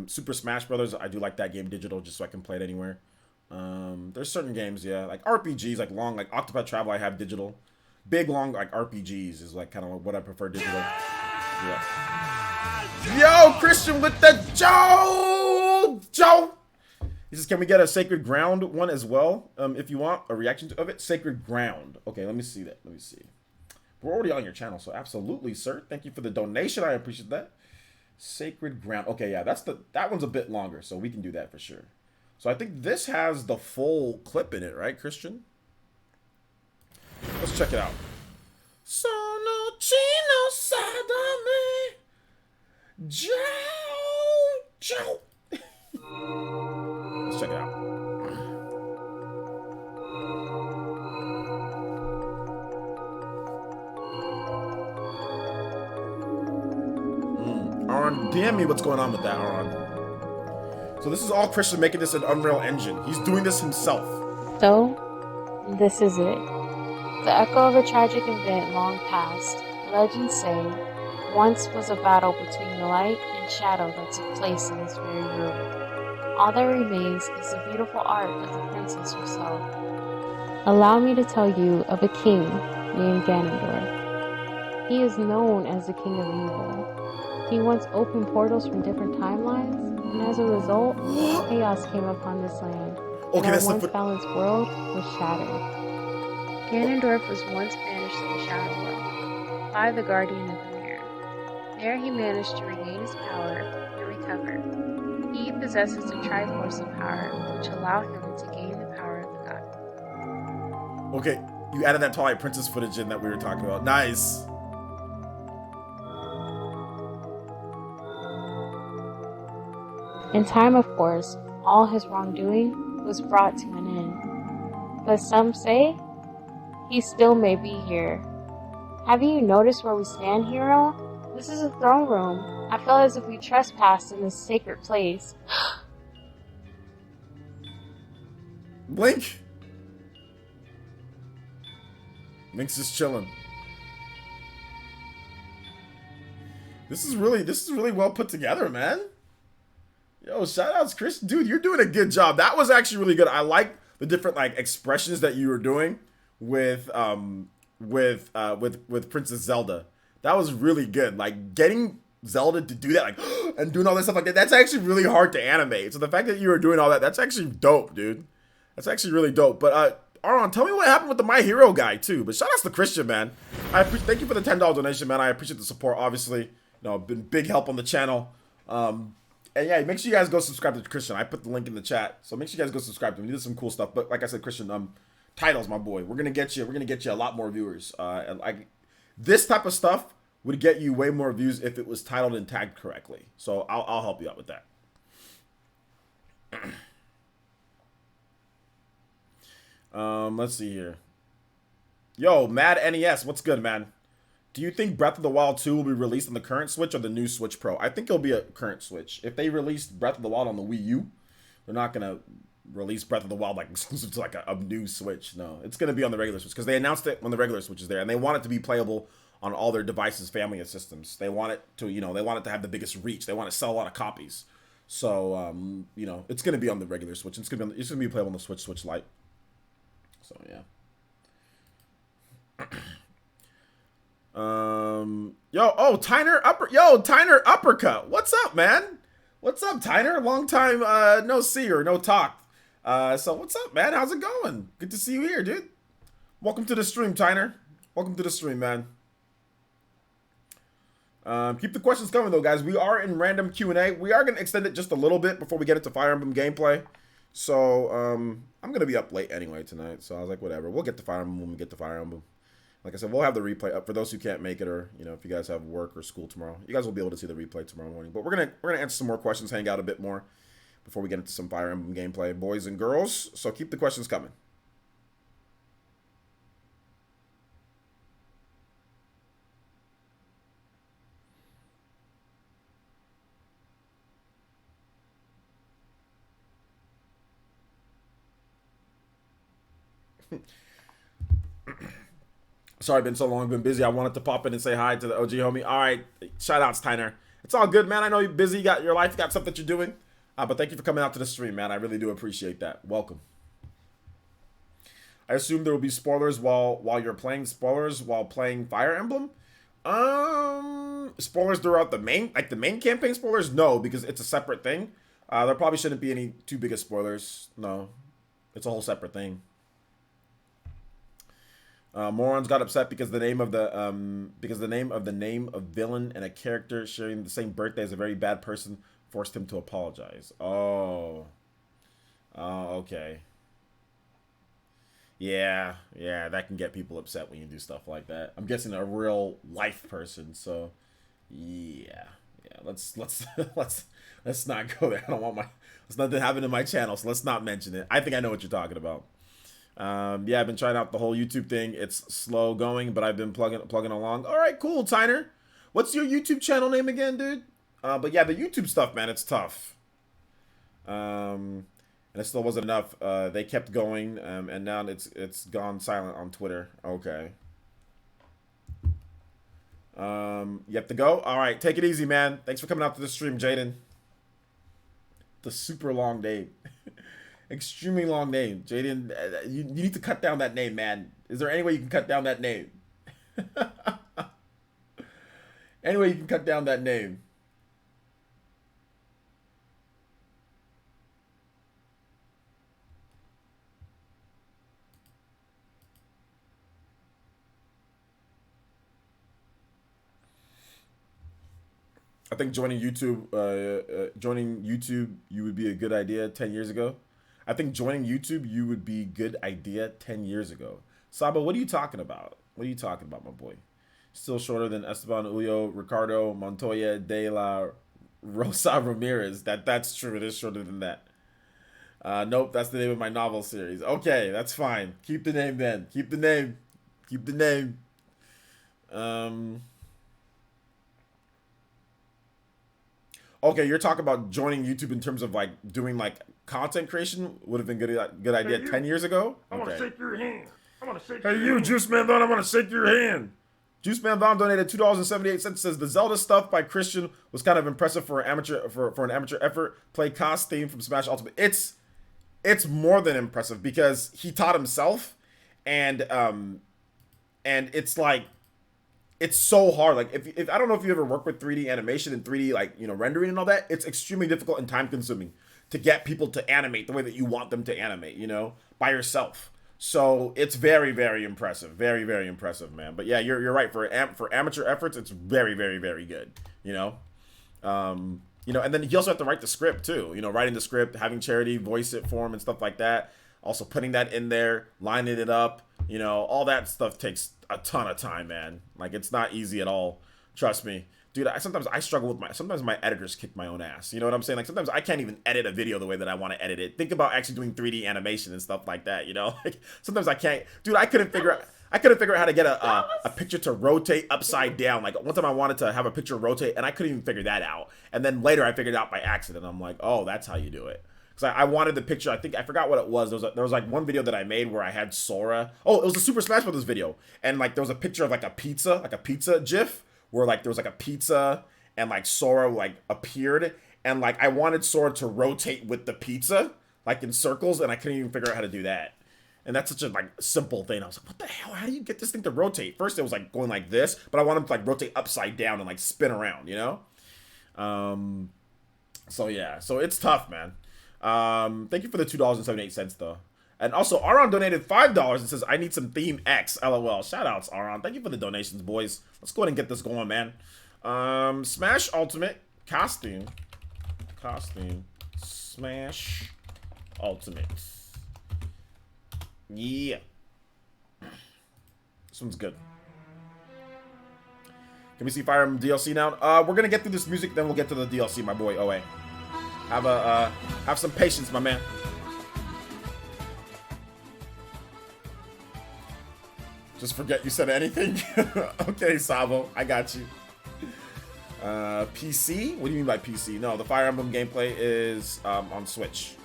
Super Smash Brothers, I do like that game digital just so I can play it anywhere. There's certain games, yeah, like RPGs, like long, like Octopath Traveler, I have digital. Big, long, like RPGs is like kind of what I prefer digital. Yeah. Yo, Christian with the Joe. He says, can we get a Sacred Ground one as well? If you want a reaction of it. Sacred Ground. Okay, let me see that. Let me see. We're already on your channel, so absolutely, sir. Thank you for the donation. I appreciate that. Sacred Ground. Okay, yeah, that one's a bit longer, so we can do that for sure. So I think this has the full clip in it, right, Christian? Let's check it out. Sono chino sadame. Joe. Let's check it out. Aaron, DM me what's going on with that, Aaron. So this is all Christian making this an Unreal Engine. He's doing this himself. So, this is it. The echo of a tragic event long past. Legends say, once was a battle between light and shadow that took place in this very room. All that remains is the beautiful art of the princess herself. Allow me to tell you of a king named Ganondorf. He is known as the king of evil. He once opened portals from different timelines, and as a result, chaos came upon this land, and our once balanced world was shattered. Ganondorf was once banished to the Shadow Realm by the Guardian of the Mirror. There he managed to regain his power and recover. He possesses the Triforce of Power, which allow him to gain the power of the god. Okay, you added that Twilight Princess footage in that we were talking about. Nice. In time, of course, all his wrongdoing was brought to an end. But some say he still may be here. Have you noticed where we stand, hero? This is a throne room. I feel as if we trespassed in this sacred place. Blink. Link's just chilling. This is really well put together, man. Yo, shout outs, Chris. Dude, you're doing a good job. That was actually really good. I like the different like expressions that you were doing with Princess Zelda. That was really good. Like getting Zelda to do that, like, and doing all this stuff like that, that's actually really hard to animate. So the fact that you were doing all that, that's actually dope, dude. That's actually really dope. But Aaron, tell me what happened with the My Hero guy too. But shout outs to Christian, man. Thank you for the $10 donation, man. I appreciate the support. Obviously, you know, been big help on the channel. And yeah, make sure you guys go subscribe to Christian. I put the link in the chat, so make sure you guys go subscribe to him. He does some cool stuff. But like I said, Christian, titles, my boy. We're gonna get you a lot more viewers. And like this type of stuff would get you way more views if it was titled and tagged correctly. So I'll help you out with that. Let's see here. Yo, Mad NES, what's good, man? Do you think Breath of the Wild 2 will be released on the current Switch or the new Switch Pro? I think it'll be a current Switch. If they released Breath of the Wild on the Wii U, they're not gonna release Breath of the Wild like exclusive to like a new Switch. No, it's gonna be on the regular Switch because they announced it when the regular Switch is there, and they want it to be playable on all their devices, family of systems. They want it to, you know, they want it to have the biggest reach. They want to sell a lot of copies. So, you know, it's gonna be on the regular Switch. It's gonna be playable on the Switch Lite. So yeah. Tyner Uppercut. What's up, man? What's up, Tyner? Long time no see or no talk. So what's up, man? How's it going? Good to see you here, dude. Welcome to the stream, Tyner. Welcome to the stream, man. Keep the questions coming though, guys. We are in random Q&A. We are gonna extend it just a little bit before we get into Fire Emblem gameplay. So I'm gonna be up late anyway tonight. So I was like, whatever. We'll get to Fire Emblem when we get to Fire Emblem. Like I said, we'll have the replay up for those who can't make it, or you know, if you guys have work or school tomorrow, you guys will be able to see the replay tomorrow morning. But we're gonna answer some more questions, hang out a bit more before we get into some Fire Emblem gameplay, boys and girls. So keep the questions coming. Sorry, I've been so long, been busy. I wanted to pop in and say hi to the OG homie. All right, shout outs, Tyner. It's all good, man. I know you're busy. You got your life, you got stuff that you're doing. But thank you for coming out to the stream, man. I really do appreciate that. Welcome. I assume there will be spoilers while you're playing. Spoilers while playing Fire Emblem. Spoilers throughout the main campaign spoilers. No, because it's a separate thing. There probably shouldn't be any too big of spoilers. No, it's a whole separate thing. Morons got upset because the name of the name of villain and a character sharing the same birthday as a very bad person forced him to apologize. Oh, okay. Yeah, that can get people upset when you do stuff like that. I'm guessing a real life person. So, yeah. Let's not go there. I don't want there's nothing happening in my channel, so let's not mention it. I think I know what you're talking about. Yeah, I've been trying out the whole YouTube thing. It's slow going, but I've been plugging along. All right, cool, Tyner. What's your YouTube channel name again, dude? But yeah, the YouTube stuff, man, it's tough. And it still wasn't enough. They kept going, and now it's gone silent on Twitter. Okay. You have to go? All right, take it easy, man. Thanks for coming out to the stream, Jaden. The super long name. Extremely long name. Jaden, you need to cut down that name, man. Is there any way you can cut down that name? Any way you can cut down that name? I think joining YouTube, you would be a good idea 10 years ago. I think joining YouTube, you would be a good idea 10 years ago. Saba, what are you talking about? What are you talking about, my boy? Still shorter than Esteban Ullo, Ricardo Montoya de la Rosa Ramirez. That's true. It is shorter than that. Nope, that's the name of my novel series. Okay, that's fine. Keep the name then. Keep the name. Keep the name. Okay, you're talking about joining YouTube in terms of like doing like content creation would have been good idea 10 years ago. I want to shake your hand. I want to shake Hey, your you, hand. Juice Man Von, I want to shake your hand. Juice Man Von donated $2.78. Says the Zelda stuff by Christian was kind of impressive for an amateur effort. Play Cost theme from Smash Ultimate. It's more than impressive because he taught himself, and it's like it's so hard. Like if I don't know if you ever work with 3D animation and 3D like rendering and all that, it's extremely difficult and time consuming to get people to animate the way that you want them to animate, by yourself. So it's very, very impressive. Very, very impressive, man. But yeah, you're right. For amateur efforts, it's very, very, very good. And then you also have to write the script too. Writing the script, having Charity voice it for him and stuff like that. Also putting that in there, lining it up. All that stuff takes a ton of time, man. Like it's not easy at all. Trust me. Dude, sometimes I struggle with sometimes my editors kick my own ass. You know what I'm saying? Like sometimes I can't even edit a video the way that I want to edit it. Think about actually doing 3D animation and stuff like that, Like sometimes I can't. Dude, I couldn't figure out how to get a picture to rotate upside down. Like one time I wanted to have a picture rotate and I couldn't even figure that out. And then later I figured it out by accident. I'm like, oh, that's how you do it. Because I wanted the picture. I forgot what it was. There was like one video that I made where I had Sora. Oh, it was a Super Smash Bros. Video. And like there was a picture of like a pizza GIF. Where like there was like a pizza and like Sora like appeared and like I wanted Sora to rotate with the pizza like in circles and I couldn't even figure out how to do that. And that's such a like simple thing. I was like, what the hell? How do you get this thing to rotate? First it was like going like this, but I wanted to like rotate upside down and like spin around, So yeah, so it's tough, man. Thank you for the $2.78 though. And also, Aron donated $5 and says, I need some Theme X, LOL. Shoutouts, Aron. Thank you for the donations, boys. Let's go ahead and get this going, man. Smash Ultimate. Costume. Smash Ultimate. Yeah. This one's good. Can we see Fire Emblem DLC now? We're gonna get through this music, then we'll get to the DLC, my boy. OA. Have some patience, my man. Just forget you said anything. Okay, Savo, I got you. PC? What do you mean by PC? No, the Fire Emblem gameplay is on Switch.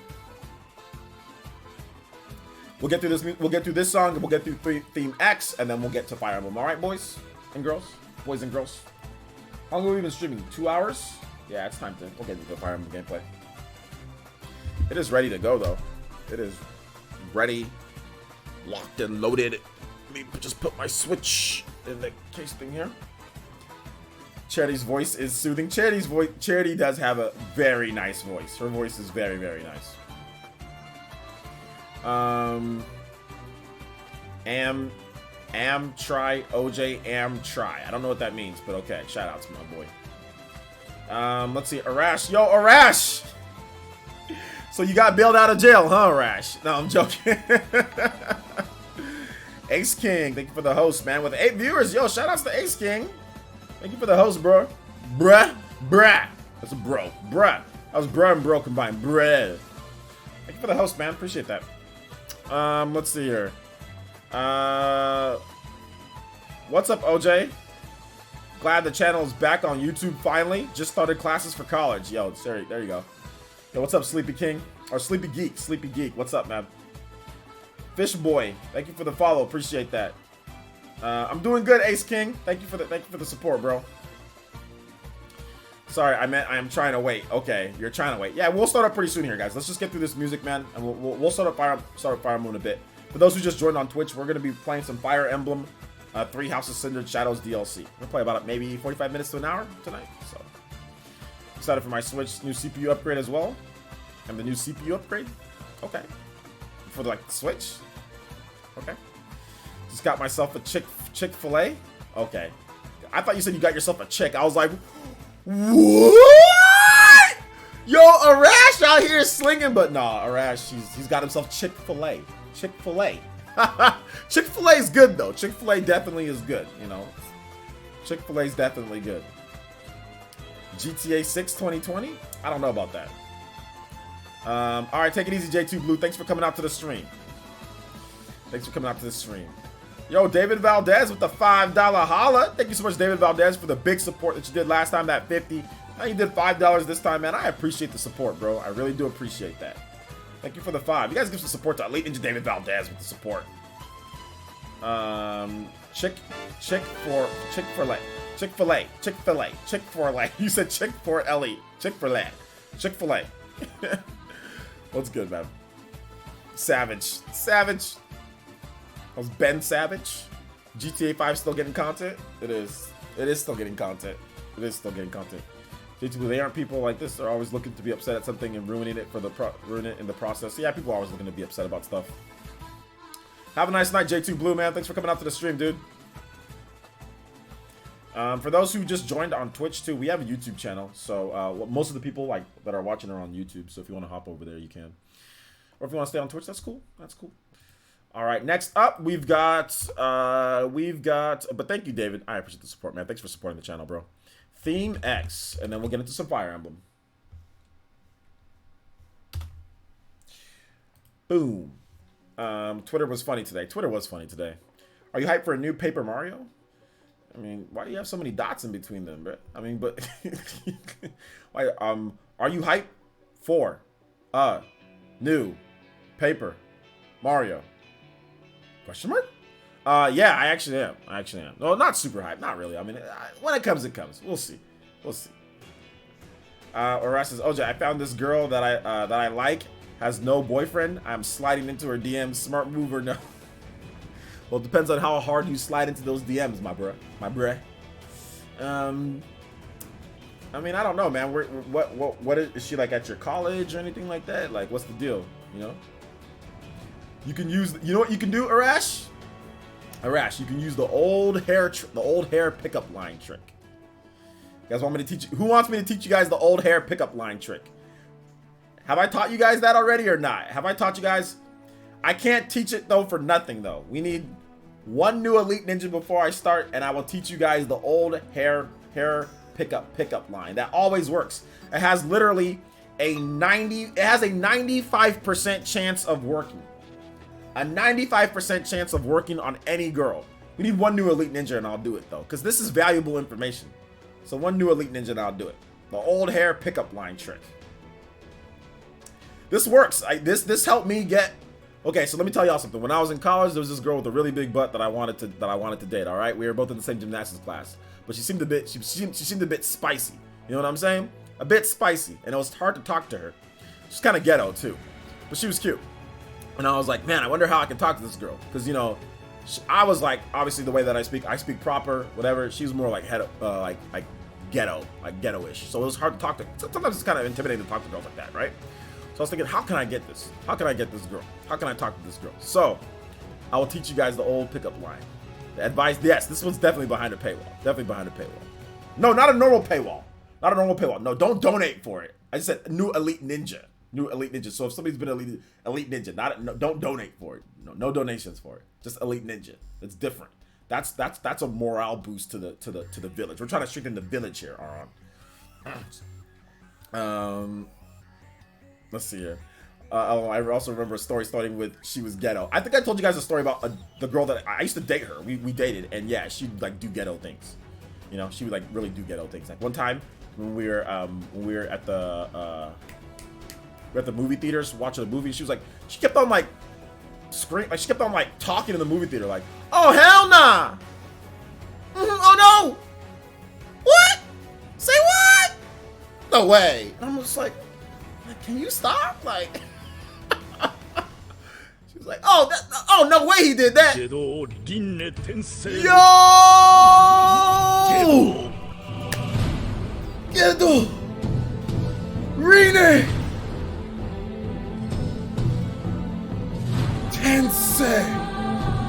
We'll get through this. We'll get through this song, and we'll get through Theme X, and then we'll get to Fire Emblem. All right, boys and girls, boys and girls. How long have we been streaming? 2 hours? Yeah, it's time to. We'll get into the Fire Emblem gameplay. It is ready to go, though. It is ready, locked and loaded. Let me just put my Switch in the case thing here. Charity's voice is soothing. Charity does have a very nice voice. Her voice is very, very nice. Try OJ try. I don't know what that means, but okay. Shout out to my boy. Let's see. Arash. Yo, Arash! So you got bailed out of jail, huh, Arash? No, I'm joking. Ace King, thank you for the host, man. With 8 viewers, yo, shout outs to Ace King. Thank you for the host, bro. Bruh. That's a bro. Bruh. That was bruh and bro combined. Bruh. Thank you for the host, man. Appreciate that. Let's see here. What's up, OJ? Glad the channel is back on YouTube finally. Just started classes for college. Yo, there you go. Yo, what's up, Sleepy King? Or Sleepy Geek. Sleepy Geek. What's up, man? Fish Boy. Thank you for the follow. Appreciate that. I'm doing good, Ace King. Thank you for the support, bro. Sorry, I meant I am trying to wait. Okay, you're trying to wait. Yeah, we'll start up pretty soon here, guys. Let's just get through this music, man, and we'll start up Fire Emblem a bit. For those who just joined on Twitch, we're gonna be playing some Fire Emblem 3 Houses Cindered Shadows DLC. We're gonna play about maybe 45 minutes to an hour tonight. So excited for my Switch new CPU upgrade as well, and the new CPU upgrade. Okay, for the Switch. Okay, just got myself a Chick-fil-A. Okay, I thought you said you got yourself a chick. I was like, what? Yo, Arash out here slinging, but nah, Arash, he's got himself Chick-fil-A. Chick-fil-A. Chick-fil-A is good though. Chick-fil-A definitely is good. You know, Chick-fil-A is definitely good. GTA 6 2020? I don't know about that. All right, take it easy, J2 Blue. Thanks for coming out to the stream. Thanks for coming out to the stream. Yo, David Valdez with the $5 holla. Thank you so much, David Valdez, for the big support that you did last time, that 50. Now you did $5 this time, man. I appreciate the support, bro. I really do appreciate that. Thank you for the 5. You guys give some support to Elite Ninja David Valdez with the support. Chick-fil-A. You said Chick-fil-A. Chick-fil-A. What's good, man? Savage. That was Ben Savage. GTA 5 still getting content? It is. It is still getting content. It is still getting content. They aren't people like this. They're always looking to be upset at something and ruining it in the process. Yeah, people are always looking to be upset about stuff. Have a nice night, J2 Blue, man. Thanks for coming out to the stream, dude. For those who just joined on Twitch too, we have a YouTube channel. So most of the people that are watching are on YouTube. So if you want to hop over there, you can. Or if you want to stay on Twitch, that's cool. That's cool. All right, next up, we've got, but thank you, David. I appreciate the support, man. Thanks for supporting the channel, bro. Theme X, and then we'll get into some Fire Emblem. Boom. Twitter was funny today. Are you hyped for a new Paper Mario? I mean, why do you have so many dots in between them, bro? I mean, but why? Are you hyped for a new Paper Mario? Question mark? Yeah, I actually am. No, not super hyped. Not really. I mean, when it comes, it comes. We'll see. Oras says, OJ, I found this girl that I like, has no boyfriend. I'm sliding into her DMs. Smart move or no? Well, it depends on how hard you slide into those DMs, my bruh. I mean, I don't know, man. What is she like at your college or anything like that? Like, what's the deal? You know? You can use, you know what you can do, Arash? Arash, you can use the old hair pickup line trick. You guys want me to teach you? Who wants me to teach you guys the old hair pickup line trick? Have I taught you guys that already or not? Have I taught you guys? I can't teach it though for nothing though. We need one new Elite Ninja before I start, and I will teach you guys the old hair pickup line that always works. It has literally a 95% chance of working. A 95% chance of working on any girl. We need one new Elite Ninja and I'll do it though, because this is valuable information. So one new Elite Ninja and I'll do it. The old hair pickup line trick. This works. This helped me get. Okay, so let me tell y'all something. When I was in college, there was this girl with a really big butt that I wanted to date. All right, we were both in the same gymnastics class, but she seemed a bit spicy. You know what I'm saying? A bit spicy, and it was hard to talk to her. She's kind of ghetto too, but she was cute. And I was like, man, I wonder how I can talk to this girl, because you know, I was like, obviously the way that I speak proper, whatever. She was more like ghetto-ish. So it was hard to talk to. Sometimes it's kind of intimidating to talk to girls like that, right? So I was thinking, how can I get this? How can I get this girl? How can I talk to this girl? So I will teach you guys the old pickup line. The advice, yes, this one's definitely behind a paywall. Definitely behind a paywall. No, not a normal paywall. Not a normal paywall. No, don't donate for it. I just said new Elite Ninja. New Elite Ninja. So if somebody's been Elite Ninja, don't donate for it. No donations for it. Just Elite Ninja. It's different. That's a morale boost to the village. We're trying to strengthen the village here, Aaron. Let's see here. I also remember a story starting with she was ghetto. I think I told you guys a story about the girl that I used to date her. We dated, and yeah, she'd like do ghetto things. You know, she would like really do ghetto things. Like one time when we were at the movie theaters watching the movie, she kept on like scream, like she kept on like talking in the movie theater, like, oh hell nah, oh no, what? Say what? No way. And I'm just like, can you stop? Like, she was like, oh, no way he did that. Yo! Gedo! Rine! Tensei!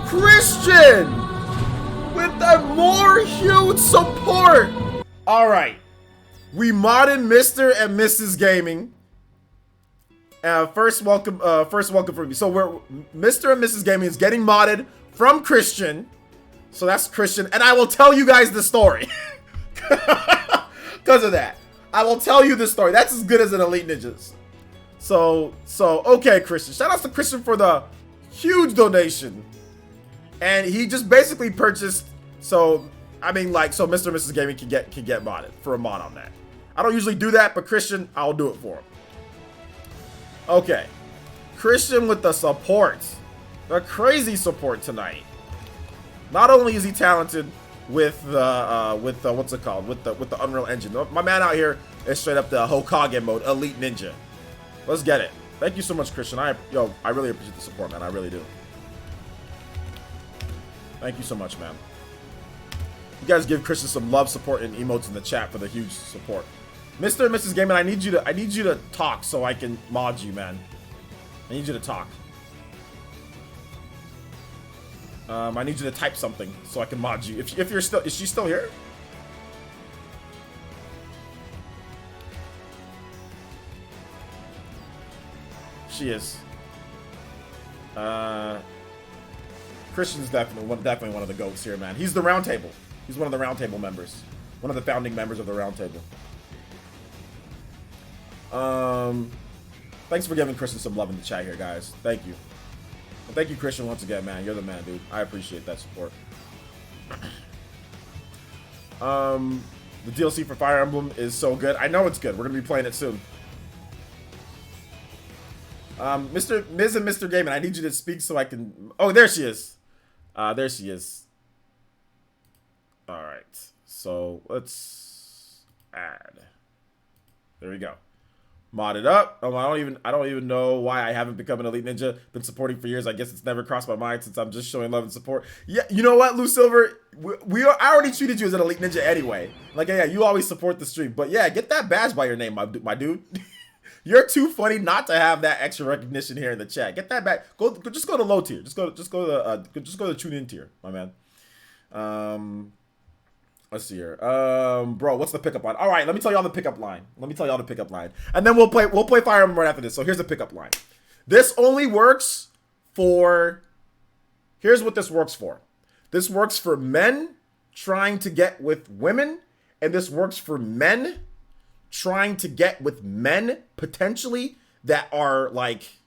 Christian! With the more huge support! Alright. We modded Mr. and Mrs. Gaming. First welcome from me. So we're Mr. and Mrs. Gaming is getting modded from Christian. So that's Christian. And I will tell you guys the story. Because of that. I will tell you the story. That's as good as an Elite Ninjas. So okay, Christian. Shout out to Christian for the huge donation. And he just basically purchased, so Mr. and Mrs. Gaming can get modded for a mod on that. I don't usually do that, but Christian, I'll do it for him. Okay. Christian with the support. The crazy support tonight. Not only is he talented with the what's it called? With the Unreal Engine. My man out here is straight up the Hokage mode, Elite Ninja. Let's get it. Thank you so much, Christian. I really appreciate the support, man. I really do. Thank you so much, man. You guys give Christian some love, support, and emotes in the chat for the huge support. Mr. and Mrs. Gaming, I need you to talk so I can mod you, man. I need you to talk. I need you to type something so I can mod you. If you're still, is she still here? She is. Christian's definitely one of the goats here, man. He's the round table. He's one of the round table members. One of the founding members of the round table. Thanks for giving Christian some love in the chat here, guys. Thank you. And thank you, Christian, once again, man. You're the man, dude. I appreciate that support. The DLC for Fire Emblem is so good. I know it's good. We're gonna be playing it soon. Ms. and Mr. Gaming, I need you to speak so I can. Oh, there she is. There she is. All right. So let's add. There we go. Mod it up. I don't even know why I haven't become an Elite Ninja. Been supporting for years. I guess it's never crossed my mind since I'm just showing love and support. Yeah, you know what, Lou Silver? I already treated you as an Elite Ninja anyway. Like, yeah, you always support the stream. But yeah, get that badge by your name, my dude. You're too funny not to have that extra recognition here in the chat. Get that back. Just go to low tier. Just go to the tune in tier, my man. Let's see here. Bro, what's the pickup line? All right, let me tell y'all the pickup line. And then we'll play Fire Emblem right after this. So here's the pickup line. This only works for. Here's what this works for. This works for men trying to get with women, and this works for men trying to get with men potentially that are like,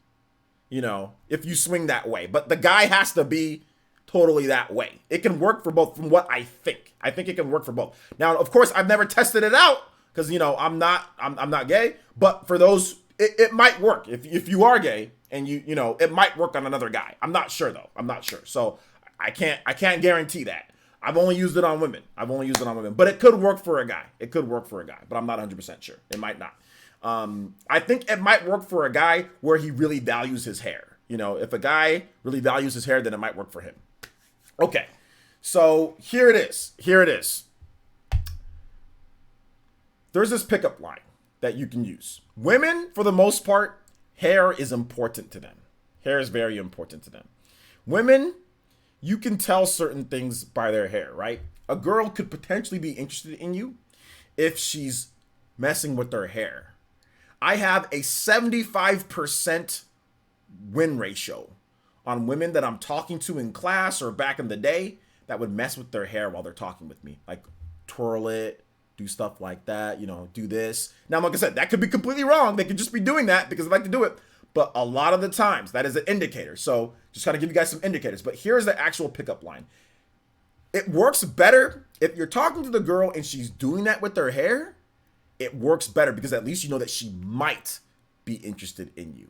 you know, if you swing that way. But the guy has to be totally that way. It can work for both from what I think. I think it can work for both. Now, of course, I've never tested it out because, you know, I'm not gay, but for those, it might work. If you are gay and you know, it might work on another guy. I'm not sure though. I'm not sure. So I can't guarantee that. I've only used it on women. But it could work for a guy. But I'm not 100% sure. It might not. I think it might work for a guy where he really values his hair. You know, if a guy really values his hair, then it might work for him. Okay, so here it is. There's this pickup line that you can use. Women, for the most part, hair is important to them. Hair is very important to them. Women, you can tell certain things by their hair, right? A girl could potentially be interested in you if she's messing with their hair. I have a 75% win ratio on women that I'm talking to in class or back in the day that would mess with their hair while they're talking with me. Like twirl it, do stuff like that, you know, do this. Now, like I said, that could be completely wrong. They could just be doing that because they like to do it. But a lot of the times, that is an indicator. So just kind of give you guys some indicators. But here's the actual pickup line. It works better if you're talking to the girl and she's doing that with her hair. It works better because at least you know that she might be interested in you.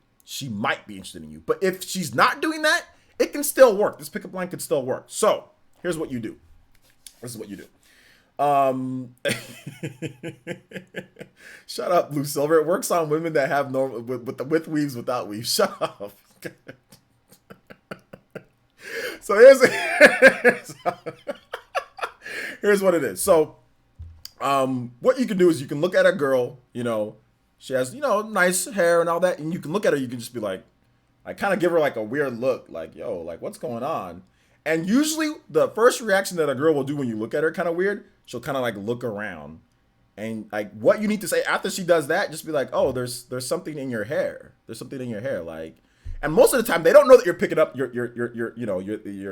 But if she's not doing that, it can still work. This pickup line could still work. So here's what you do. Shut up, Blue Silver. It works on women that have normal with weaves, without weaves. Shut up. So here's what it is. So what you can do is you can look at a girl, you know, she has, you know, nice hair and all that, and you can look at her, you can just be like kind of give her like a weird look, like, yo, like what's going on? And usually the first reaction that a girl will do when you look at her kind of weird, she'll kind of like look around. And like what you need to say after she does that, just be like, oh, there's something in your hair. Like, and most of the time they don't know that you're picking up you're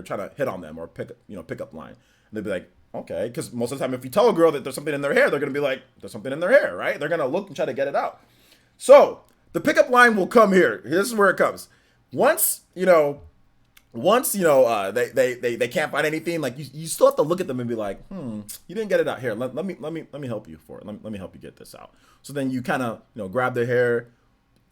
trying to hit on them or pick up line. And they'll be like, okay, because most of the time if you tell a girl that there's something in their hair, they're gonna be like, there's something in their hair, right? They're gonna look and try to get it out. So the pickup line will come here. This is where it comes. Once they can't find anything, like you still have to look at them and be like, you didn't get it out here. Let me help you for it. Let me help you get this out. So then you kind of, grab their hair.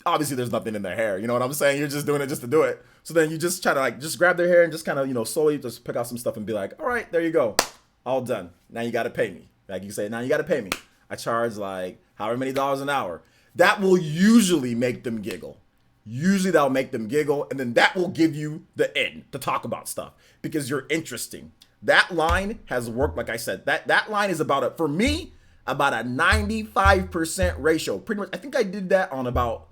Obviously there's nothing in their hair. You know what I'm saying? You're just doing it just to do it. So then you just try to like, just grab their hair and just kind of, slowly just pick out some stuff and be like, all right, there you go. All done. Now you got to pay me. Like you say, now you got to pay me. I charge like however many dollars an hour. That will usually make them giggle. That'll make them giggle, and then that will give you the in to talk about stuff because you're interesting. That line has worked, like I said. That line is about a 95% ratio. Pretty much, I think I did that on about,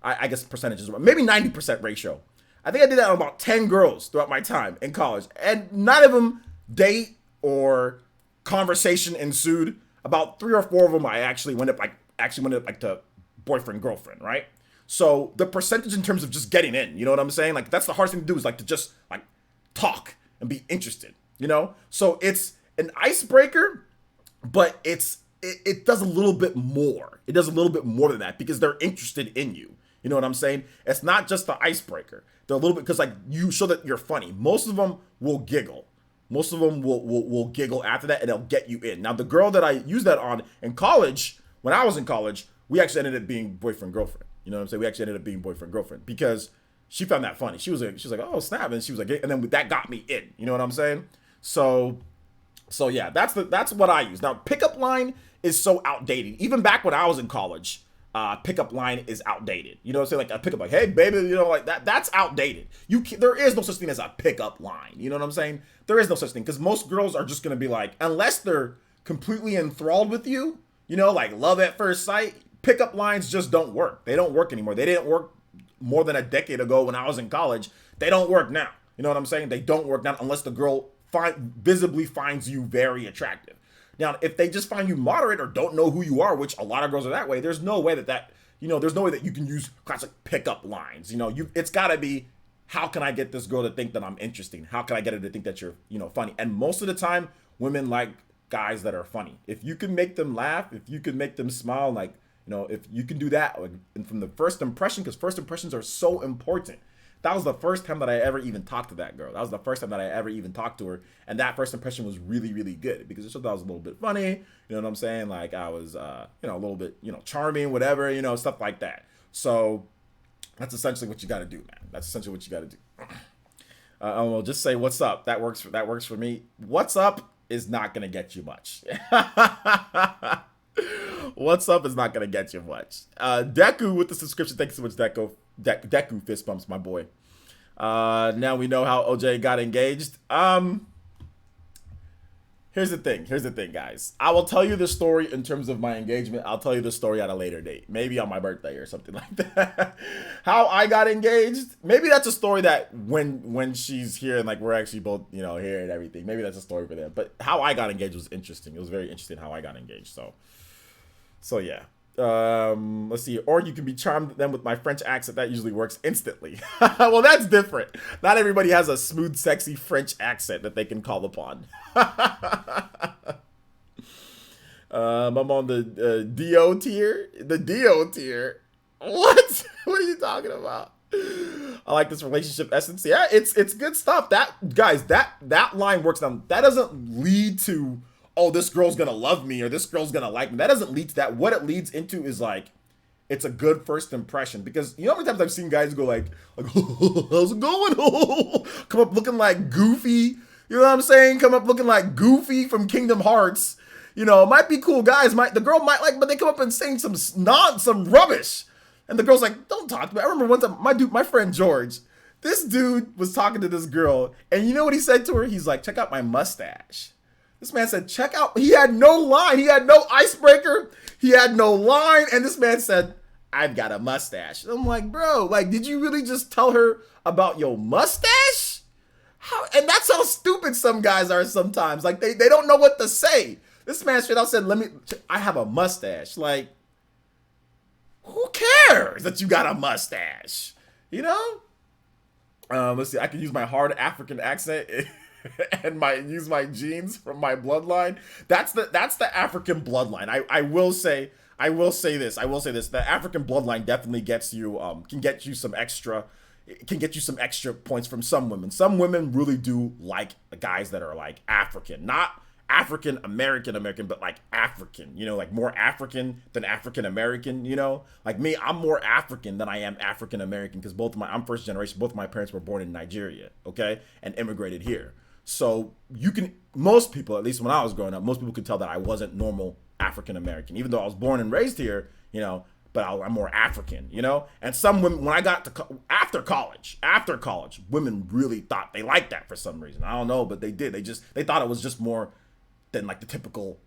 I guess percentages, maybe 90% ratio. I think I did that on about 10 girls throughout my time in college, and none of them date or conversation ensued. About 3 or 4 of them I actually went up to boyfriend girlfriend, right? So the percentage in terms of just getting in, you know what I'm saying? Like that's the hardest thing to do is like to just like talk and be interested, So it's an icebreaker, but it does a little bit more. It does a little bit more than that because they're interested in you. You know what I'm saying? It's not just the icebreaker. They're a little bit because like you show that you're funny. Most of them will giggle. Most of them will giggle after that and they'll get you in. Now the girl that I used that on in college, when I was in college, we actually ended up being boyfriend girlfriend. You know what I'm saying? We actually ended up being boyfriend girlfriend because she found that funny. She was like, oh snap, and she was like, and then that got me in. You know what I'm saying? So yeah, that's what I use. Now pickup line is so outdated. Even back when I was in college, pickup line is outdated. You know what I'm saying? Like a pickup, like, hey baby, like that's outdated. There is no such thing as a pickup line. You know what I'm saying? There is no such thing because most girls are just gonna be like, unless they're completely enthralled with you, like love at first sight. Pickup lines just don't work. They don't work anymore. They didn't work more than a decade ago when I was in college. They don't work now. You know what I'm saying? They don't work now unless the girl visibly finds you very attractive. Now, if they just find you moderate or don't know who you are, which a lot of girls are that way, there's no way that there's no way that you can use classic pickup lines. It's got to be, how can I get this girl to think that I'm interesting? How can I get her to think that you're, funny? And most of the time, women like guys that are funny. If you can make them laugh, if you can make them smile, like, if you can do that, like, and from the first impression, because first impressions are so important. That was the first time that I ever even talked to that girl. That was the first time that I ever even talked to her. And that first impression was really, really good because it showed that I was a little bit funny. You know what I'm saying? Like I was, a little bit, charming, whatever, stuff like that. So that's essentially what you got to do, man. That's essentially what you got to do. Well, just say what's up. That works for me. What's up is not going to get you much. What's up is not going to get you much. Deku with the subscription. Thank you so much, Deku fist bumps, my boy. Now we know how OJ got engaged. Here's the thing, guys. I will tell you the story in terms of my engagement. I'll tell you the story at a later date, maybe on my birthday or something like that. How I got engaged, maybe that's a story that when she's here and like we're actually both here and everything, maybe that's a story for them. But how I got engaged was interesting. It was very interesting how I got engaged. So yeah. Let's see. Or you can be charmed then with my French accent. That usually works instantly. Well, that's different. Not everybody has a smooth, sexy French accent that they can call upon. I'm on the DO tier. The DO tier. What? What are you talking about? I like this relationship essence. Yeah, it's good stuff. That guys, that line works. Now that doesn't lead to, oh, this girl's gonna love me or this girl's gonna like me. That doesn't lead to that. What it leads into is like, it's a good first impression. Because you know how many times I've seen guys go like how's it going? Come up looking like Goofy. You know what I'm saying? Come up looking like Goofy from Kingdom Hearts. It might be cool guys. The girl might like, but they come up and saying some rubbish. And the girl's like, don't talk to me. I remember one time my friend George, this dude was talking to this girl, and you know what he said to her? He's like, check out my mustache. This man said, check out. He had no line. He had no icebreaker. He had no line. And this man said, I've got a mustache. And I'm like, bro, like, did you really just tell her about your mustache? How? And that's how stupid some guys are sometimes. Like, they don't know what to say. This man straight out said, I have a mustache. Like, who cares that you got a mustache? Let's see. I can use my hard African accent and use my genes from my bloodline. That's the African bloodline. I will say this. The African bloodline definitely gets you can get you some extra points from some women. Some women really do like guys that are like African, not African American, but like African, like more African than African American, like me, I'm more African than I am African American because I'm first generation. Both of my parents were born in Nigeria, okay, and immigrated here. So most people, at least when I was growing up, most people could tell that I wasn't normal African American, even though I was born and raised here, but I'm more African, And some women, when I got to after college, women really thought they liked that for some reason. I don't know, but they did. They thought it was just more than like the typical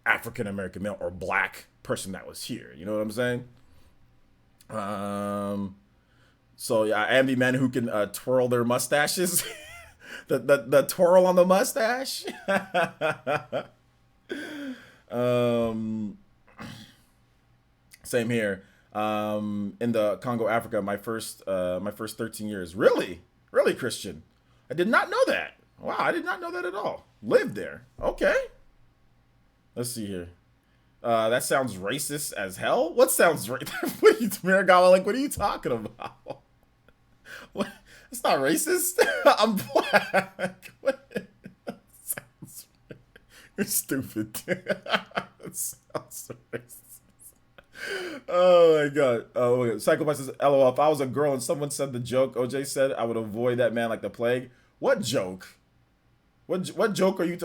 African American male or black person that was here. You know what I'm saying? So yeah, I envy men who can twirl their mustaches. the twirl on the mustache. Same here. In the Congo, Africa, my first 13 years. Really, Christian. I did not know that. Wow, I did not know that at all. Lived there. Okay. Let's see here. That sounds racist as hell. What sounds racist? What are you, Miragawa? Like, what are you talking about? What? It's not racist. I'm black. What? Sounds, you're stupid. It sounds racist. Oh my god. Oh my god. Psychopath says, LOL, if I was a girl and someone said the joke OJ said, I would avoid that man like the plague. What joke? What joke are you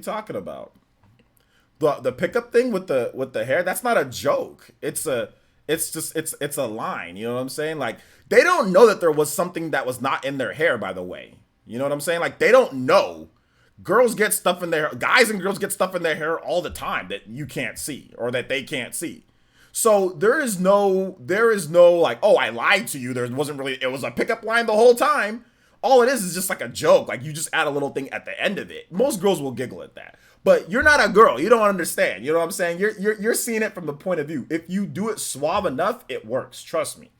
talking about? The pickup thing with the hair? That's not a joke. It's a line. You know what I'm saying? Like, they don't know that there was something that was not in their hair, by the way. You know what I'm saying? Like, they don't know. Girls get stuff in their hair. Guys and girls get stuff in their hair all the time that you can't see or that they can't see. So there is no like, oh, I lied to you. It was a pickup line the whole time. All it is just like a joke. Like, you just add a little thing at the end of it. Most girls will giggle at that. But you're not a girl. You don't understand. You know what I'm saying? You're seeing it from the point of view. If you do it suave enough, it works. Trust me.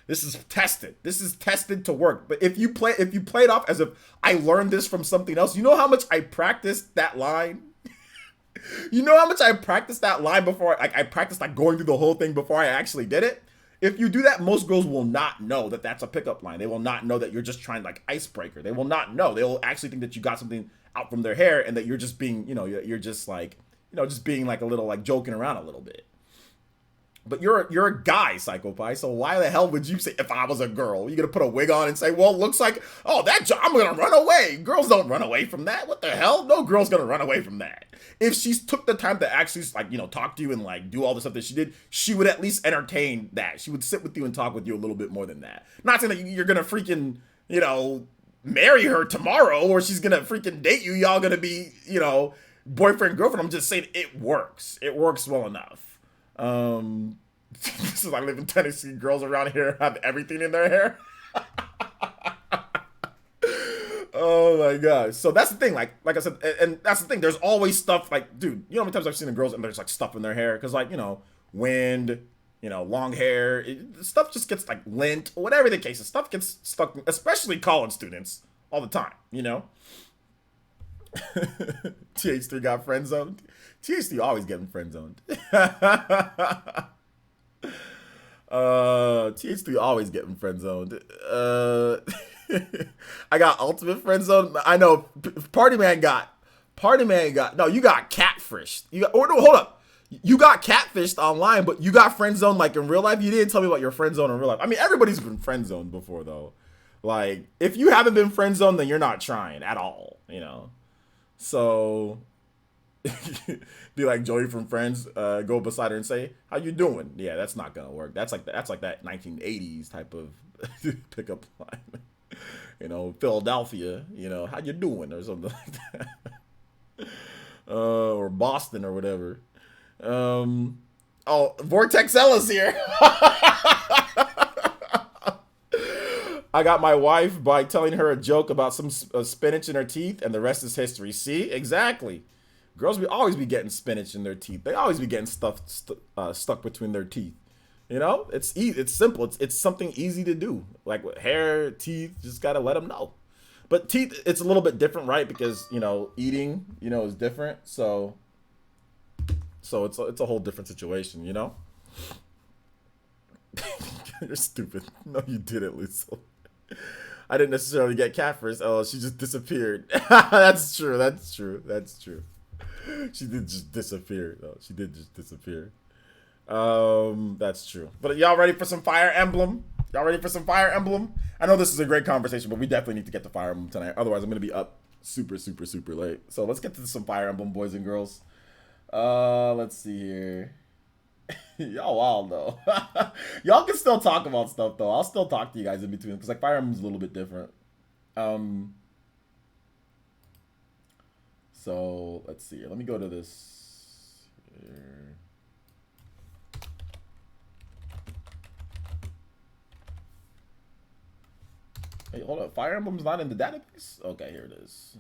This is tested. This is tested to work. But if you play it off as if I learned this from something else, you know how much I practiced that line? You know how much I practiced that line before? I practiced like going through the whole thing before I actually did it. If you do that, most girls will not know that that's a pickup line. They will not know that you're just trying like icebreaker. They will not know. They will actually think that you got something out from their hair and that you're just being, you're just like, just being like a little like joking around a little bit. But you're a guy, Psycho Pie, so why the hell would you say, if I was a girl, you're gonna put a wig on and say, well, looks like, oh, I'm gonna run away. Girls don't run away from that. What the hell? No girl's gonna run away from that. If she took the time to actually like, talk to you and like do all the stuff that she did, she would at least entertain that. She would sit with you and talk with you a little bit more than that. Not saying that you're gonna freaking, marry her tomorrow or she's gonna freaking date you. Y'all gonna be, boyfriend, girlfriend. I'm just saying it works. It works well enough. This is, I live in Tennessee. Girls around here have everything in their hair. Oh my god. So that's the thing. Like I said, and that's the thing. There's always stuff like, dude, you know how many times I've seen the girls and there's like stuff in their hair because like, wind, long hair, stuff just gets like lint or whatever the case is. Stuff gets stuck, especially college students, all the time. TH3 got friend zoned. TH3 always getting friend zoned. TH3 always getting friend zoned. I got ultimate friend zone. I know Party Man got no, you got catfished. No, hold up. You got catfished online, but you got friend zoned like in real life. You didn't tell me about your friend zone in real life. I mean, everybody's been friend zoned before though. Like, if you haven't been friend zoned, then you're not trying at all, So be like Joey from Friends, go beside her and say, "How you doing?" Yeah, that's not gonna work. That's like that 1980s type of pickup line. Philadelphia, how you doing or something like that. Or Boston or whatever. Oh, Vortex Ella's here. I got my wife by telling her a joke about some spinach in her teeth, and the rest is history. See, exactly. Girls will always be getting spinach in their teeth. They always be getting stuff stuck between their teeth. It's easy. It's simple. It's something easy to do. Like with hair, teeth, just gotta let them know. But teeth, it's a little bit different, right? Because eating, is different. So it's a whole different situation, You're stupid. No, you didn't, Lisa. I didn't necessarily get catfished. Oh, she just disappeared. That's true. She did just disappear. No, she did just disappear. That's true. But y'all ready for some Fire Emblem? Y'all ready for some Fire Emblem? I know this is a great conversation, but we definitely need to get to Fire Emblem tonight. Otherwise, I'm going to be up super, super, super late. So let's get to some Fire Emblem, boys and girls. Let's see here. Y'all wild though. Y'all can still talk about stuff though. I'll still talk to you guys in between because like Fire Emblem's a little bit different. So let's see here. Let me go to this here. Hey, hold up. Fire Emblem's not in the database? Okay, here it is.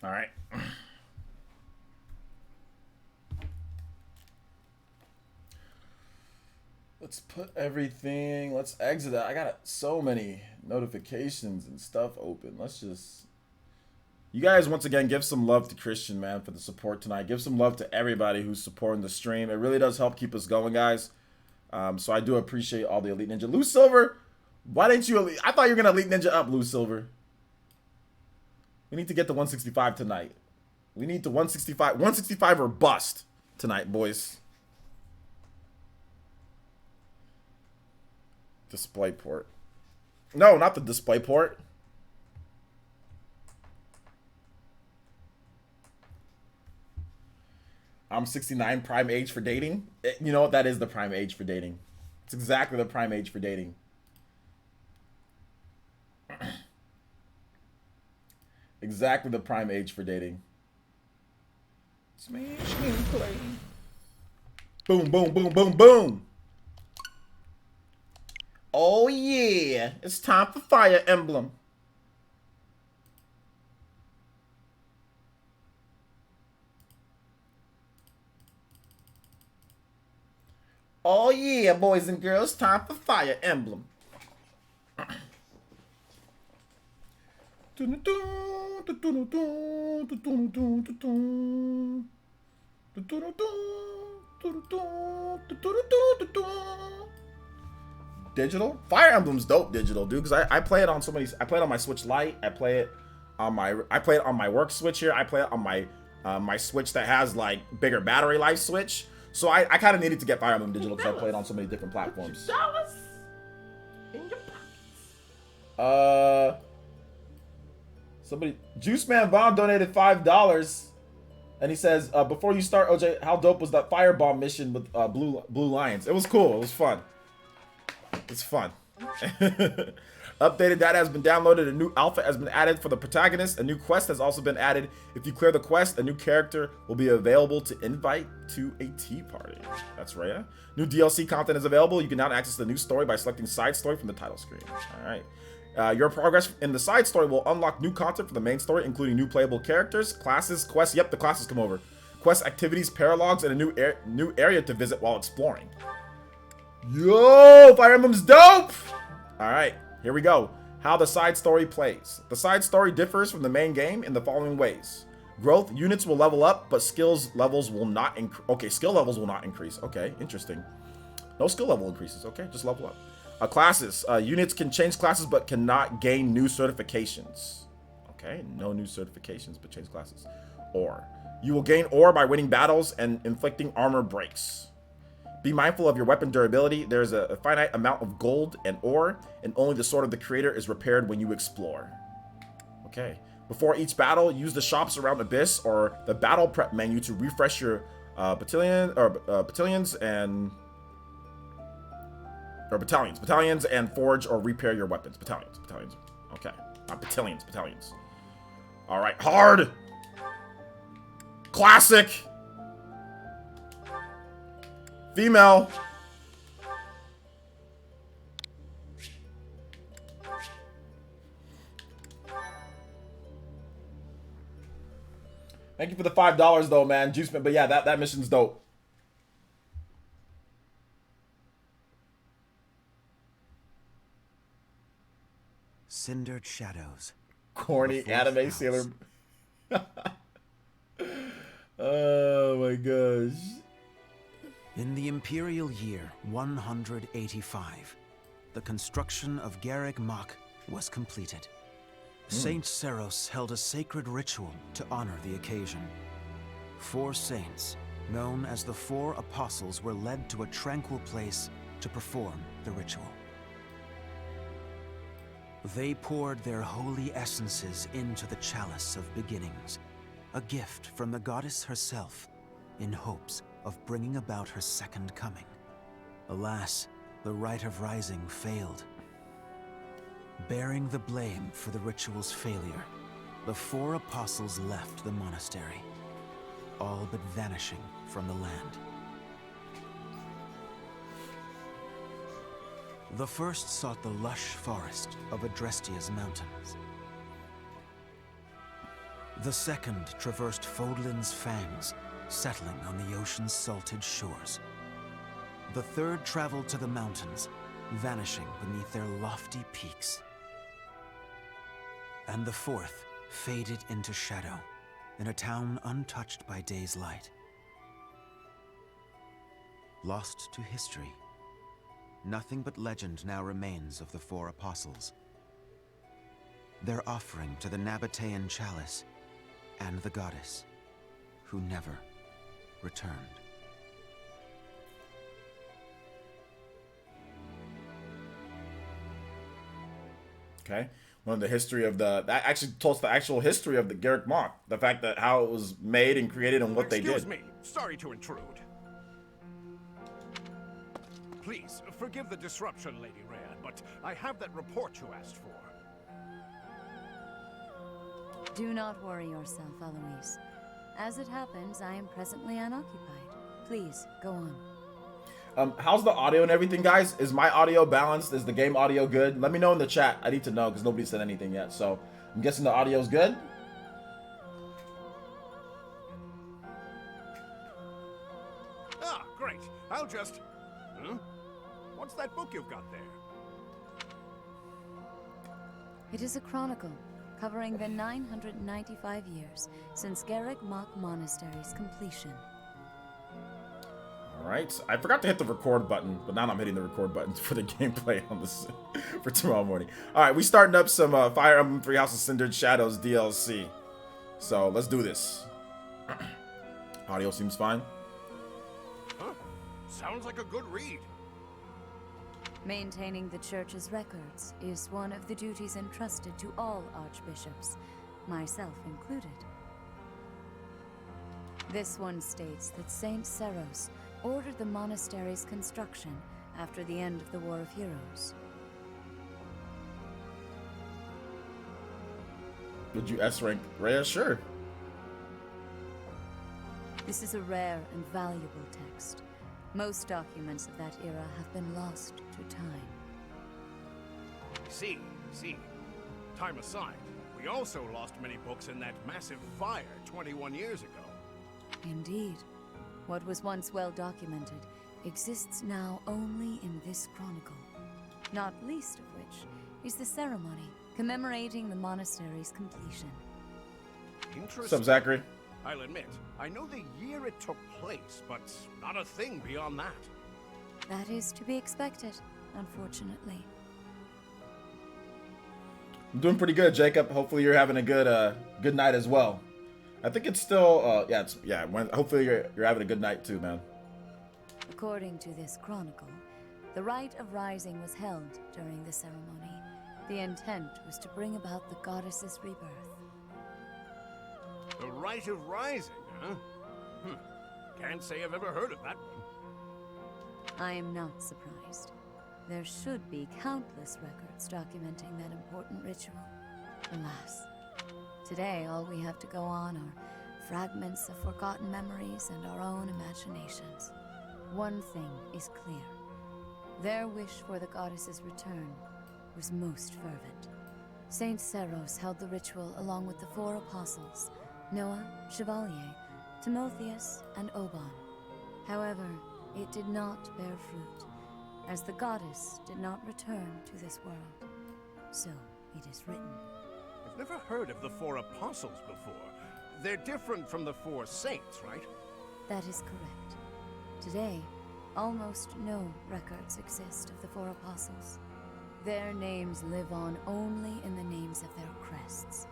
All right. Let's put everything. Let's exit that. I got so many notifications and stuff open. Let's just. You guys, once again, give some love to Christian, man, for the support tonight. Give some love to everybody who's supporting the stream. It really does help keep us going, guys. So I do appreciate all the Elite Ninja. Lou Silver, why didn't you Elite? I thought you were going to Elite Ninja up, Lou Silver. We need to get to 165 tonight. We need to 165. 165 or bust tonight, boys. Display port. No, not the display port. I'm 69, prime age for dating. You know what? That is the prime age for dating. It's exactly the prime age for dating. Exactly the prime age for dating. Smash and play. Boom, boom, boom, boom, boom. Oh yeah, it's time for Fire Emblem. Oh yeah, boys and girls, time for Fire Emblem. Digital? Fire Emblem's dope digital, dude, because I play it on so many. I play it on my Switch Lite. I play it on my work Switch here. I play it on my my Switch that has like bigger battery life Switch. So I kind of needed to get Fire Emblem digital because I play it on so many different platforms. Dollars in your pockets. Somebody, Juice Man Vaughn donated $5, and he says, "Before you start, OJ, how dope was that fireball mission with Blue Lions? It was cool. It was fun. It's fun." Updated data has been downloaded. A new alpha has been added for the protagonist. A new quest has also been added. If you clear the quest, a new character will be available to invite to a tea party. That's right. Yeah? New DLC content is available. You can now access the new story by selecting side story from the title screen. All right. Your progress in the side story will unlock new content for the main story, including new playable characters, classes, quests. Yep, the classes come over. Quest activities, paralogs, and a new area to visit while exploring. Yo, Fire Emblem's dope! Alright, here we go. How the side story plays. The side story differs from the main game in the following ways. Growth, units will level up, but skills levels will not increase. Okay, skill levels will not increase. Okay, interesting. No skill level increases. Okay, just level up. Classes. Units can change classes but cannot gain new certifications. Okay, no new certifications but change classes. Ore. You will gain ore by winning battles and inflicting armor breaks. Be mindful of your weapon durability. There's a finite amount of gold and ore, and only the sword of the creator is repaired when you explore. Okay. Before each battle, use the shops around Abyss or the battle prep menu to refresh your battalions and forge or repair your weapons. Battalions. Okay. Not battalions. All right. Hard. Classic. Female. Thank you for the $5 though, man. Juiceman, but yeah, that mission's dope. Cindered shadows. Corny anime sailor. Oh my gosh. In the imperial year 185, the construction of Garreg Mach was completed. Saint Seros held a sacred ritual to honor the occasion. 4 saints, known as the 4 apostles, were led to a tranquil place to perform the ritual. They poured their holy essences into the chalice of beginnings, a gift from the goddess herself, in hopes of bringing about her second coming. Alas, the rite of rising failed. Bearing the blame for the ritual's failure, the 4 apostles left the monastery, all but vanishing from the land. The first sought the lush forest of Adrestia's mountains. The second traversed Fodlin's fangs, settling on the ocean's salted shores. The third traveled to the mountains, vanishing beneath their lofty peaks. And the fourth faded into shadow, in a town untouched by day's light. Lost to history, nothing but legend now remains of the 4 apostles. Their offering to the Nabatean chalice and the goddess, who never returned. Okay. One of the history of that actually tells the actual history of the Garreg Mach. The fact that how it was made and created and what they did. Excuse me. Sorry to intrude. Please, forgive the disruption, Lady Rhea, but I have that report you asked for. Do not worry yourself, Eloise. As it happens, I am presently unoccupied. Please, go on. How's the audio and everything, guys? Is my audio balanced? Is the game audio good? Let me know in the chat. I need to know because nobody said anything yet. So I'm guessing the audio's good. Ah, great. I'll just... Huh? What's that book you've got there? It is a chronicle covering the 995 years since Garreg Mach Monastery's completion. Alright, I forgot to hit the record button, but now I'm hitting the record button for the gameplay on this for tomorrow morning. Alright, we starting up some Fire Emblem 3 House of Cindered Shadows DLC. So, let's do this. Audio seems fine. Huh? Sounds like a good read. Maintaining the church's records is one of the duties entrusted to all archbishops, myself included. This one states that Saint Seros ordered the monastery's construction after the end of the War of Heroes. Would you S-rank Rhea? Sure. This is a rare and valuable text. Most documents of that era have been lost to time. See. Time aside, we also lost many books in that massive fire 21 years ago. Indeed. What was once well documented exists now only in this chronicle. Not least of which is the ceremony commemorating the monastery's completion. Interesting. What's up, Zachary? I'll admit, I know the year it took place, but not a thing beyond that. That is to be expected, unfortunately. I'm doing pretty good, Jacob. Hopefully you're having a good night as well. I think it's still hopefully you're having a good night too, man. According to this chronicle, the rite of rising was held during the ceremony. The intent was to bring about the goddess's rebirth. The Rite of Rising, huh? Can't say I've ever heard of that one. I am not surprised. There should be countless records documenting that important ritual. Alas, today all we have to go on are fragments of forgotten memories and our own imaginations. One thing is clear. Their wish for the goddess's return was most fervent. Saint Seros held the ritual along with the 4 apostles, Noah, Chevalier, Timotheus, and Oban. However, it did not bear fruit, as the goddess did not return to this world. So it is written. I've never heard of the 4 apostles before. They're different from the 4 saints, right? That is correct. Today, almost no records exist of the 4 apostles. Their names live on only in the names of their crests.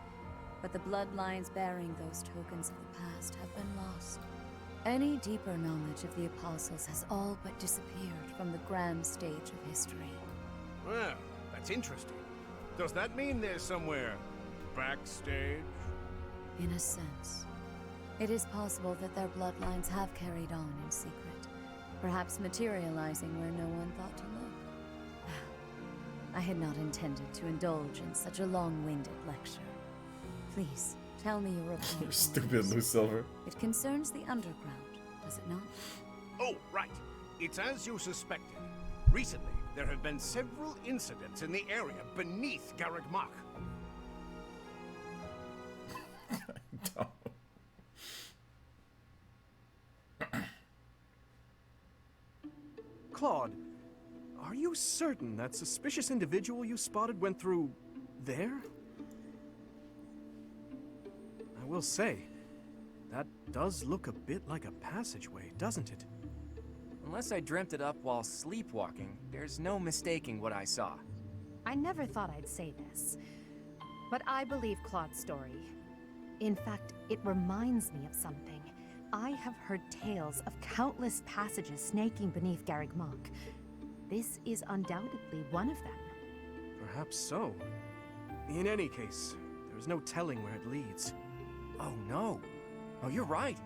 But the bloodlines bearing those tokens of the past have been lost. Any deeper knowledge of the apostles has all but disappeared from the grand stage of history. Well, that's interesting. Does that mean they're somewhere backstage? In a sense. It is possible that their bloodlines have carried on in secret, perhaps materializing where no one thought to look. I had not intended to indulge in such a long-winded lecture. Please, tell me your opinion. You're stupid, Lou Silver. It concerns the underground, does it not? Oh, right. It's as you suspected. Recently, there have been several incidents in the area beneath Garreg Mach. Claude, are you certain that suspicious individual you spotted went through there? I will say, that does look a bit like a passageway, doesn't it? Unless I dreamt it up while sleepwalking, there's no mistaking what I saw. I never thought I'd say this, but I believe Claude's story. In fact, it reminds me of something. I have heard tales of countless passages snaking beneath Garreg Mach. This is undoubtedly one of them. Perhaps so. In any case, there's no telling where it leads. Oh no. Oh, you're right.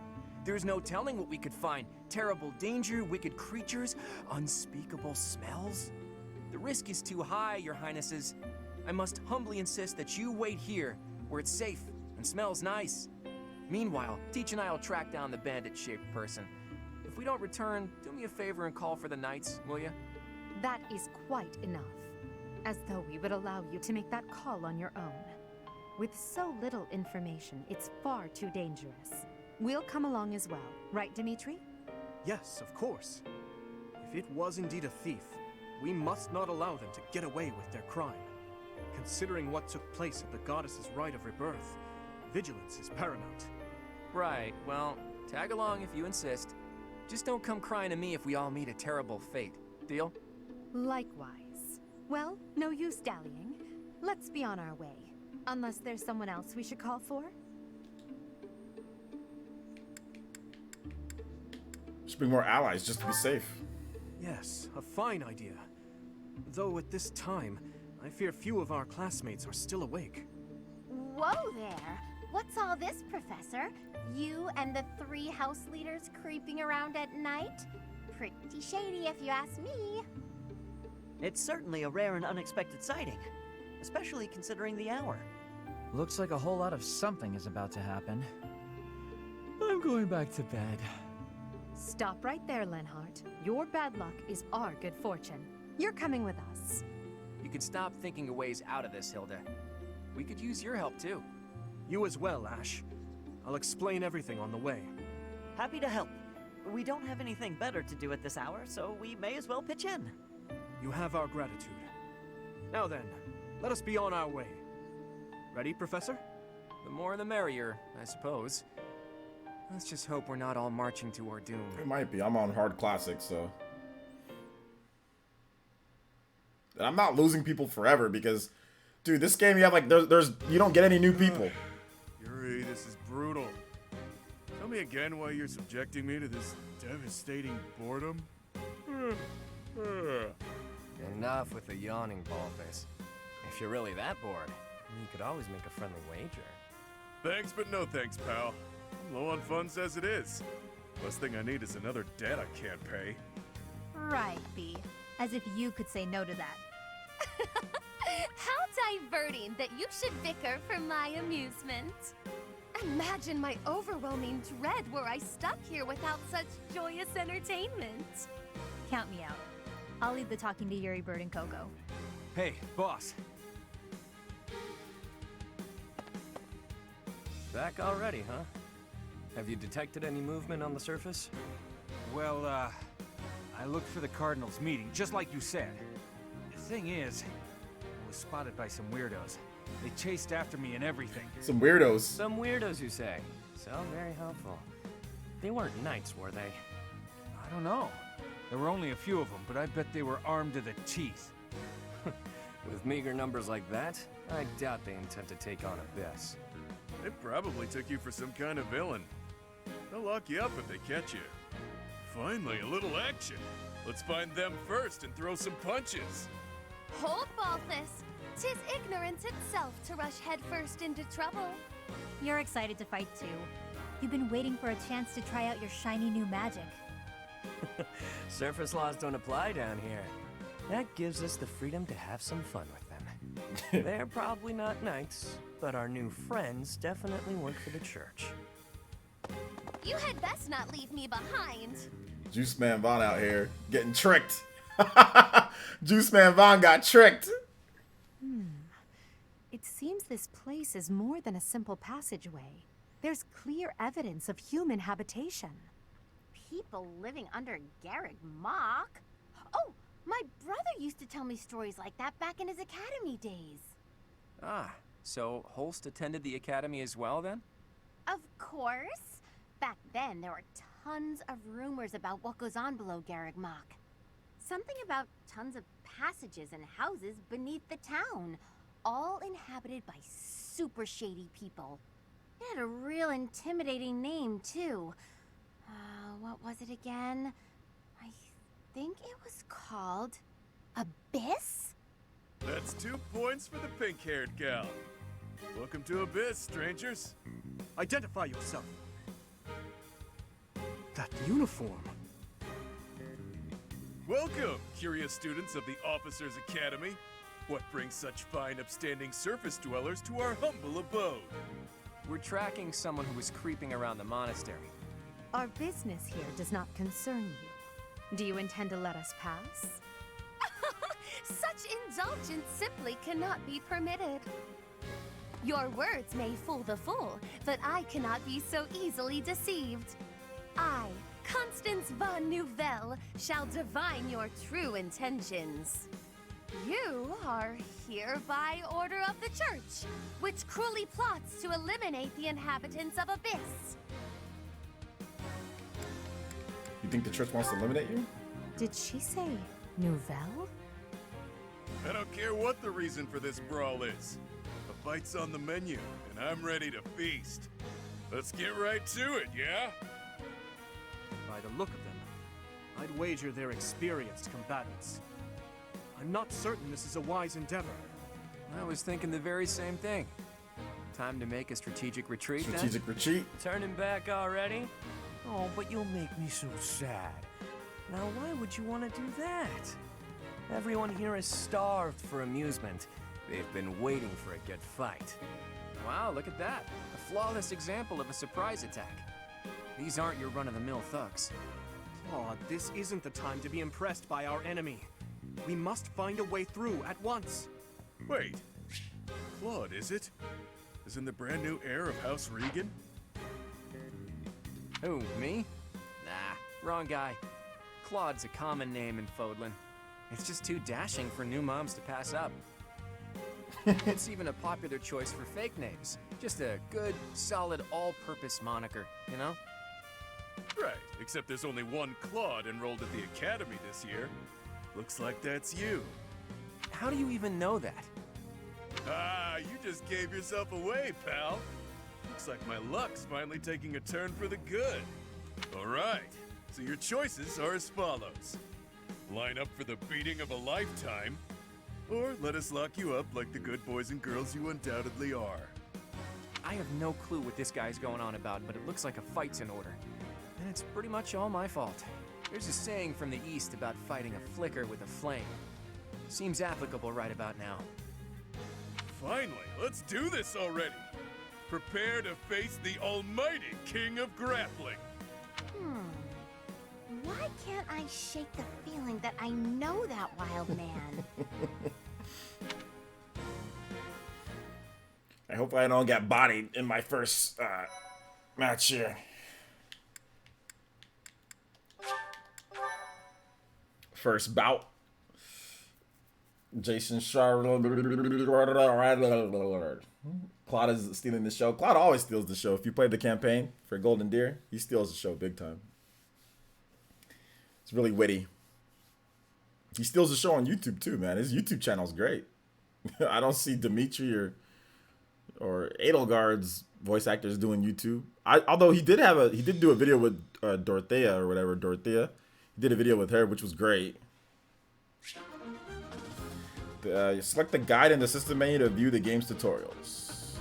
There's no telling what we could find. Terrible danger, wicked creatures, unspeakable smells. The risk is too high, your highnesses. I must humbly insist that you wait here, where it's safe and smells nice. Meanwhile, Teach and I will track down the bandit-shaped person. If we don't return, do me a favor and call for the knights, will ya? That is quite enough. As though we would allow you to make that call on your own. With so little information, it's far too dangerous. We'll come along as well, right, Dimitri? Yes, of course. If it was indeed a thief, we must not allow them to get away with their crime. Considering what took place at the goddess's rite of rebirth, vigilance is paramount. Right, well, tag along if you insist. Just don't come crying to me if we all meet a terrible fate. Deal? Likewise. Well, no use dallying. Let's be on our way. Unless there's someone else we should call for? Should bring more allies just to be safe. Yes, a fine idea. Though at this time, I fear few of our classmates are still awake. Whoa there! What's all this, Professor? You and the 3 house leaders creeping around at night? Pretty shady if you ask me. It's certainly a rare and unexpected sighting, especially considering the hour. Looks like a whole lot of something is about to happen. I'm going back to bed. Stop right there, Lenhart. Your bad luck is our good fortune. You're coming with us. You can stop thinking of ways out of this, Hilda. We could use your help, too. You as well, Ash. I'll explain everything on the way. Happy to help. We don't have anything better to do at this hour, so we may as well pitch in. You have our gratitude. Now then, let us be on our way. Ready, Professor? The more the merrier, I suppose. Let's just hope we're not all marching to our doom. It might be. I'm on hard classics, so. And I'm not losing people forever because, dude, this game you have like you don't get any new people. Yuri, this is brutal. Tell me again why you're subjecting me to this devastating boredom. Enough with the yawning, Ballface. If you're really that bored, you could always make a friendly wager. Thanks, but no thanks, pal. I'm low on funds as it is. Last thing I need is another debt I can't pay. Right, B. As if you could say no to that. How diverting that you should bicker for my amusement. Imagine my overwhelming dread were I stuck here without such joyous entertainment. Count me out. I'll leave the talking to Yuri, Bird, and Coco. Hey, boss. Back already, huh? Have you detected any movement on the surface? Well, I looked for the Cardinals meeting, just like you said. The thing is, I was spotted by some weirdos. They chased after me and everything. Some weirdos. Some weirdos, you say? So very helpful. They weren't knights, were they? I don't know. There were only a few of them, but I bet they were armed to the teeth. With meager numbers like that, I doubt they intend to take on Abyss. They probably took you for some kind of villain. They'll lock you up if they catch you. Finally, a little action. Let's find them first and throw some punches. Hold, Balthus. 'Tis ignorance itself to rush headfirst into trouble. You're excited to fight too. You've been waiting for a chance to try out your shiny new magic. Surface laws don't apply down here. That gives us the freedom to have some fun with them. They're probably not knights, but our new friends definitely work for the church. You had best not leave me behind. Juice Man Vaughn out here getting tricked. Juice Man Vaughn got tricked. It seems this place is more than a simple passageway. There's clear evidence of human habitation. People living under Garrick Mock? Oh, my brother used to tell me stories like that back in his academy days. Ah, so Holst attended the academy as well, then? Of course. Back then, there were tons of rumors about what goes on below Garrick Mock. Something about tons of passages and houses beneath the town, all inhabited by super shady people. It had a real intimidating name, too. What was it again? I think it was called Abyss? That's 2 points for the pink-haired gal. Welcome to Abyss, strangers. Identify yourself. That uniform. Welcome, curious students of the Officers' Academy. What brings such fine, upstanding surface dwellers to our humble abode? We're tracking someone who was creeping around the monastery. Our business here does not concern you. Do you intend to let us pass? Such indulgence simply cannot be permitted. Your words may fool the fool, but I cannot be so easily deceived. I, Constance von Nouvelle, shall divine your true intentions. You are here by order of the church, which cruelly plots to eliminate the inhabitants of Abyss. You think the church wants to eliminate you? Did she say Nouvelle? I don't care what the reason for this brawl is. A bite's on the menu, and I'm ready to feast. Let's get right to it, yeah? By the look of them, I'd wager they're experienced combatants. I'm not certain this is a wise endeavor. I was thinking the very same thing. Time to make a strategic retreat, Strategic retreat? Turning back already? Oh, but you'll make me so sad. Now, why would you want to do that? Everyone here is starved for amusement. They've been waiting for a good fight. Wow, look at that. A flawless example of a surprise attack. These aren't your run-of-the-mill thugs. Claude, this isn't the time to be impressed by our enemy. We must find a way through at once. Wait. Claude, is it? Is in the brand new heir of House Regan? Who, me? Nah, wrong guy. Claude's a common name in Fodlan. It's just too dashing for new moms to pass up. It's even a popular choice for fake names. Just a good, solid, all-purpose moniker, you know? Right, except there's only one Claude enrolled at the academy this year. Looks like that's you. How do you even know that? Ah, you just gave yourself away, pal. Looks like my luck's finally taking a turn for the good. All right, so your choices are as follows. Line up for the beating of a lifetime, or let us lock you up like the good boys and girls you undoubtedly are. I have no clue what this guy's going on about, but it looks like a fight's in order. And it's pretty much all my fault. There's a saying from the East about fighting a flicker with a flame. Seems applicable right about now. Finally, let's do this already. Prepare to face the almighty king of grappling. Why can't I shake the feeling that I know that wild man? I hope I don't get bodied in my first match here. First bout. Jason Charlotte. Claude is stealing the show. Claude always steals the show. If you played the campaign for Golden Deer, he steals the show big time. It's really witty. He steals the show on YouTube too, man. His YouTube channel's great. I don't see Dimitri or Edelgard's voice actors doing YouTube. Although he did do a video with Dorothea or whatever. Dorothea. He did a video with her, which was great. Select the guide in the system menu to view the game's tutorials.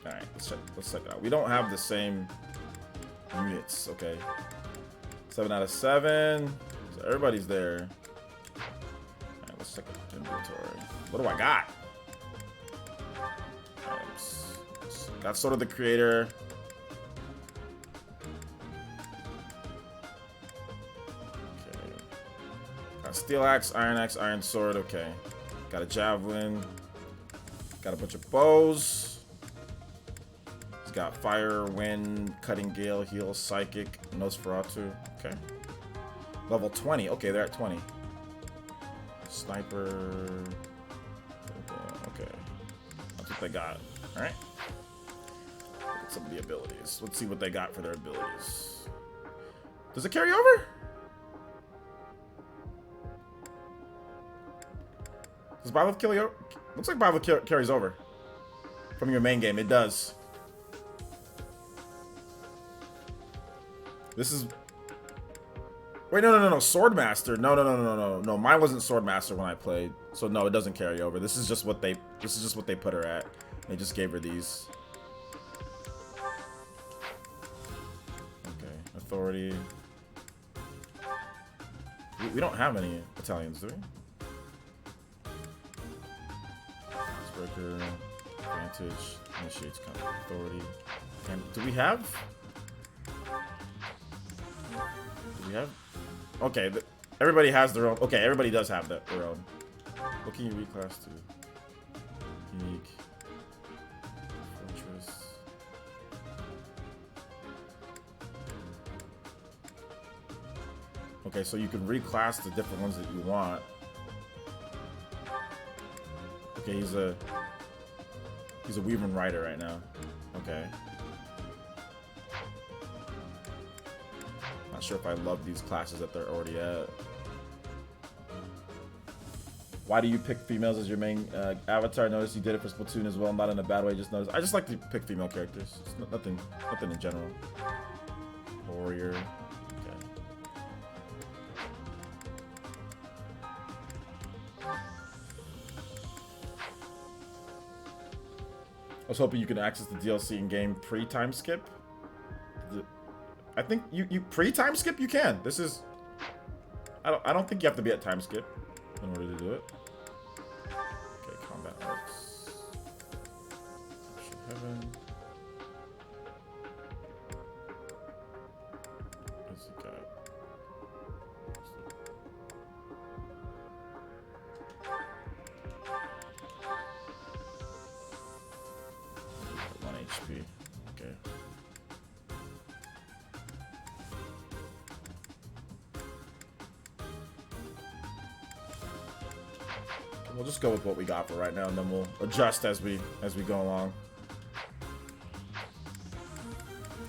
All right, let's check it out. We don't have the same units. Okay. 7 out of 7. So everybody's there. Alright, let's check the inventory. What do I got? Got Sword of the Creator. Okay. Got Steel Axe, Iron Sword. Okay. Got a Javelin. Got a bunch of bows. He's got Fire, Wind, Cutting Gale, Heal, Psychic, Nosferatu. Okay. Level 20. Okay, they're at 20. Sniper. Okay. That's what they got. Alright. Look at some of the abilities. Let's see what they got for their abilities. Does it carry over? Does Byleth carry over? Looks like Byleth carries over. From your main game. It does. This is... Wait, no. Swordmaster. No. Mine wasn't Swordmaster when I played. So no, it doesn't carry over. This is just what they put her at. They just gave her these. Okay. Authority. We don't have any Italians, do we? Icebreaker. Advantage. Initiates authority. And do we have? Okay, everybody has their own. Okay, everybody does have their own. What can you reclass to? Unique. Fortress. Okay, so you can reclass the different ones that you want. Okay, he's a Weaver Rider right now. Okay. Not sure if I love these classes that they're already at. Why do you pick females as your main avatar? Notice you did it for Splatoon as well, not in a bad way. Just notice. I just like to pick female characters. It's nothing in general. Warrior. Okay. I was hoping you could access the DLC in game pre-time skip. I think you pre-time skip you can. This is. I don't think you have to be at time skip in order to do it. Okay, combat arts. Heaven. What's he got? 1 HP. Okay. We'll just go with what we got for right now, and then we'll adjust as we go along.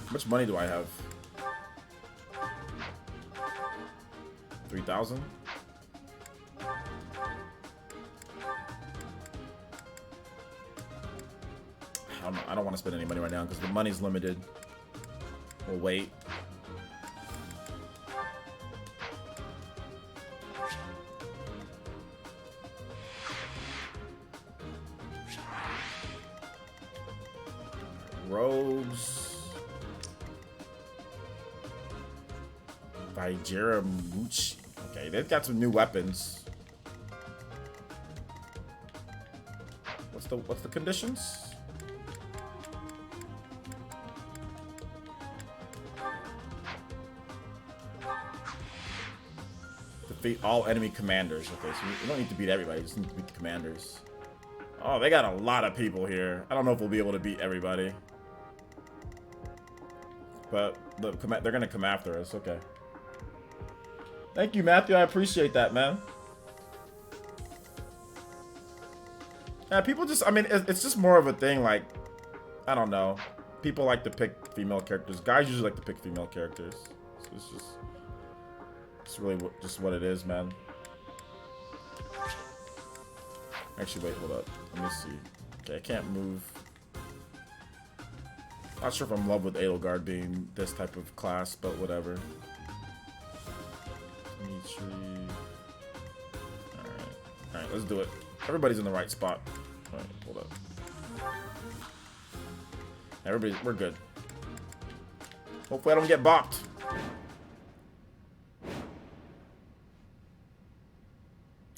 How much money do I have? 3,000? I don't want to spend any money right now because the money's limited. We'll wait. Rogues. Vajiramuchi. Okay, they've got some new weapons. What's the conditions? Defeat all enemy commanders. Okay, so you don't need to beat everybody, you just need to beat the commanders. Oh, they got a lot of people here. I don't know if we'll be able to beat everybody. But they're gonna come after us. Okay. Thank you, Matthew. I appreciate that, man. Yeah, people just. I mean, it's just more of a thing. Like, I don't know. People like to pick female characters. Guys usually like to pick female characters. So it's really just what it is, man. Actually, wait, hold up. Let me see. Okay, I can't move. Not sure if I'm in love with Edelgard being this type of class, but whatever. Alright, let's do it. Everybody's in the right spot. Alright, hold up. We're good. Hopefully I don't get bopped.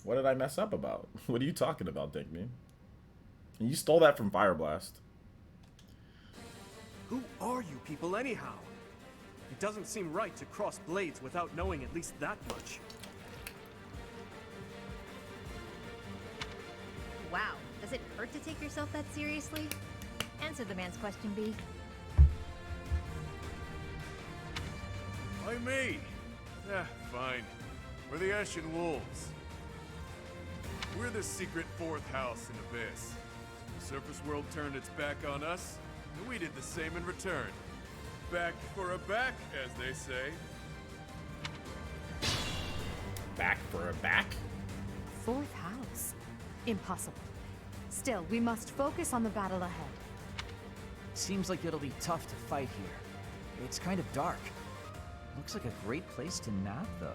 What did I mess up about? What are you talking about, Dinkme? You stole that from Fire Blast. Who are you people anyhow? It doesn't seem right to cross blades without knowing at least that much. Wow, does it hurt to take yourself that seriously? Answer the man's question, B. Why me? Fine. We're the Ashen Wolves. We're the secret fourth house in Abyss. The surface world turned its back on us, and we did the same in return. Back for a back, as they say. Back for a back? Fourth house? Impossible. Still, we must focus on the battle ahead. Seems like it'll be tough to fight here. It's kind of dark. Looks like a great place to nap, though.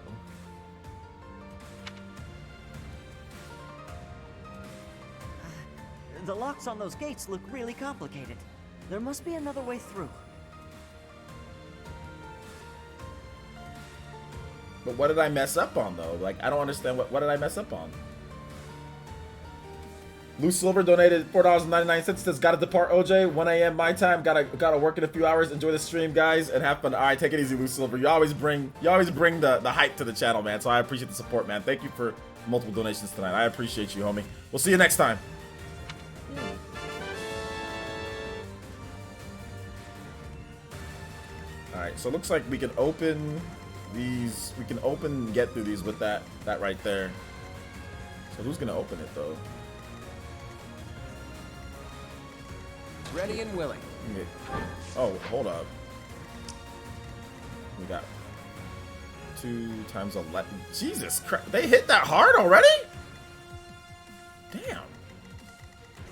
The locks on those gates look really complicated. There must be another way through. But what did I mess up on, though? Like, I don't understand. What did I mess up on? Lou Silver donated $4.99. Says, gotta depart, OJ. 1 a.m. my time. Gotta work in a few hours. Enjoy the stream, guys, and have fun. All right, take it easy, Lou Silver. You always bring the hype to the channel, man. So I appreciate the support, man. Thank you for multiple donations tonight. I appreciate you, homie. We'll see you next time. All right, so it looks like we can open these. We can open and get through these with that right there. So who's gonna open it though? Ready and willing. Oh, hold up. We got 2 times 11. Jesus Christ, they hit that hard already? Damn. All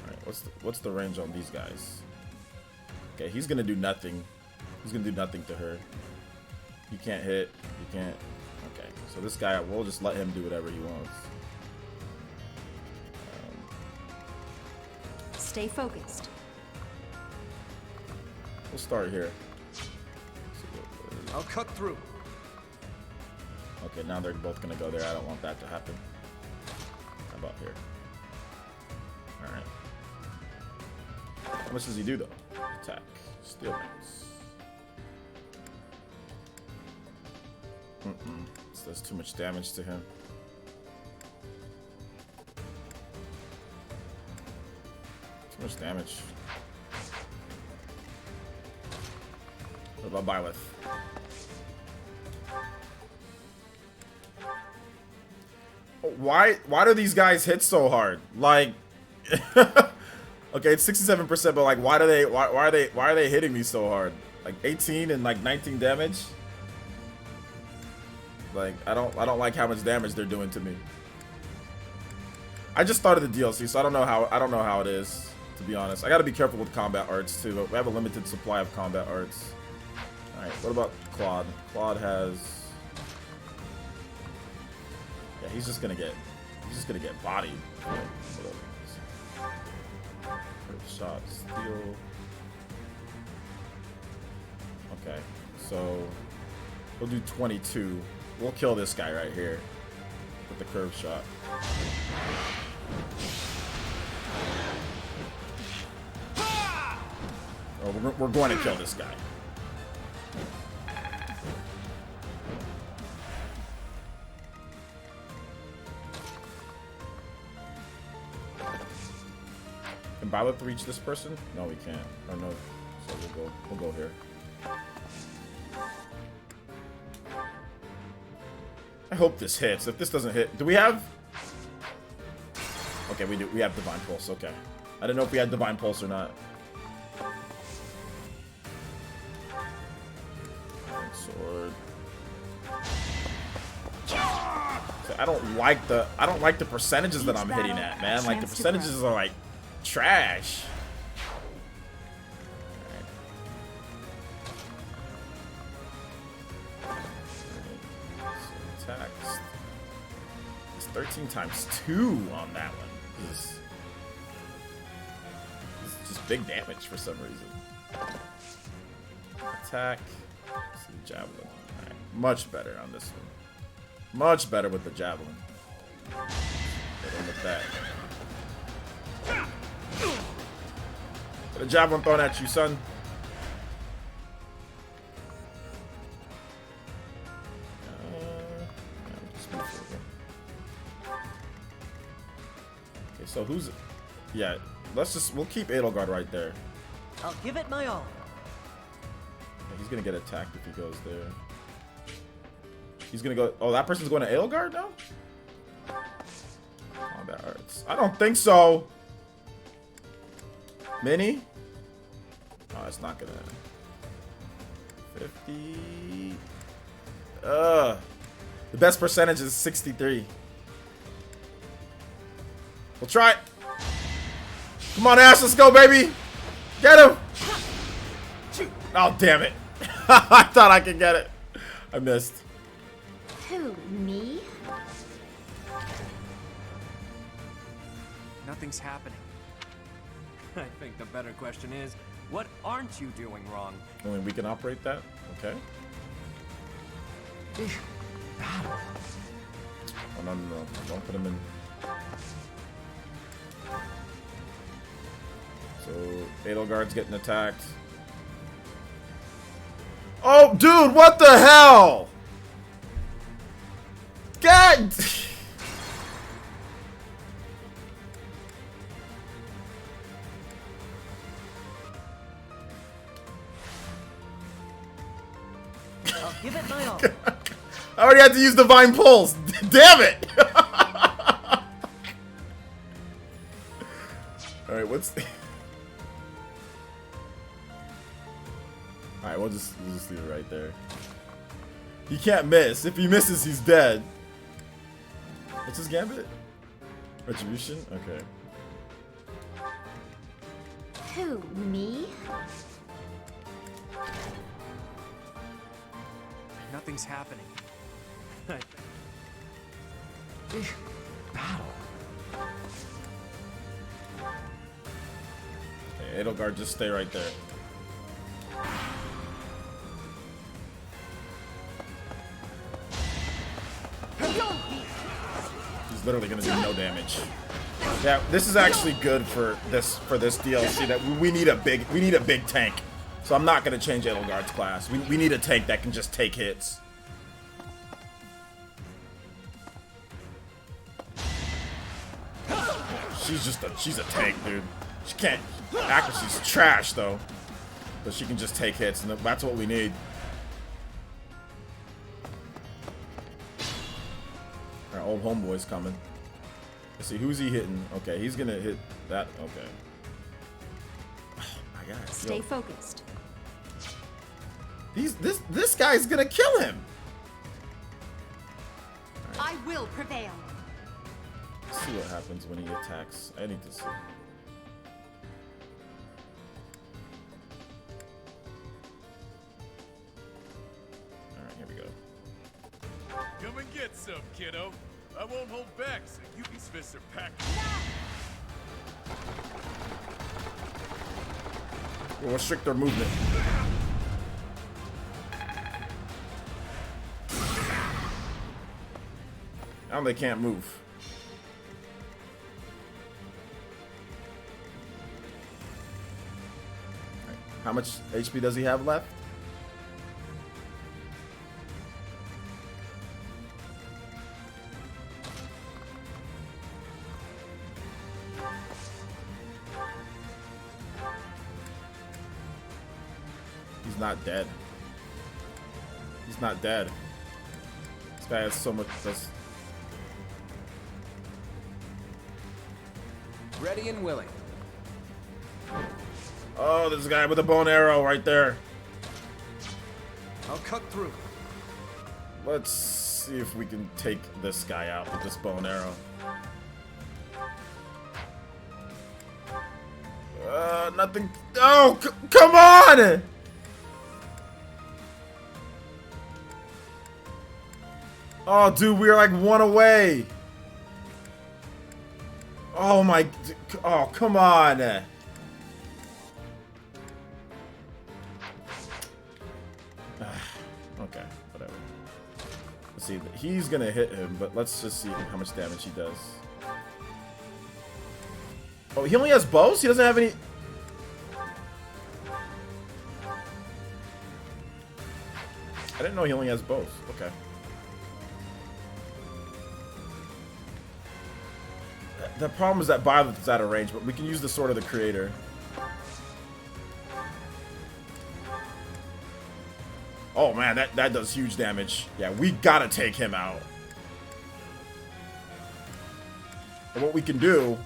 right, what's the range on these guys? Okay, he's gonna do nothing. He's gonna do nothing to her. You can't hit. You can't. Okay, so this guy, we'll just let him do whatever he wants. Stay focused. We'll start here. I'll cut through. Okay, now they're both gonna go there. I don't want that to happen. How about here? Alright. How much does he do though? Attack. Steel mace. This does too much damage to him. Too much damage. What about Byleth? Why do these guys hit so hard? Like okay, it's 67%, but like why are they hitting me so hard? Like 18 and like 19 damage? Like I don't like how much damage they're doing to me. I just started the DLC, so I don't know how it is, to be honest. I gotta be careful with combat arts too. We have a limited supply of combat arts. Alright, what about Claude? Claude has, yeah, he's just gonna get bodied. Shot, steal. Okay, so we'll do 22. We'll kill this guy right here with the curve shot. Oh, we're going to kill this guy. Can Byleth reach this person? No, we can't. Oh no. So we'll go here. I hope this hits. If this doesn't hit, do we have? Okay, we do. We have Divine Pulse. Okay, I didn't know if we had Divine Pulse or not. Sword. So I don't like the percentages that I'm hitting at, man. Like the percentages are like trash. Attacks. It's 13 times 2 on that one. This is just big damage for some reason. Attack. Let's see, javelin. Alright, much better on this one. Much better with the javelin. Hit him with that. Get a javelin thrown at you, son. Okay, so who's... Yeah, we'll keep Edelgard right there. I'll give it my all. Yeah, he's gonna get attacked if he goes there. He's gonna go... Oh, that person's going to Edelgard now? Oh, that hurts. I don't think so. Mini? Oh, it's not gonna... 50... The best percentage is 63. We'll try it. Come on, Ash, let's go, baby. Get him. Oh, damn it. I thought I could get it. I missed. Who, me? Nothing's happening. I think the better question is, what aren't you doing wrong? Only we can operate that? Okay. Oh, no. Don't put him in. Oh, Edelgard's getting attacked. Oh, dude, what the hell? God! I'll give it my all. I already had to use Divine Pulse. Damn it! Alright, what's the... Alright, we'll just leave it right there. He can't miss. If he misses, he's dead. What's his gambit? Retribution? Okay. Who, me? Nothing's happening. Battle. Okay, Edelgard, just stay right there. He's literally gonna do no damage. Yeah, this is actually good for this DLC. That we need a big tank. So I'm not gonna change Edelgard's class. We need a tank that can just take hits. She's a tank, dude. She can't. Accuracy's trash though, but she can just take hits, and that's what we need. Our old homeboy's coming. Let's see, who's he hitting? Okay, he's gonna hit that. Okay. Oh my God. Stay focused. This guy's gonna kill him. I will prevail. Let's see what happens when he attacks. I need to see. Alright, here we go. Come and get some, kiddo. I won't hold back, so Yuki's fists are packed. We'll restrict their movement. Now they can't move. Right. How much HP does he have left? He's not dead. He's not dead. This guy has so much. Ready and willing. Oh, there's a guy with a bow and arrow right there. I'll cut through. Let's see if we can take this guy out with this bow and arrow. Nothing. Oh, come on! Oh, dude, we're like one away. Oh my. Oh, come on. Okay, whatever. Let's see. He's gonna hit him, but let's just see how much damage he does. Oh, he only has bows? He doesn't have any. I didn't know he only has bows. Okay. The problem is that Violet is out of range, but we can use the Sword of the Creator. Oh man, that does huge damage. Yeah, we gotta take him out. And what we can do,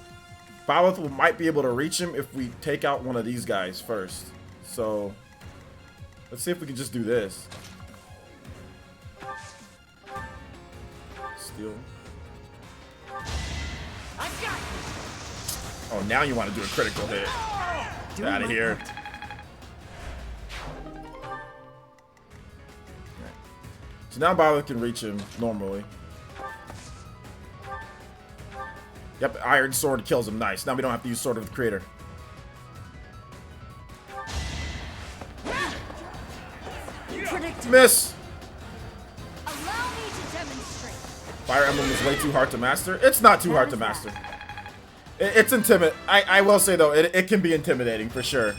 Violet might be able to reach him if we take out one of these guys first. So, let's see if we can just do this. Steal. Oh, now you want to do a critical hit. Get out of here. Okay. So now Violet can reach him normally. Yep, Iron Sword kills him. Nice. Now we don't have to use Sword of the Creator. Miss! Allow me to demonstrate. Fire Emblem is way too hard to master. It's not too hard to master. It's I will say though, it can be intimidating for sure.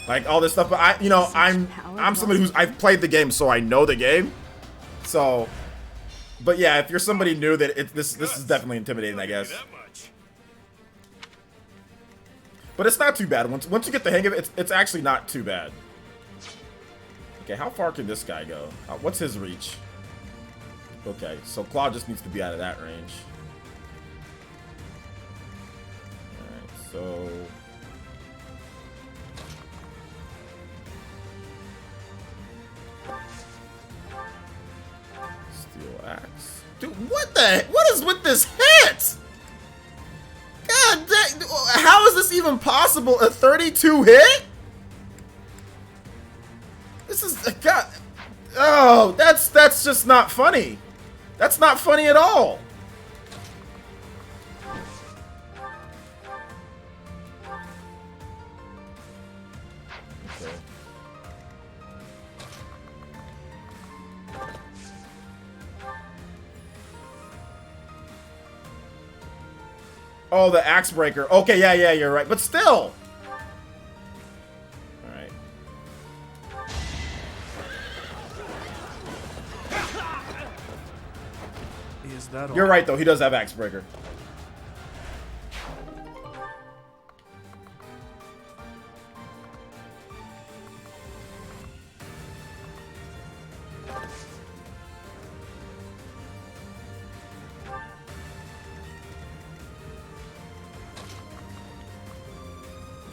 Like all this stuff, but I'm somebody I've played the game, so I know the game. So, but yeah, if you're somebody new, that this is definitely intimidating, I guess. But it's not too bad once you get the hang of it. It's actually not too bad. Okay, how far can this guy go? What's his reach? Okay, so Claude just needs to be out of that range. Alright, so... Steel axe. Dude, what is with this hit? God dang, how is this even possible? A 32 hit? This is, God, oh, that's just not funny. That's not funny at all. Okay. Oh, the axe breaker. Okay, yeah, you're right. But still. Alright. Is that all? You're right, though. He does have axe breaker.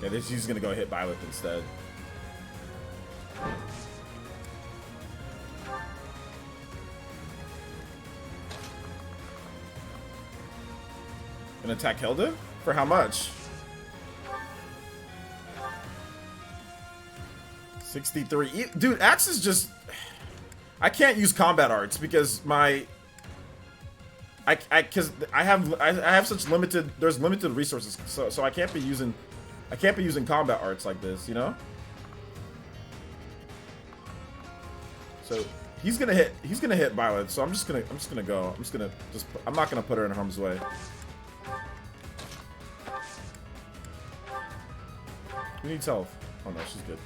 Okay, he's gonna go hit Byleth instead. Gonna attack Hilda? For how much? 63. Dude, Axe is just... I can't use combat arts because my... Because I have such limited... There's limited resources, so I can't be using... I can't be using combat arts like this, you know? So he's gonna hit Violet, so I'm not gonna put her in harm's way. Who needs health? Oh no, she's good.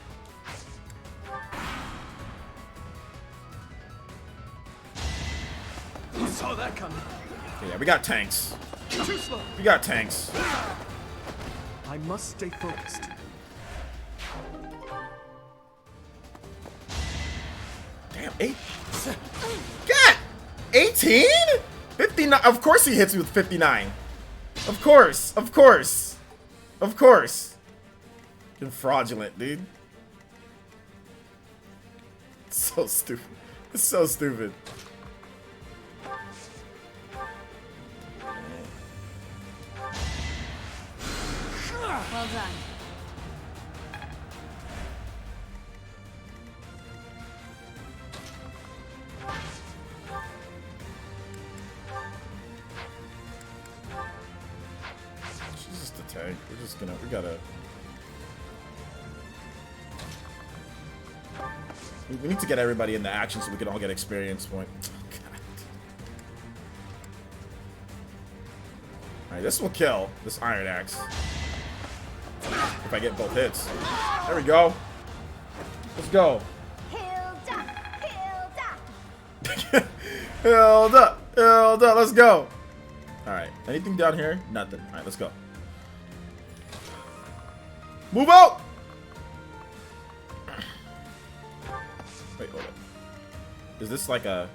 You saw that coming. Okay, yeah, we got tanks. Too slow. We got tanks. I must stay focused. Damn, 8. God! 18? 59. Of course he hits me with 59. Of course. Of course. Of course. You're fraudulent, dude. It's so stupid. It's so stupid. Well done. She's just a tank. We gotta... We need to get everybody into action so we can all get experience point. Oh, God. Alright, this will kill. This Iron Axe. If I get both hits. There we go. Let's go. Hilda! Hilda! Let's go! Alright, anything down here? Nothing. Alright, let's go. Move out! Wait, hold up. Is this like a...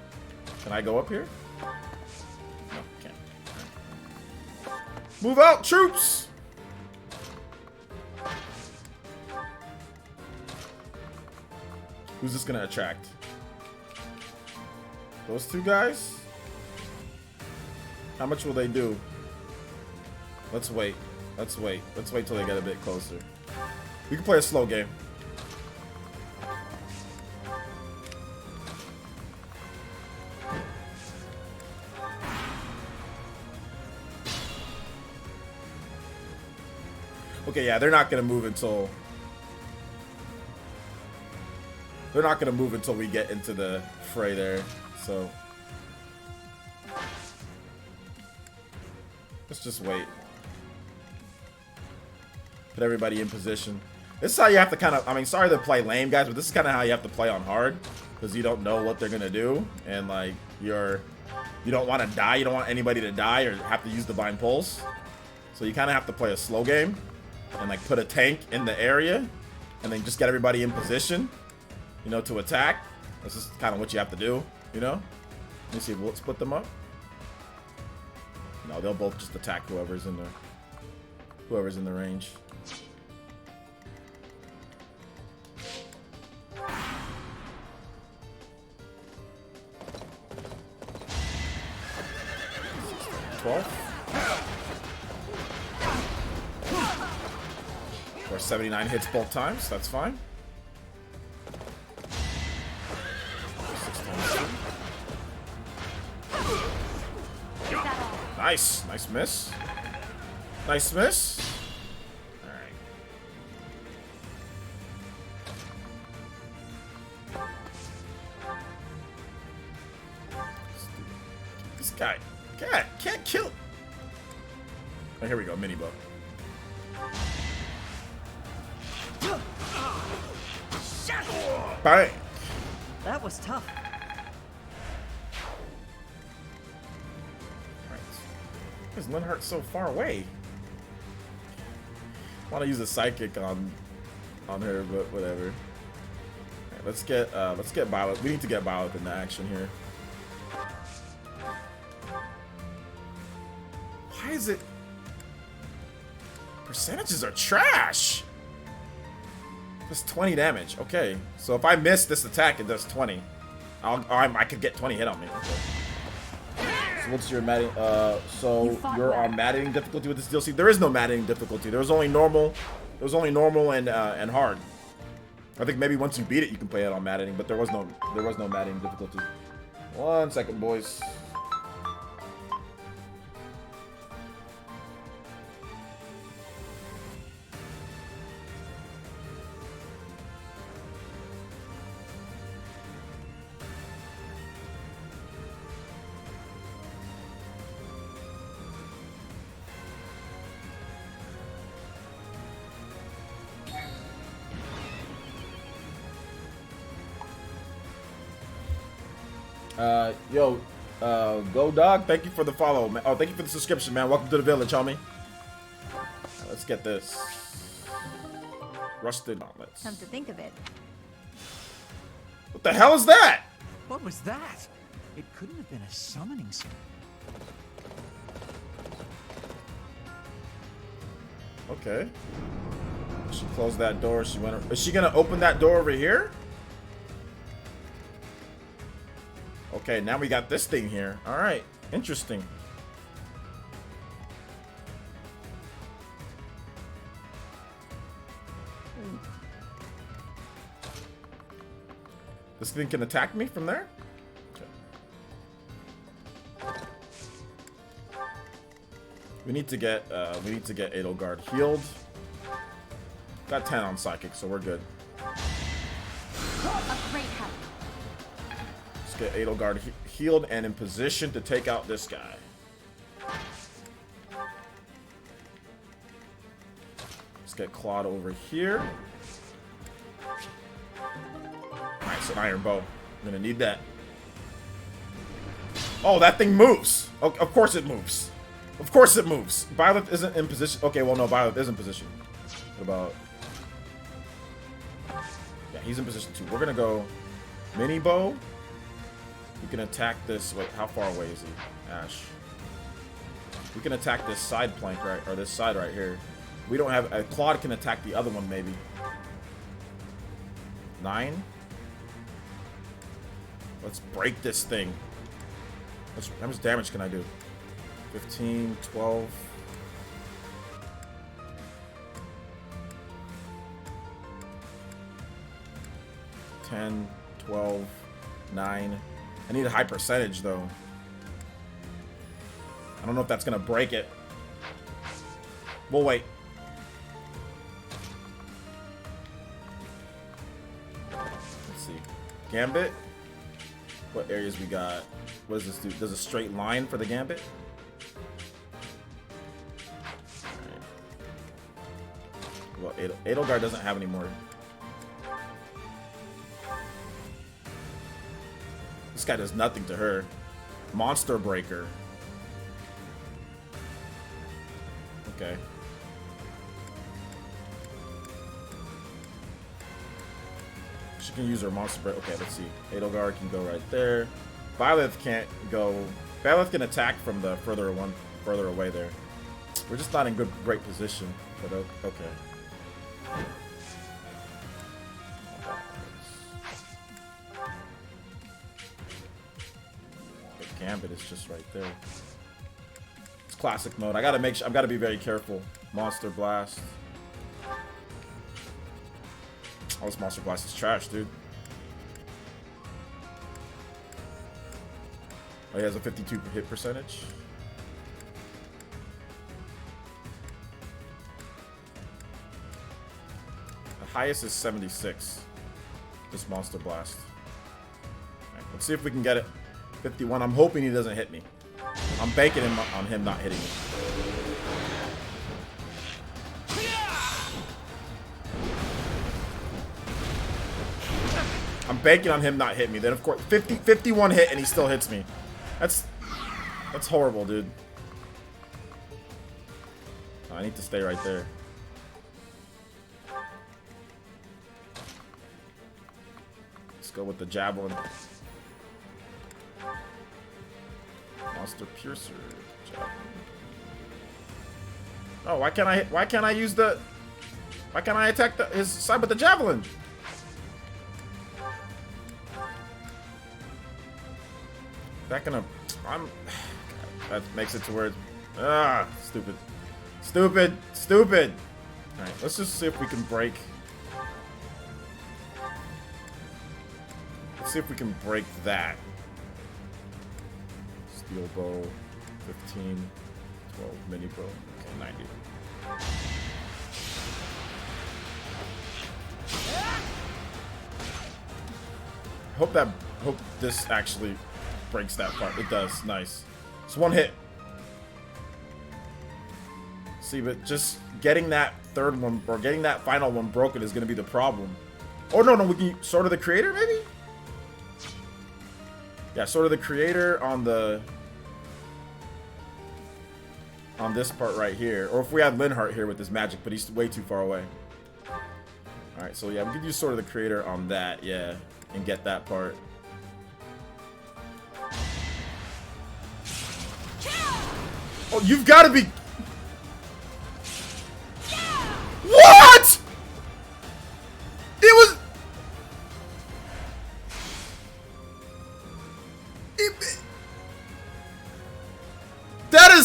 Can I go up here? No, can't. Right. Move out, troops! Who's this gonna attract? Those two guys? How much will they do? Let's wait. Let's wait. Let's wait till they get a bit closer. We can play a slow game. Okay, yeah, they're not gonna move until... They're not gonna move until we get into the fray there, so... Let's just wait. Put everybody in position. This is how you have to kind of, I mean, sorry to play lame, guys, but this is kind of how you have to play on hard. Because you don't know what they're going to do. And, like, you don't want to die. You don't want anybody to die or have to use Divine Pulse. So you kind of have to play a slow game. And, like, put a tank in the area. And then just get everybody in position, you know, to attack. This is kind of what you have to do, you know? Let me see, we'll split them up. No, they'll both just attack whoever's in the range. Or 79 hits both times, that's fine. 6 times 2. Nice, nice miss. Nice miss. Alright. This guy can't kill. Oh, here we go, mini bow. Bang. That was tough. Right. Why is Linhardt so far away? I want to use a psychic on her, but whatever. Right, let's get Byleth. We need to get Byleth into action here. Why is it? Percentages are trash. Does 20 damage. Okay, so if I miss this attack, it does 20. I could get 20 hit on me. Okay. So what's your matting? So you're on matting difficulty with this DLC. There is no matting difficulty. There was only normal. There was only normal and hard. I think maybe once you beat it, you can play it on matting, but there was no matting difficulty. 1 second, boys. Go Dog, thank you for the follow, man. Oh, thank you for the subscription, man. Welcome to the village, homie. Right, let's get this. Rusted gauntlets. Come to think of it. What the hell is that? What was that? It couldn't have been a summoning spell. Okay. She closed that door. She went. Is she gonna open that door over here? Okay, now we got this thing here. All right, interesting. This thing can attack me from there? Okay. We need to get Edelgard healed. Got 10 on psychic, so we're good. A great help. Let's get Edelgard healed and in position to take out this guy. Let's get Claude over here. Nice, an iron bow. I'm gonna need that. Oh, that thing moves. Oh, of course it moves. Of course it moves. Byleth isn't in position. Okay, well, no, Byleth is in position. What about... Yeah, he's in position too. We're gonna go mini bow. We can attack this. Wait, how far away is he? Ash. We can attack this side plank, right? Or this side right here. We don't have... Claude can attack the other one, maybe. 9. Let's break this thing. How much damage can I do? 15, 12. 10, 12, 9. I need a high percentage, though. I don't know if that's going to break it. We'll wait. Let's see. Gambit. What areas we got? What does this do? Does a straight line for the Gambit? Well, Edelgard doesn't have any more. This guy does nothing to her. Monster Breaker. Okay. She can use her Monster Breaker. Okay, let's see. Edelgard can go right there. Violet can't go. Violet can attack from the further away there. We're just not in great position. But okay. Gambit is just right there. It's classic mode. I gotta make sure. I've gotta be very careful. Monster Blast. Oh, this Monster Blast is trash, dude. Oh, he has a 52 hit percentage. The highest is 76. This Monster Blast. All right, let's see if we can get it. 51. I'm hoping he doesn't hit me. I'm banking on him not hitting me. I'm banking on him not hitting me. Then of course 51 hit and he still hits me. That's horrible, dude. I need to stay right there. Let's go with the javelin. Monster Piercer. Javelin. Oh, why can't I use the? Why can't I attack his side with the javelin? That gonna? That makes it to where. Stupid. All right, let's just see if we can break. Let's see if we can break that. Steel bow, 15, 12, mini bow. Okay, 90. Hope this actually breaks that part. It does. Nice. It's one hit. See, but just getting that third one or getting that final one broken is going to be the problem. Oh no, we can Sword of the Creator maybe. Yeah, Sword of the Creator on this part right here, or if we had Linhardt here with his magic, but he's way too far away. All right, so yeah, we could use Sword of the Creator on that, yeah, and get that part. Oh, you've got to be. What? It was.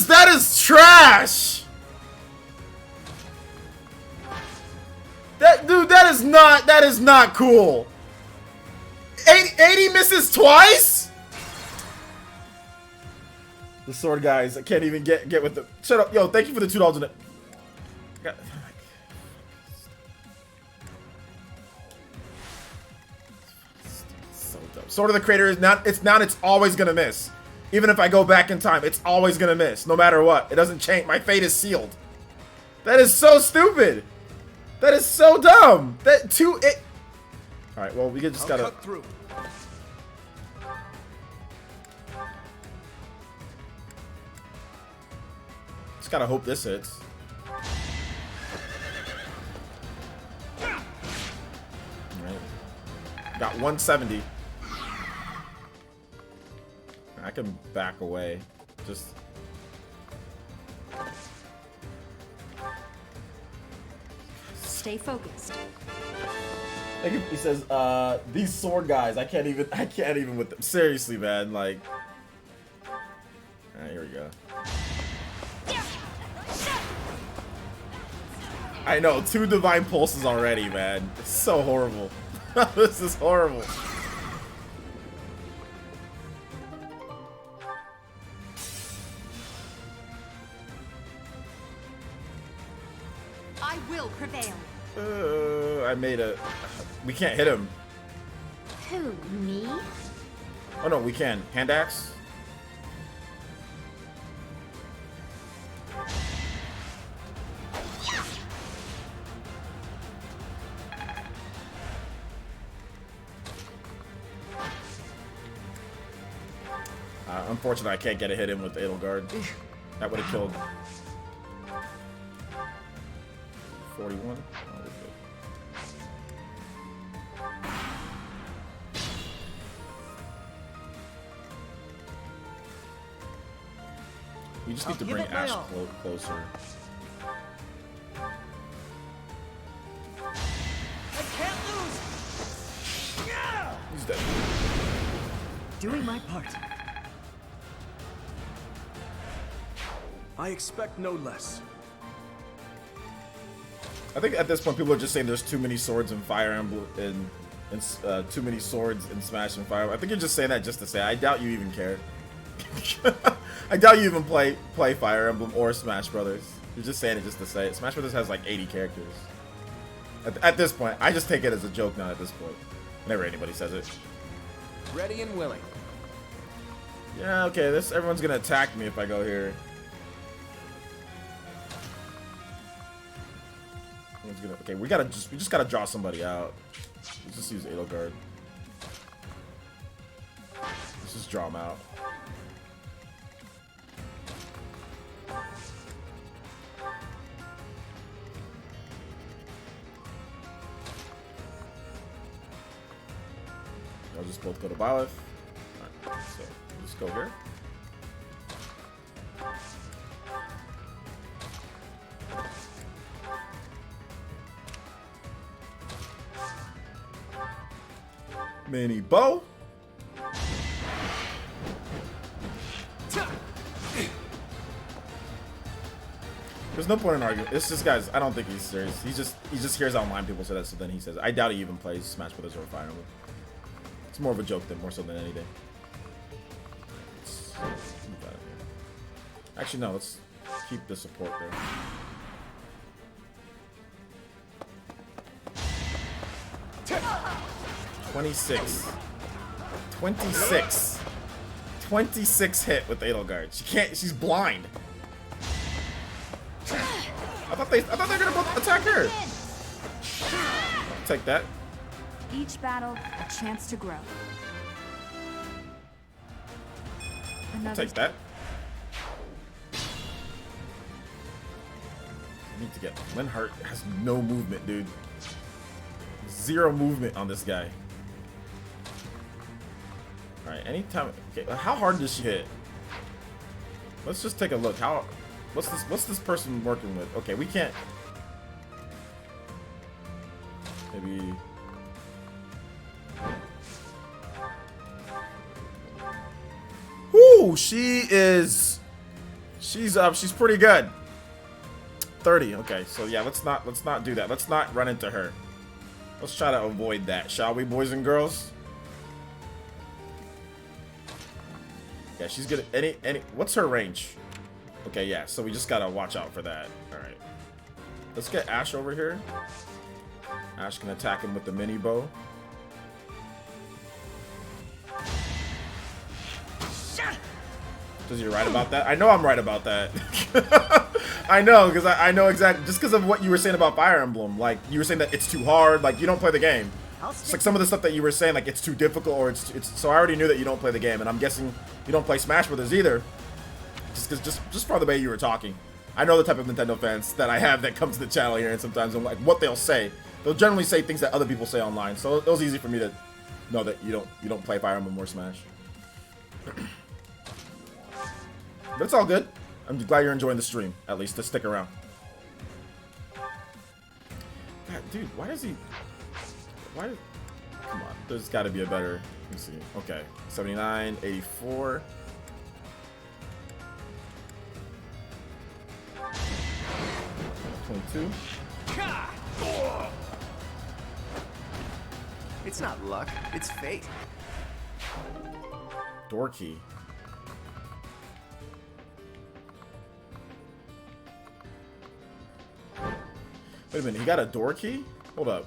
That is trash. That is not cool. 80 misses twice? The sword guys, I can't even get with the. Shut up. Yo, thank you for the $2 in it. So dumb. Sword of the Creator is not. It's always gonna miss. Even if I go back in time, it's always gonna miss, no matter what. It doesn't change. My fate is sealed. That is so stupid. That is so dumb. All right. Well, we just gotta. Cut through. Just gotta hope this hits. All right. Got 170. I can back away. Just. Stay focused. He says, these sword guys, I can't even with them. Seriously, man, like. Alright, here we go. I know, 2 divine pulses already, man. It's so horrible. This is horrible. I will prevail. I made a. We can't hit him. Who, me? Oh no, we can. Hand axe. unfortunate I can't get a hit in with the Edelgard. That would have killed. 41. Oh, we're good. You just need to bring Ash closer. I can't lose! He's dead. Doing my part. I expect no less. I think at this point people are just saying there's too many swords in Fire Emblem and too many swords in Smash and Fire. I think you're just saying that just to say. I doubt you even care. I doubt you even play Fire Emblem or Smash Brothers. You're just saying it just to say it. Smash Brothers has like 80 characters. At this point, I just take it as a joke now. At this point, whenever anybody says it. Ready and willing. Yeah. Okay. Everyone's gonna attack me if I go here. Okay, we just gotta draw somebody out. Let's just use Edelgard. Let's just draw him out. I'll just both go to Byleth. Alright, so let's go here. Mini bow. There's no point in arguing. It's just, guys, I don't think he's serious. He just hears online people say that, so then he says, I doubt he even plays Smash Brothers or Fire Emblem. It's more of a joke than more so than anything. Let's move out of here. Actually, no, let's keep the support there. 26. 26. 26 hit with Edelgard. She's blind. I thought they were gonna both attack her. I'll take that. Each battle, a chance to grow. I'll take that. I need to get Linhardt has no movement, dude. Zero movement on this guy. Alright, anytime. Okay, how hard does she hit? Let's just take a look. What's this person working with? Okay, we can't. Maybe. Whoo! She's pretty good. 30. Okay, so yeah, let's not do that. Let's not run into her. Let's try to avoid that, shall we, boys and girls? Yeah, she's good at any. What's her range? Okay, yeah, so we just gotta watch out for that. Alright. Let's get Ash over here. Ash can attack him with the mini bow. Because you're right about that? I know I'm right about that. I know, because I know exactly. Just because of what you were saying about Fire Emblem. Like, you were saying that it's too hard. Like, you don't play the game. It's like some of the stuff that you were saying, like, it's too difficult, or it's so I already knew that you don't play the game, and I'm guessing you don't play Smash Brothers either. Just for the way you were talking. I know the type of Nintendo fans that I have that come to the channel here, and sometimes I'm like, what they'll say. They'll generally say things that other people say online, so it was easy for me to know that you don't play Fire Emblem or Smash. But it's all good. I'm glad you're enjoying the stream, at least to stick around. God, dude, why does he? Why? Come on, there's got to be a better. Let me see. Okay, 79, 84. 22. It's not luck, it's fate. Door key. Wait a minute, he got a door key? Hold up.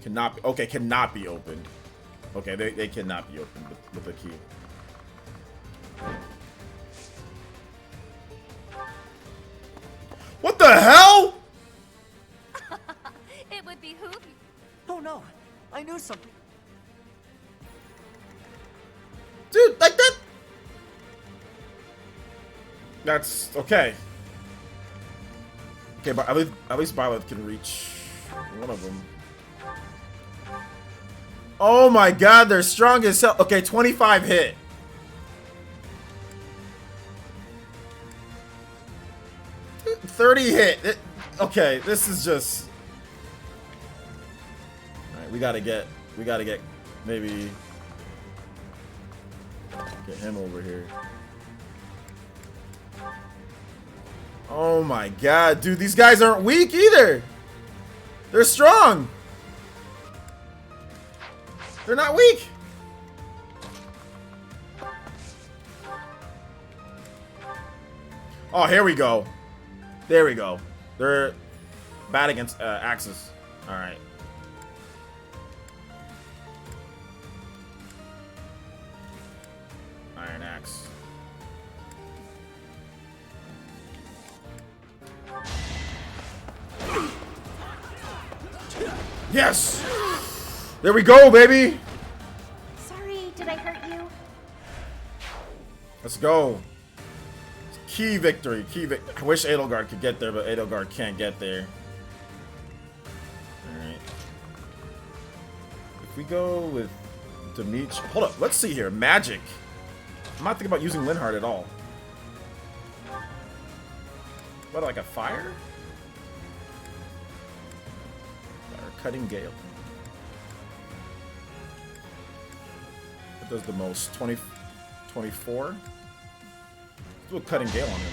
Cannot be, okay, cannot be opened. Okay, they cannot be opened with a key. What the hell? It would behoove you. Oh no, I knew something. That's okay. Okay, but at least Violet can reach one of them. Oh my god, they're strong as hell. Okay, 25 hit. $30 hit. Okay, this is just. Alright, we gotta get maybe get him over here. Oh my god, dude, these guys aren't weak either. They're strong. They're not weak. Oh, here we go. There we go. They're bad against axes. All right. Iron axe. Yes! There we go, baby! Sorry, did I hurt you? Let's go. Key victory. I wish Edelgard could get there, but Edelgard can't get there. Alright. If we go with Dimitri... Hold up, let's see here. Magic. I'm not thinking about using Linhardt at all. What, like a fire? Cutting Gale. What does the most? 24? Let's do a Cutting Gale on him.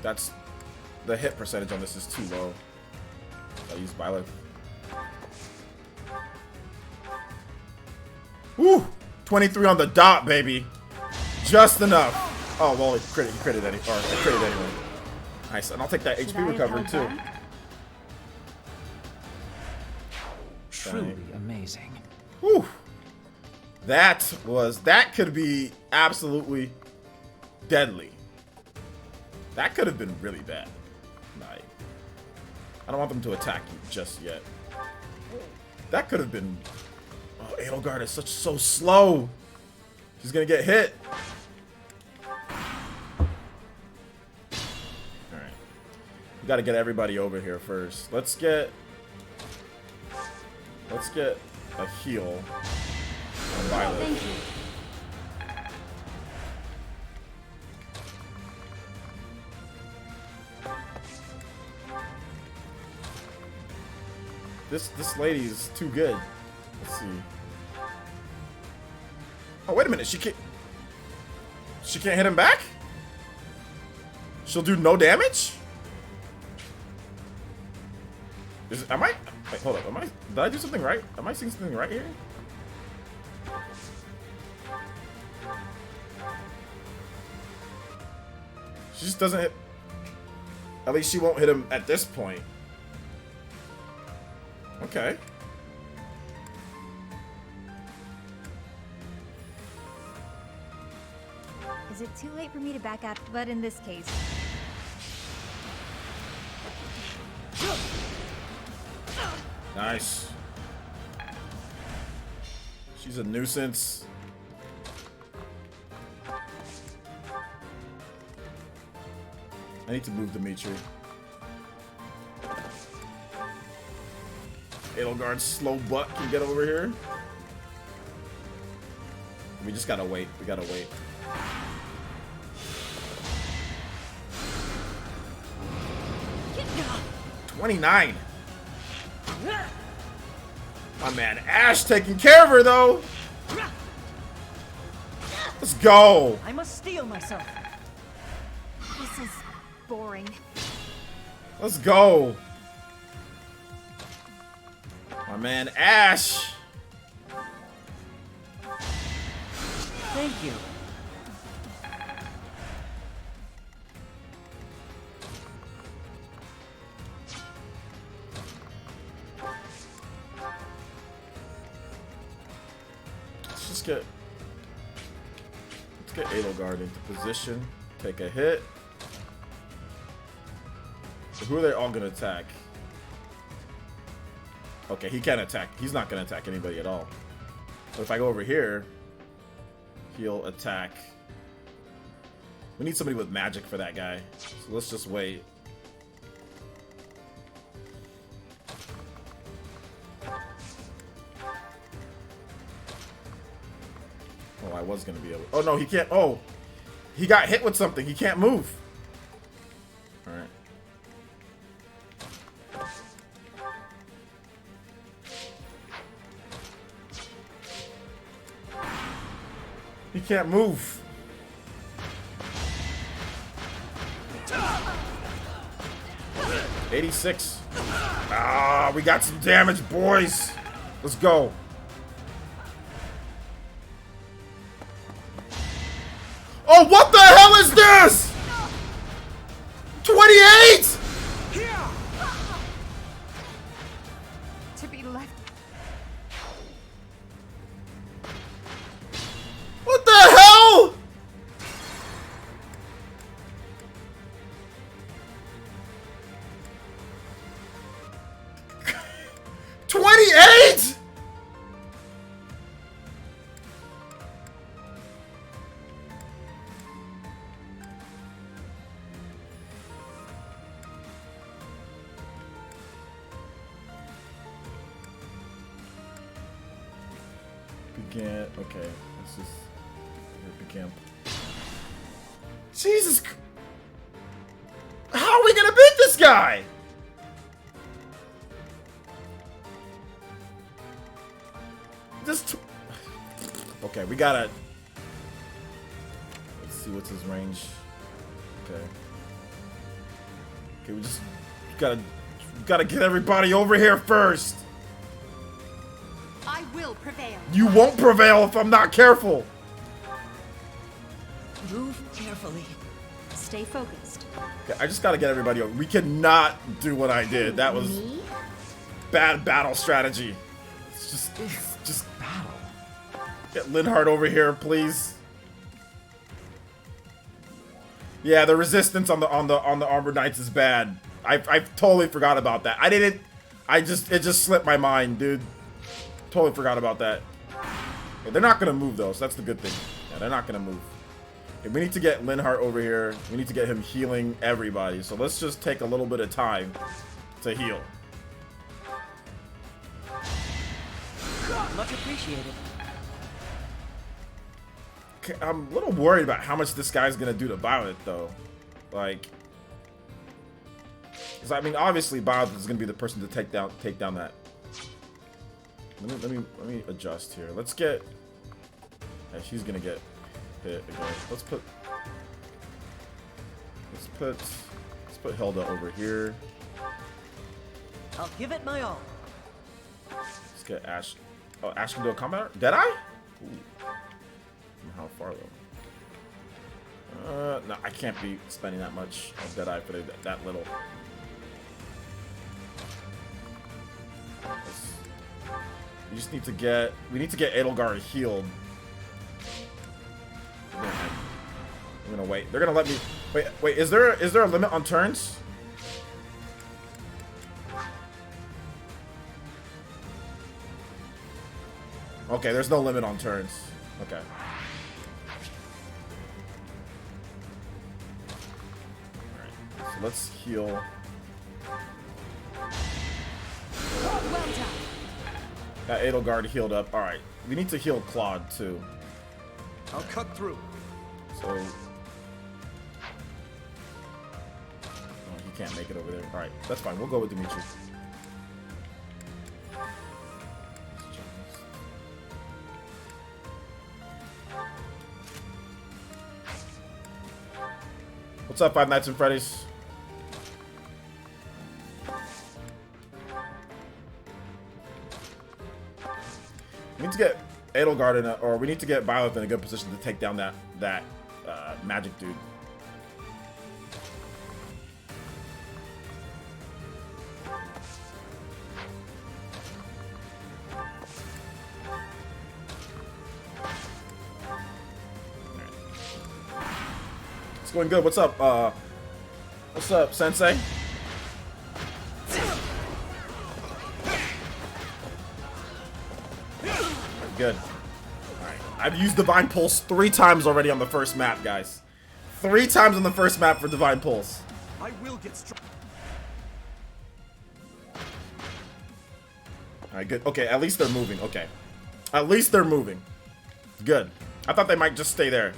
That's the hit percentage on this is too low. I'll use Violet. Woo! 23 on the dot, baby. Just enough. Oh, well, it critted anyway. Nice, and I'll take that HP recovery, too. Truly amazing. Woo! That could be absolutely deadly. That could have been really bad. Like, I don't want them to attack you just yet. That could have been... Oh, Edelgard is so slow. She's gonna get hit. Alright. We gotta get everybody over here first. Let's get a heal on Violet. Thank you. This lady is too good. Let's see. Oh, wait a minute. She can't hit him back? She'll do no damage? Wait, hold up. Did I do something right? Am I seeing something right here? She just doesn't hit. At least she won't hit him at this point. Okay. Is it too late for me to back out? But in this case... Nice. She's a nuisance. I need to move Dimitri. Edelgard's slow butt can get over here. We just gotta wait. We gotta wait. $29. My man Ash taking care of her though. Let's go. I must steel myself. This is boring. Let's go. My man Ash. Thank you. Let's get Edelgard into position. Take a hit. Who are they all gonna attack? Okay, he can't attack. He's not gonna attack anybody at all. So if I go over here, he'll attack. We need somebody with magic for that guy. So let's just wait. Oh, I was gonna be able. Oh no, he can't. Oh, he got hit with something. He can't move. All right. He can't move. 86. Ah, we got some damage, boys. Let's go. Oh, what the hell is this? 28? To be left. What the hell? $28? Begin. Okay, this is camp. Jesus. How are we gonna beat this guy? Just. Okay, we gotta. Let's see what's his range. Okay. Okay, we just gotta get everybody over here first. I will prevail. You won't prevail if I'm not careful. Move carefully. Stay focused. Okay, I just gotta get everybody over. We cannot do what I did. That was bad battle strategy. It's just battle. Get Linhardt over here, please. Yeah, the resistance on the Armored Knights is bad. I totally forgot about that. It just slipped my mind, dude. Totally forgot about that. Okay, they're not gonna move though, so that's the good thing. Yeah, they're not gonna move. Okay, we need to get Linhardt over here. We need to get him healing everybody. So let's just take a little bit of time to heal. Much appreciated. Okay, I'm a little worried about how much this guy's gonna do to Violet though. Like, because I mean, obviously Violet is gonna be the person to take down that. Let me adjust here. Let's get. Yeah, she's gonna get hit again. Let's put Hilda over here. I'll give it my all. Let's get Ash. Oh, Ash can do a combat. Did I? Ooh. From how far though? No, I can't be spending that much of Deadeye for that little. We just need to get. We need to get Edelgard healed. I'm gonna wait. They're gonna let me. Wait. Is there a limit on turns? Okay, there's no limit on turns. Okay. Alright, so let's heal. Well done. That Edelgard healed up. Alright, we need to heal Claude too. I'll cut through. So. Oh, he can't make it over there. Alright, that's fine. We'll go with Dimitri. What's up, Five Nights at Freddy's? We need to get Edelgard in or we need to get Violet in a good position to take down that magic dude. It's going good. What's up, Sensei? good. Alright. I've used Divine Pulse 3 times already on the first map, guys. 3 times on the first map for Divine Pulse. I will get strong. Alright, good. Okay, at least they're moving. Okay. At least they're moving. Good. I thought they might just stay there.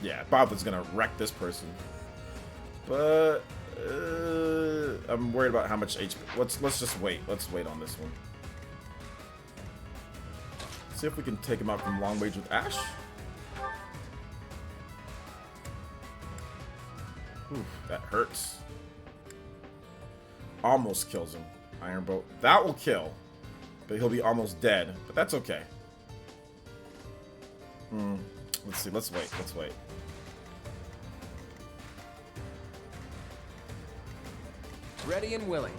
Yeah, Bob is gonna wreck this person. But I'm worried about how much HP. Let's just wait. Let's wait on this one. See if we can take him out from long range with Ash. Oof, that hurts. Almost kills him. Iron Bolt. That will kill. But he'll be almost dead. But that's okay. Let's see. Let's wait. Let's wait. Ready and willing.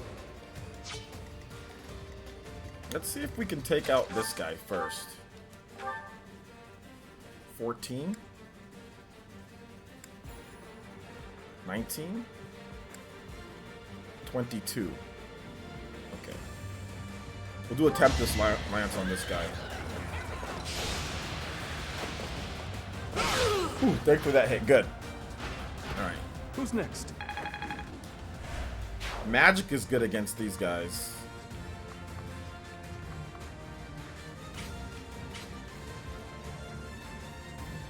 Let's see if we can take out this guy first. 14. 19. 22. Okay. We'll do a Tempest Lance on this guy. Ooh, thankfully that hit. Good. Alright. Who's next? Magic is good against these guys.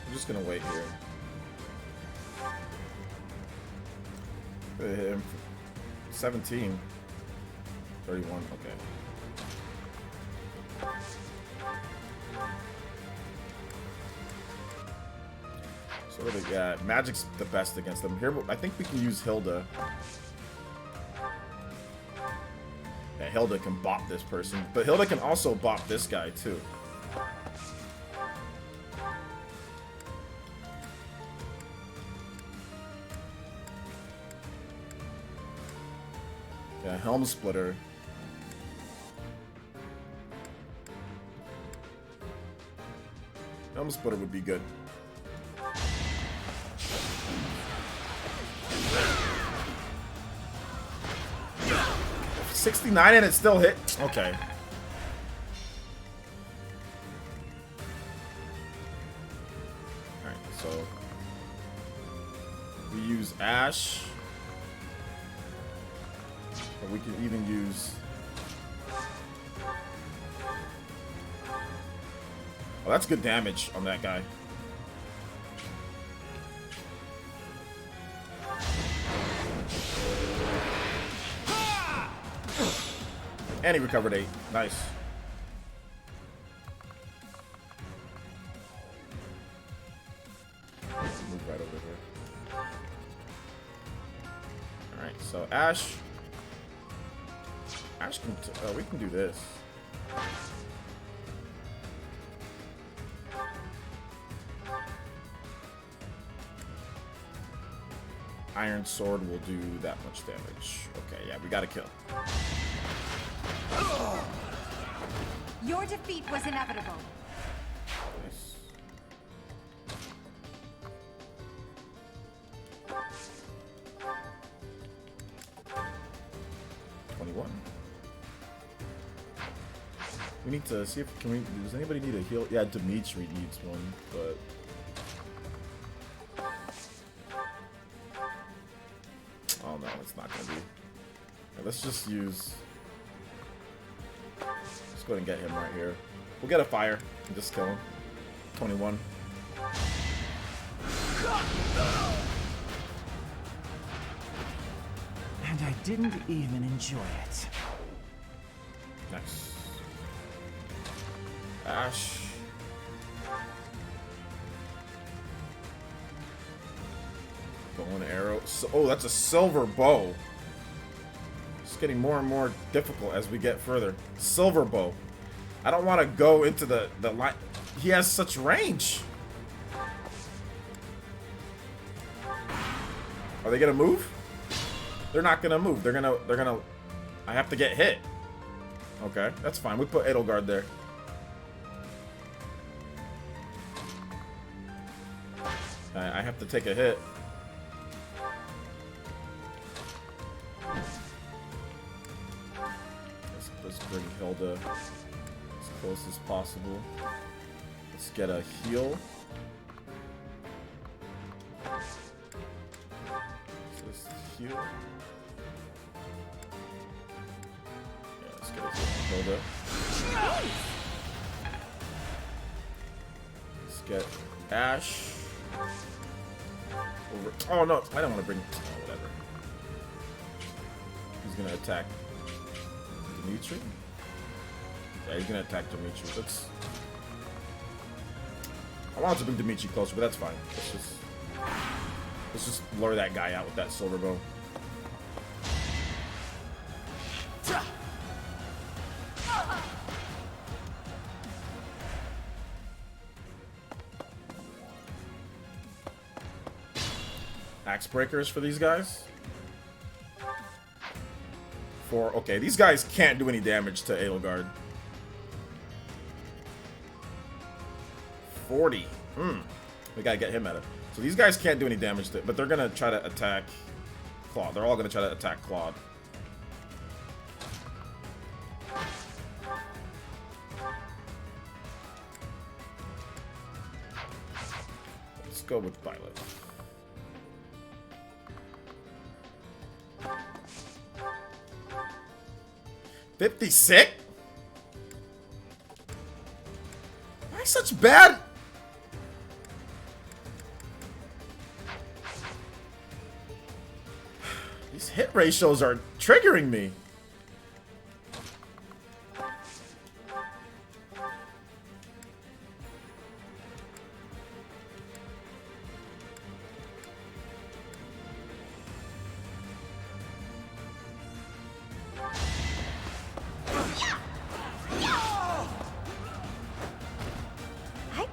I'm just gonna wait here. Gonna hit him. 17. 31. Okay. So yeah, Magic's the best against them. Here, I think we can use Hilda. Yeah, Hilda can bop this person, but Hilda can also bop this guy too. Yeah, Helm Splitter. Helm Splitter would be good. $69 and it still hit. Okay. Alright, so we use Ash. Or we can even use... Oh, that's good damage on that guy. And he recovered 8. Nice. Move right over here. Alright, so Ash. Ash can... we can do this. Iron Sword will do that much damage. Okay, yeah, we gotta kill. Your defeat was inevitable. Nice. We need to see if does anybody need a heal? Yeah, Dimitri needs one, but oh no, it's not gonna be. Yeah, let's just use. Let's go ahead and get him right here. We'll get a fire and just kill him. 21. And I didn't even enjoy it. Nice. Ash. Bow and arrow. So, oh, that's a silver bow. It's getting more and more difficult as we get further. Silver bow. I don't want to go into the line. He has such range. Are they gonna move? They're not gonna move. They're gonna. I have to get hit. Okay, that's fine. We put Edelgard there. I have to take a hit. Let's bring Hilda as close as possible. Let's get a heal. Just heal. Yeah, let's get a heal on Hilda. Let's get Ash. Over. Oh no, I don't want to bring. Oh, whatever. He's gonna attack Dimitri. Yeah, he's gonna attack Dimitri. I wanted to bring Dimitri closer, but that's fine. Let's just lure that guy out with that silver bow. Axe breakers for these guys. Okay, these guys can't do any damage to Edelgard. 40. We gotta get him at it. So these guys can't do any damage to, but they're gonna try to attack Claude. They're all gonna try to attack Claude. Let's go with Violet. $56? Why such bad? These hit ratios are triggering me.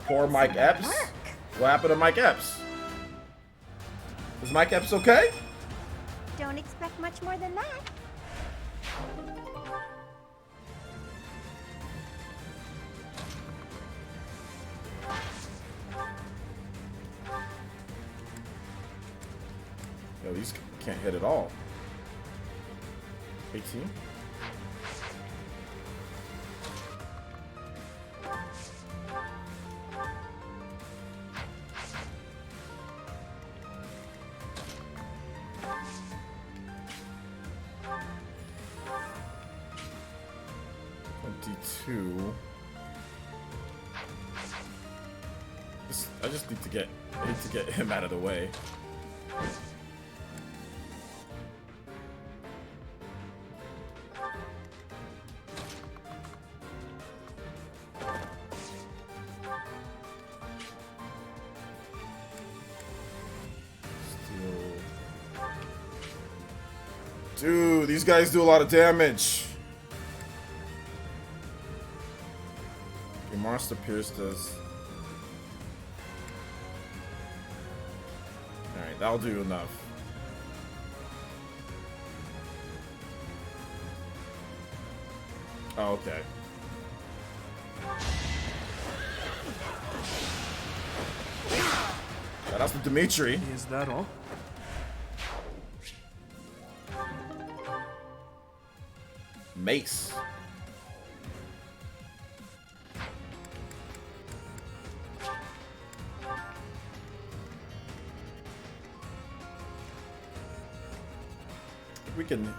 Poor Mike Epps. What happened to Mike Epps? Is Mike Epps okay? Don't expect much more than that. Yo, these can't hit at all. 18? I just need to get him out of the way. Dude, these guys do a lot of damage. Your Monster Pierce does. Alright, that'll do enough. Oh, okay. Shout out to Dimitri. Is that all? Mace. We can.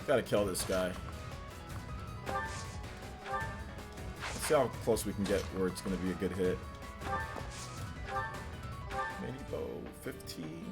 Gotta kill this guy. Let's see how close we can get where it's gonna be a good hit. Mini bow 15.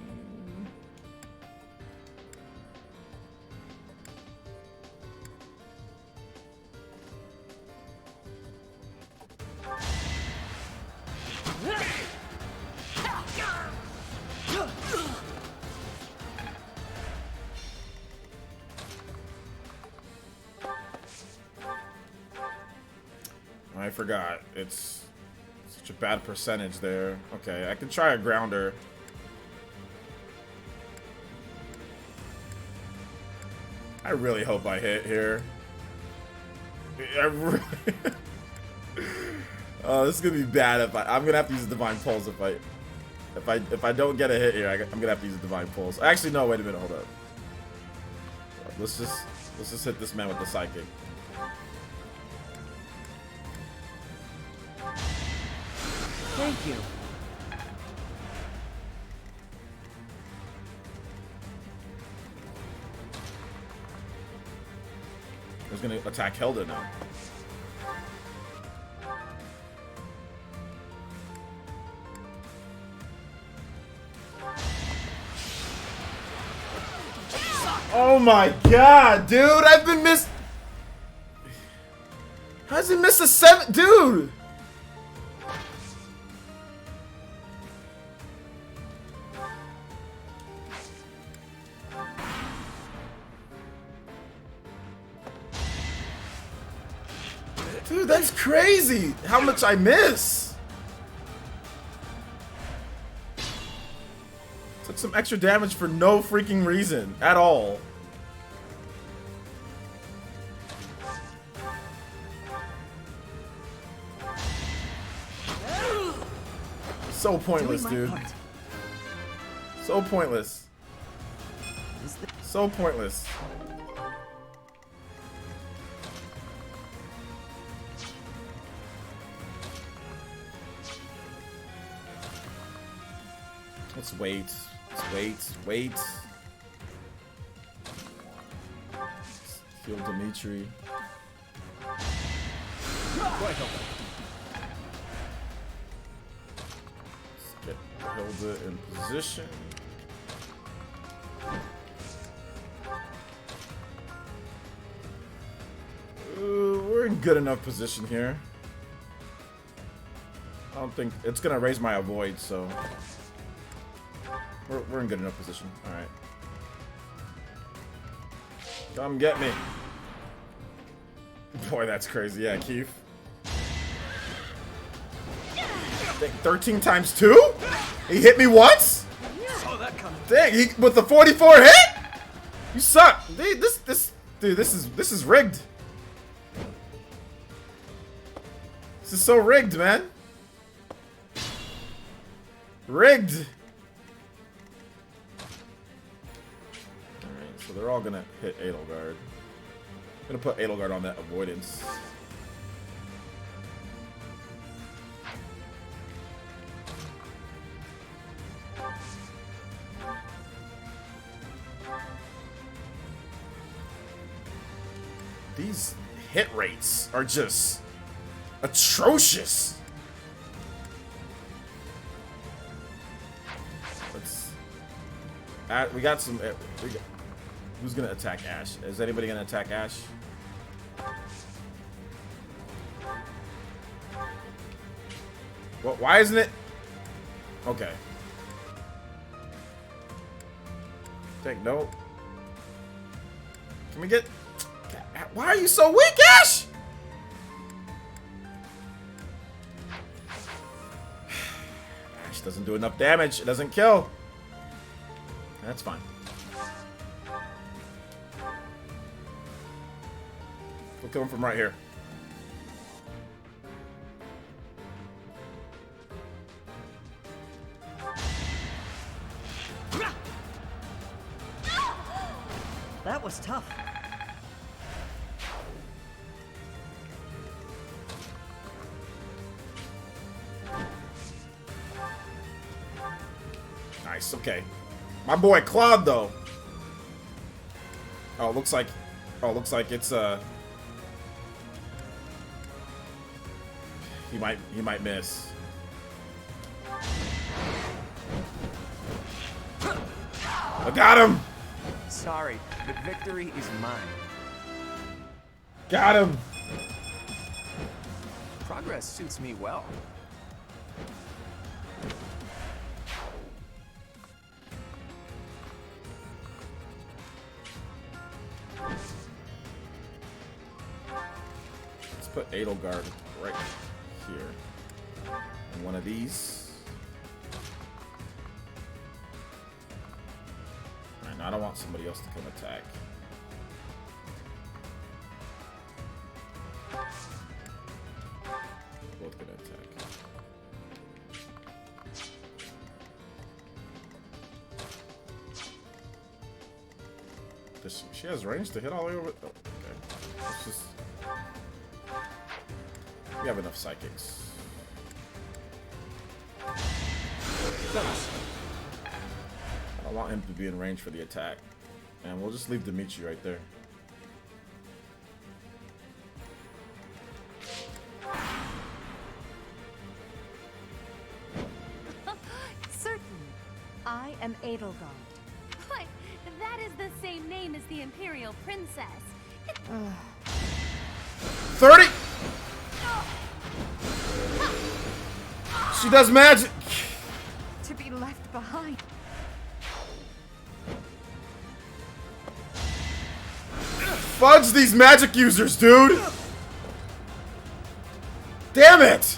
I forgot. It's such a bad percentage there. Okay, I can try a grounder. I really hope I hit here. Oh, this is gonna be bad if I'm gonna have to use Divine Pulse if If I don't get a hit here, I'm gonna have to use a divine pulse. Actually, no. Wait a minute. Hold up. Let's just hit this man with the psychic. Thank you. He's gonna attack Hilda now. Oh my god, dude! I've been missed. How's he missed a 7, dude? Dude, that's crazy! How much I miss! Took some extra damage for no freaking reason at all. So pointless, dude. So pointless. So pointless. Let's wait. Let's wait. Heal Dimitri. Let's get Hilda in position. We're in good enough position here. I don't think it's gonna raise my avoid, so we're in good enough position. All right, come get me. Boy, that's crazy. Yeah, Keith. 13 times 2? He hit me once? Dang, he, with the 44 hit? You suck. Dude, this is rigged. This is so rigged, man. Rigged. Alright, so they're all gonna hit Edelgard. I'm gonna put Edelgard on that avoidance. These hit rates are just atrocious. We got some. Who's gonna attack Ash? Is anybody gonna attack Ash? Well, why isn't it? Okay. Take note. Can we get? Why are you so weak, Ash? Ash doesn't do enough damage. It doesn't kill. That's fine. We'll kill him from right here. That was tough. Nice, okay. My boy Claude, though. Oh, looks like it's he might miss. I got him. Sorry, but victory is mine. Got him. Progress suits me well. Let's put Edelgard right here. And one of these. Alright, now I don't want somebody else to come attack. Both gonna attack. She has range to hit all the way over. Oh, okay. Let's just. We have enough psychics. I want him to be in range for the attack. And we'll just leave Dimitri right there. Certain. I am Edelgard. But that is the same name as the Imperial Princess. 30! She does magic! To be left behind. Fudge these magic users, dude! Damn it!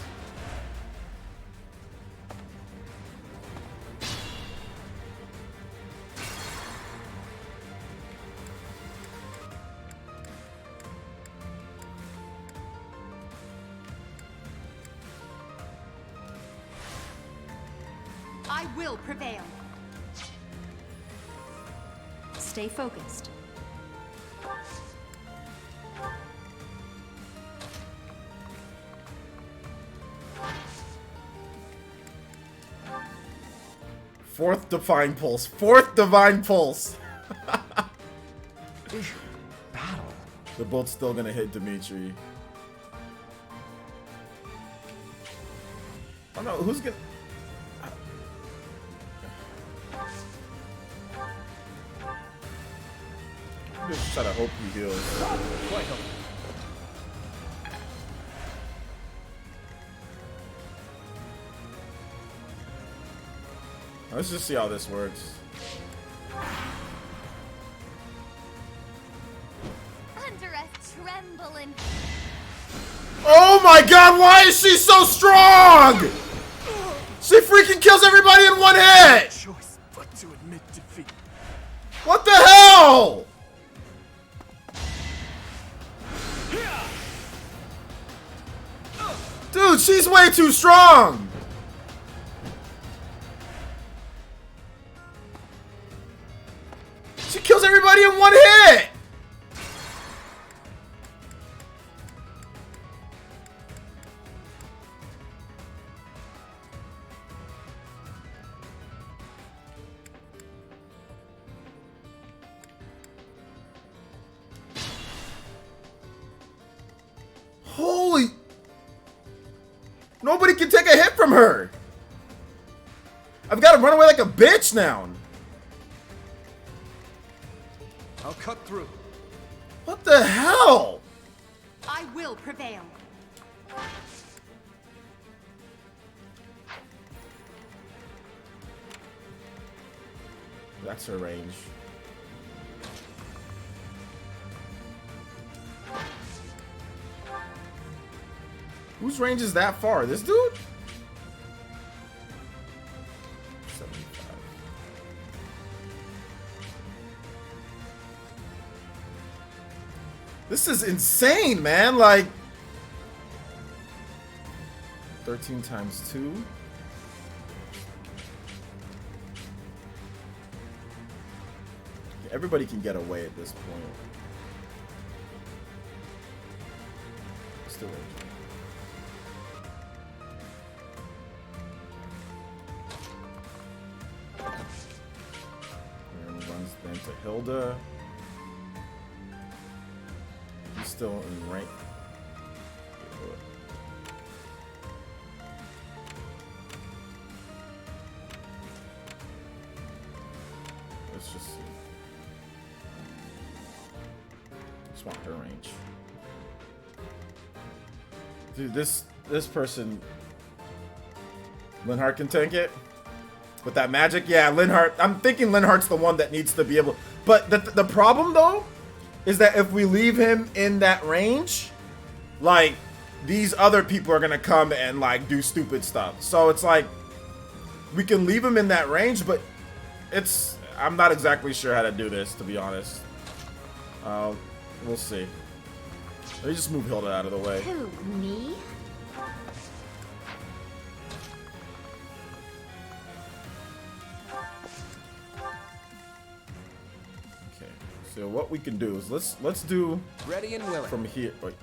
I will prevail. Stay focused. Fourth divine pulse. Fourth divine pulse. Battle. They're both still gonna hit Dimitri. Oh no, who's gonna... Just try to hope he heals. Let's just see how this works. Under us tremble and... Oh my god, why is she so strong? She freaking kills everybody in one hit! Choice but to admit defeat. What the hell? Dude, she's way too strong! She kills everybody in one hit! Holy... Nobody can take a hit from her! I've got to run away like a bitch now! I'll cut through. What the hell? I will prevail. That's her range. Whose range is that far? This dude? 75. This is insane, man. Like 13 times 2. Everybody can get away at this point. Still range. And runs then to Hilda. He's still in rank. Let's just see. Just want her range. Dude, this person, Linhardt can tank it with that magic. Yeah, Linhardt. I'm thinking Linhardt's the one that needs to be able. But the problem though is that if we leave him in that range, like these other people are gonna come and like do stupid stuff. So it's like we can leave him in that range, but I'm not exactly sure how to do this, to be honest. We'll see. Let me just move Hilda out of the way. Who, me? Okay, So what we can do is let's do Ready and willing. from here. Wait.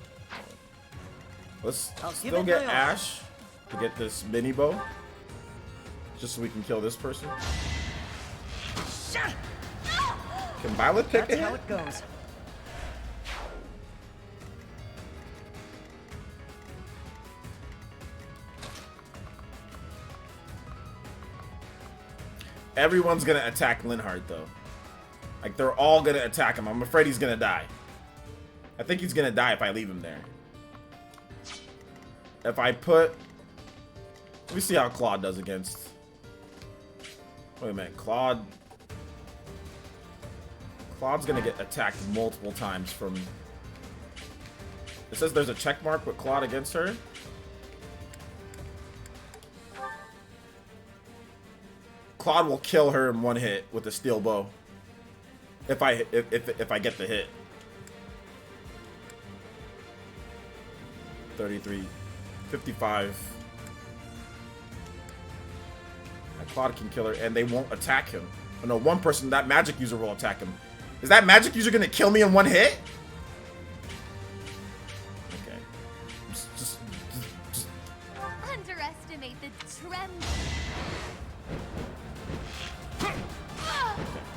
Let's I'll give still it get my all. Ash to get this mini bow. Just so we can kill this person. Can Violet pick That's it? how it goes. Everyone's gonna attack Linhardt though. Like they're all gonna attack him. I'm afraid he's gonna die. I think he's gonna die if I leave him there. If I put... Let me see how Claude does against... Wait a minute, Claude's gonna get attacked multiple times from... It says there's a check mark with Claude against her. Claude will kill her in one hit with a steel bow. If I get the hit. 33, 55. And Claude can kill her, and they won't attack him. Oh, no, one person, that magic user will attack him. Is that magic user gonna kill me in one hit? Okay. Just Underestimate the tremble.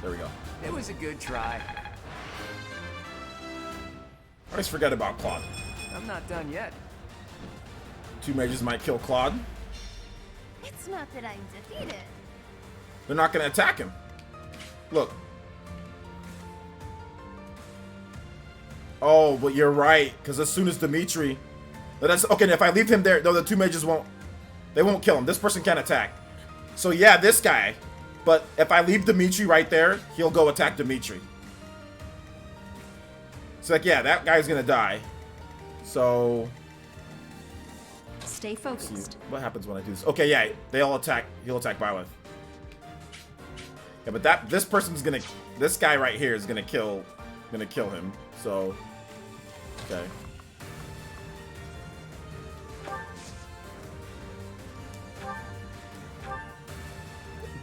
there we go. It was a good try. I always forget about Claude. I'm not done yet. 2 mages might kill Claude. It's not that I'm defeated. They're not gonna attack him. Look. Oh, but you're right, because as soon as Dimitri... That's, okay, if I leave him there, though, the 2 mages won't... They won't kill him. This person can't attack. So yeah, this guy. But if I leave Dimitri right there, he'll go attack Dimitri. So like, yeah, that guy's gonna die. So... Stay focused. What happens when I do this? Okay, yeah, they all attack. He'll attack Violet. Yeah, but this person's gonna... This guy right here is gonna kill him. So... Okay.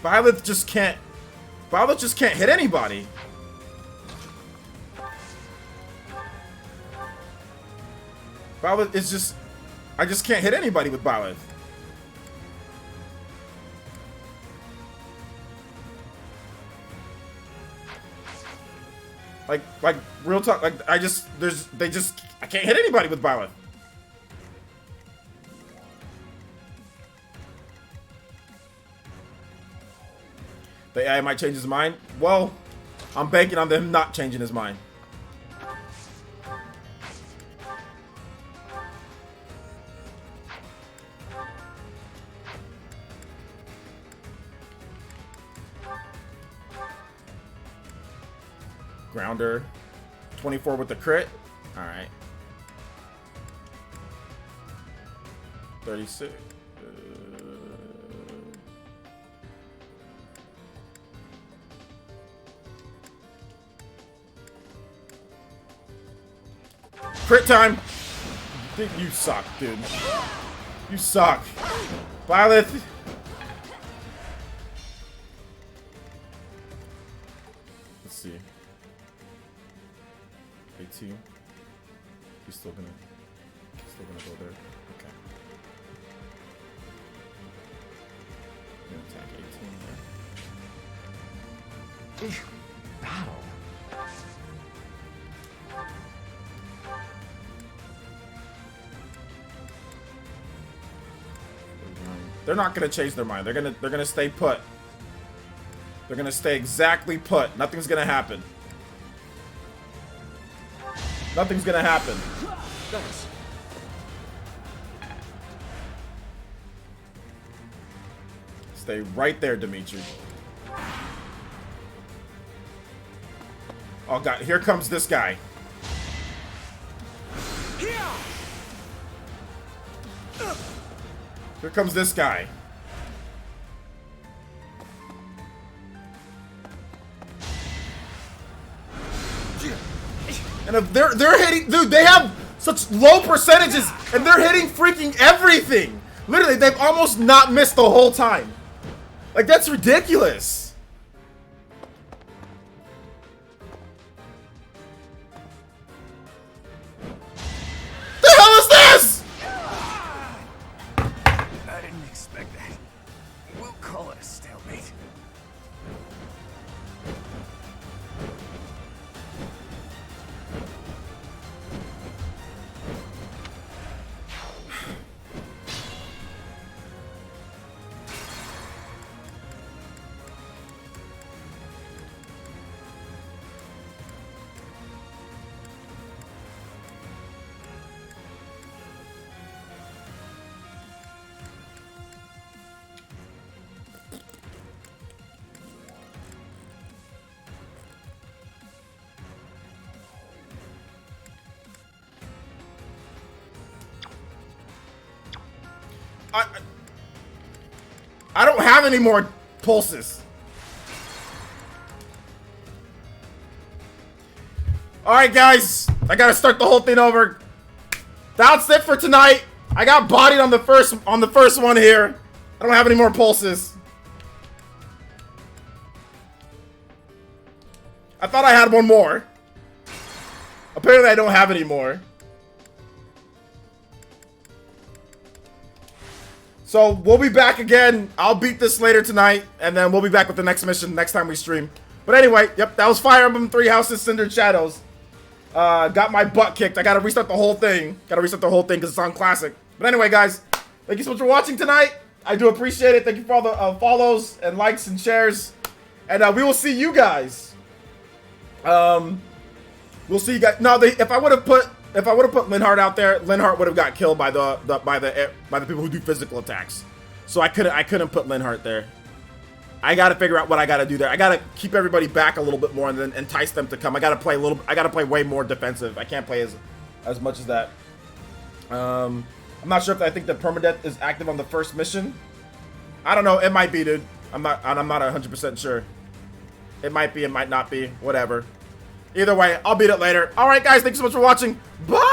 Violet just can't hit anybody. Violet is just... I just can't hit anybody with Violet. Like real talk, like I can't hit anybody with Violet. The AI might change his mind. Well, I'm banking on them not changing his mind. Grounder. 24 with the crit. Alright. 36. Crit time! You suck, dude. You suck. Violet! Let's see. 18. He's still gonna go there. Okay. Gonna attack 18 there. Battle. They're not gonna change their mind. They're gonna stay put. They're gonna stay exactly put. Nothing's gonna happen. Nothing's gonna happen. Thanks. Stay right there, Dimitri. Oh god, here comes this guy. Here comes this guy. And if they're hitting, dude, they have such low percentages, and they're hitting freaking everything. Literally, they've almost not missed the whole time. Like, that's ridiculous. I don't have any more pulses. Alright, guys. I gotta start the whole thing over. That's it for tonight. I got bodied on the first one here. I don't have any more pulses. I thought I had one more. Apparently I don't have any more. So we'll be back again. I'll beat this later tonight, and then we'll be back with the next mission next time we stream. But anyway, yep, that was Fire Emblem 3 Houses Cindered Shadows. Got my butt kicked. I gotta restart the whole thing. Because it's on Classic. But anyway, guys, thank you so much for watching tonight. I do appreciate it. Thank you for all the follows and likes and shares. And we will see you guys. We'll see you guys. No, if I would have put Linhardt out there, Linhardt would have got killed by the people who do physical attacks. So I couldn't put Linhardt there. I gotta figure out what I gotta do there. I gotta keep everybody back a little bit more and then entice them to come. I gotta play way more defensive. I can't play as much as that. I'm not sure if I think the permadeath is active on the first mission. I don't know. It might be, dude. I'm not 100% sure. It might be. It might not be. Whatever. Either way, I'll beat it later. All right, guys. Thanks so much for watching. Bye.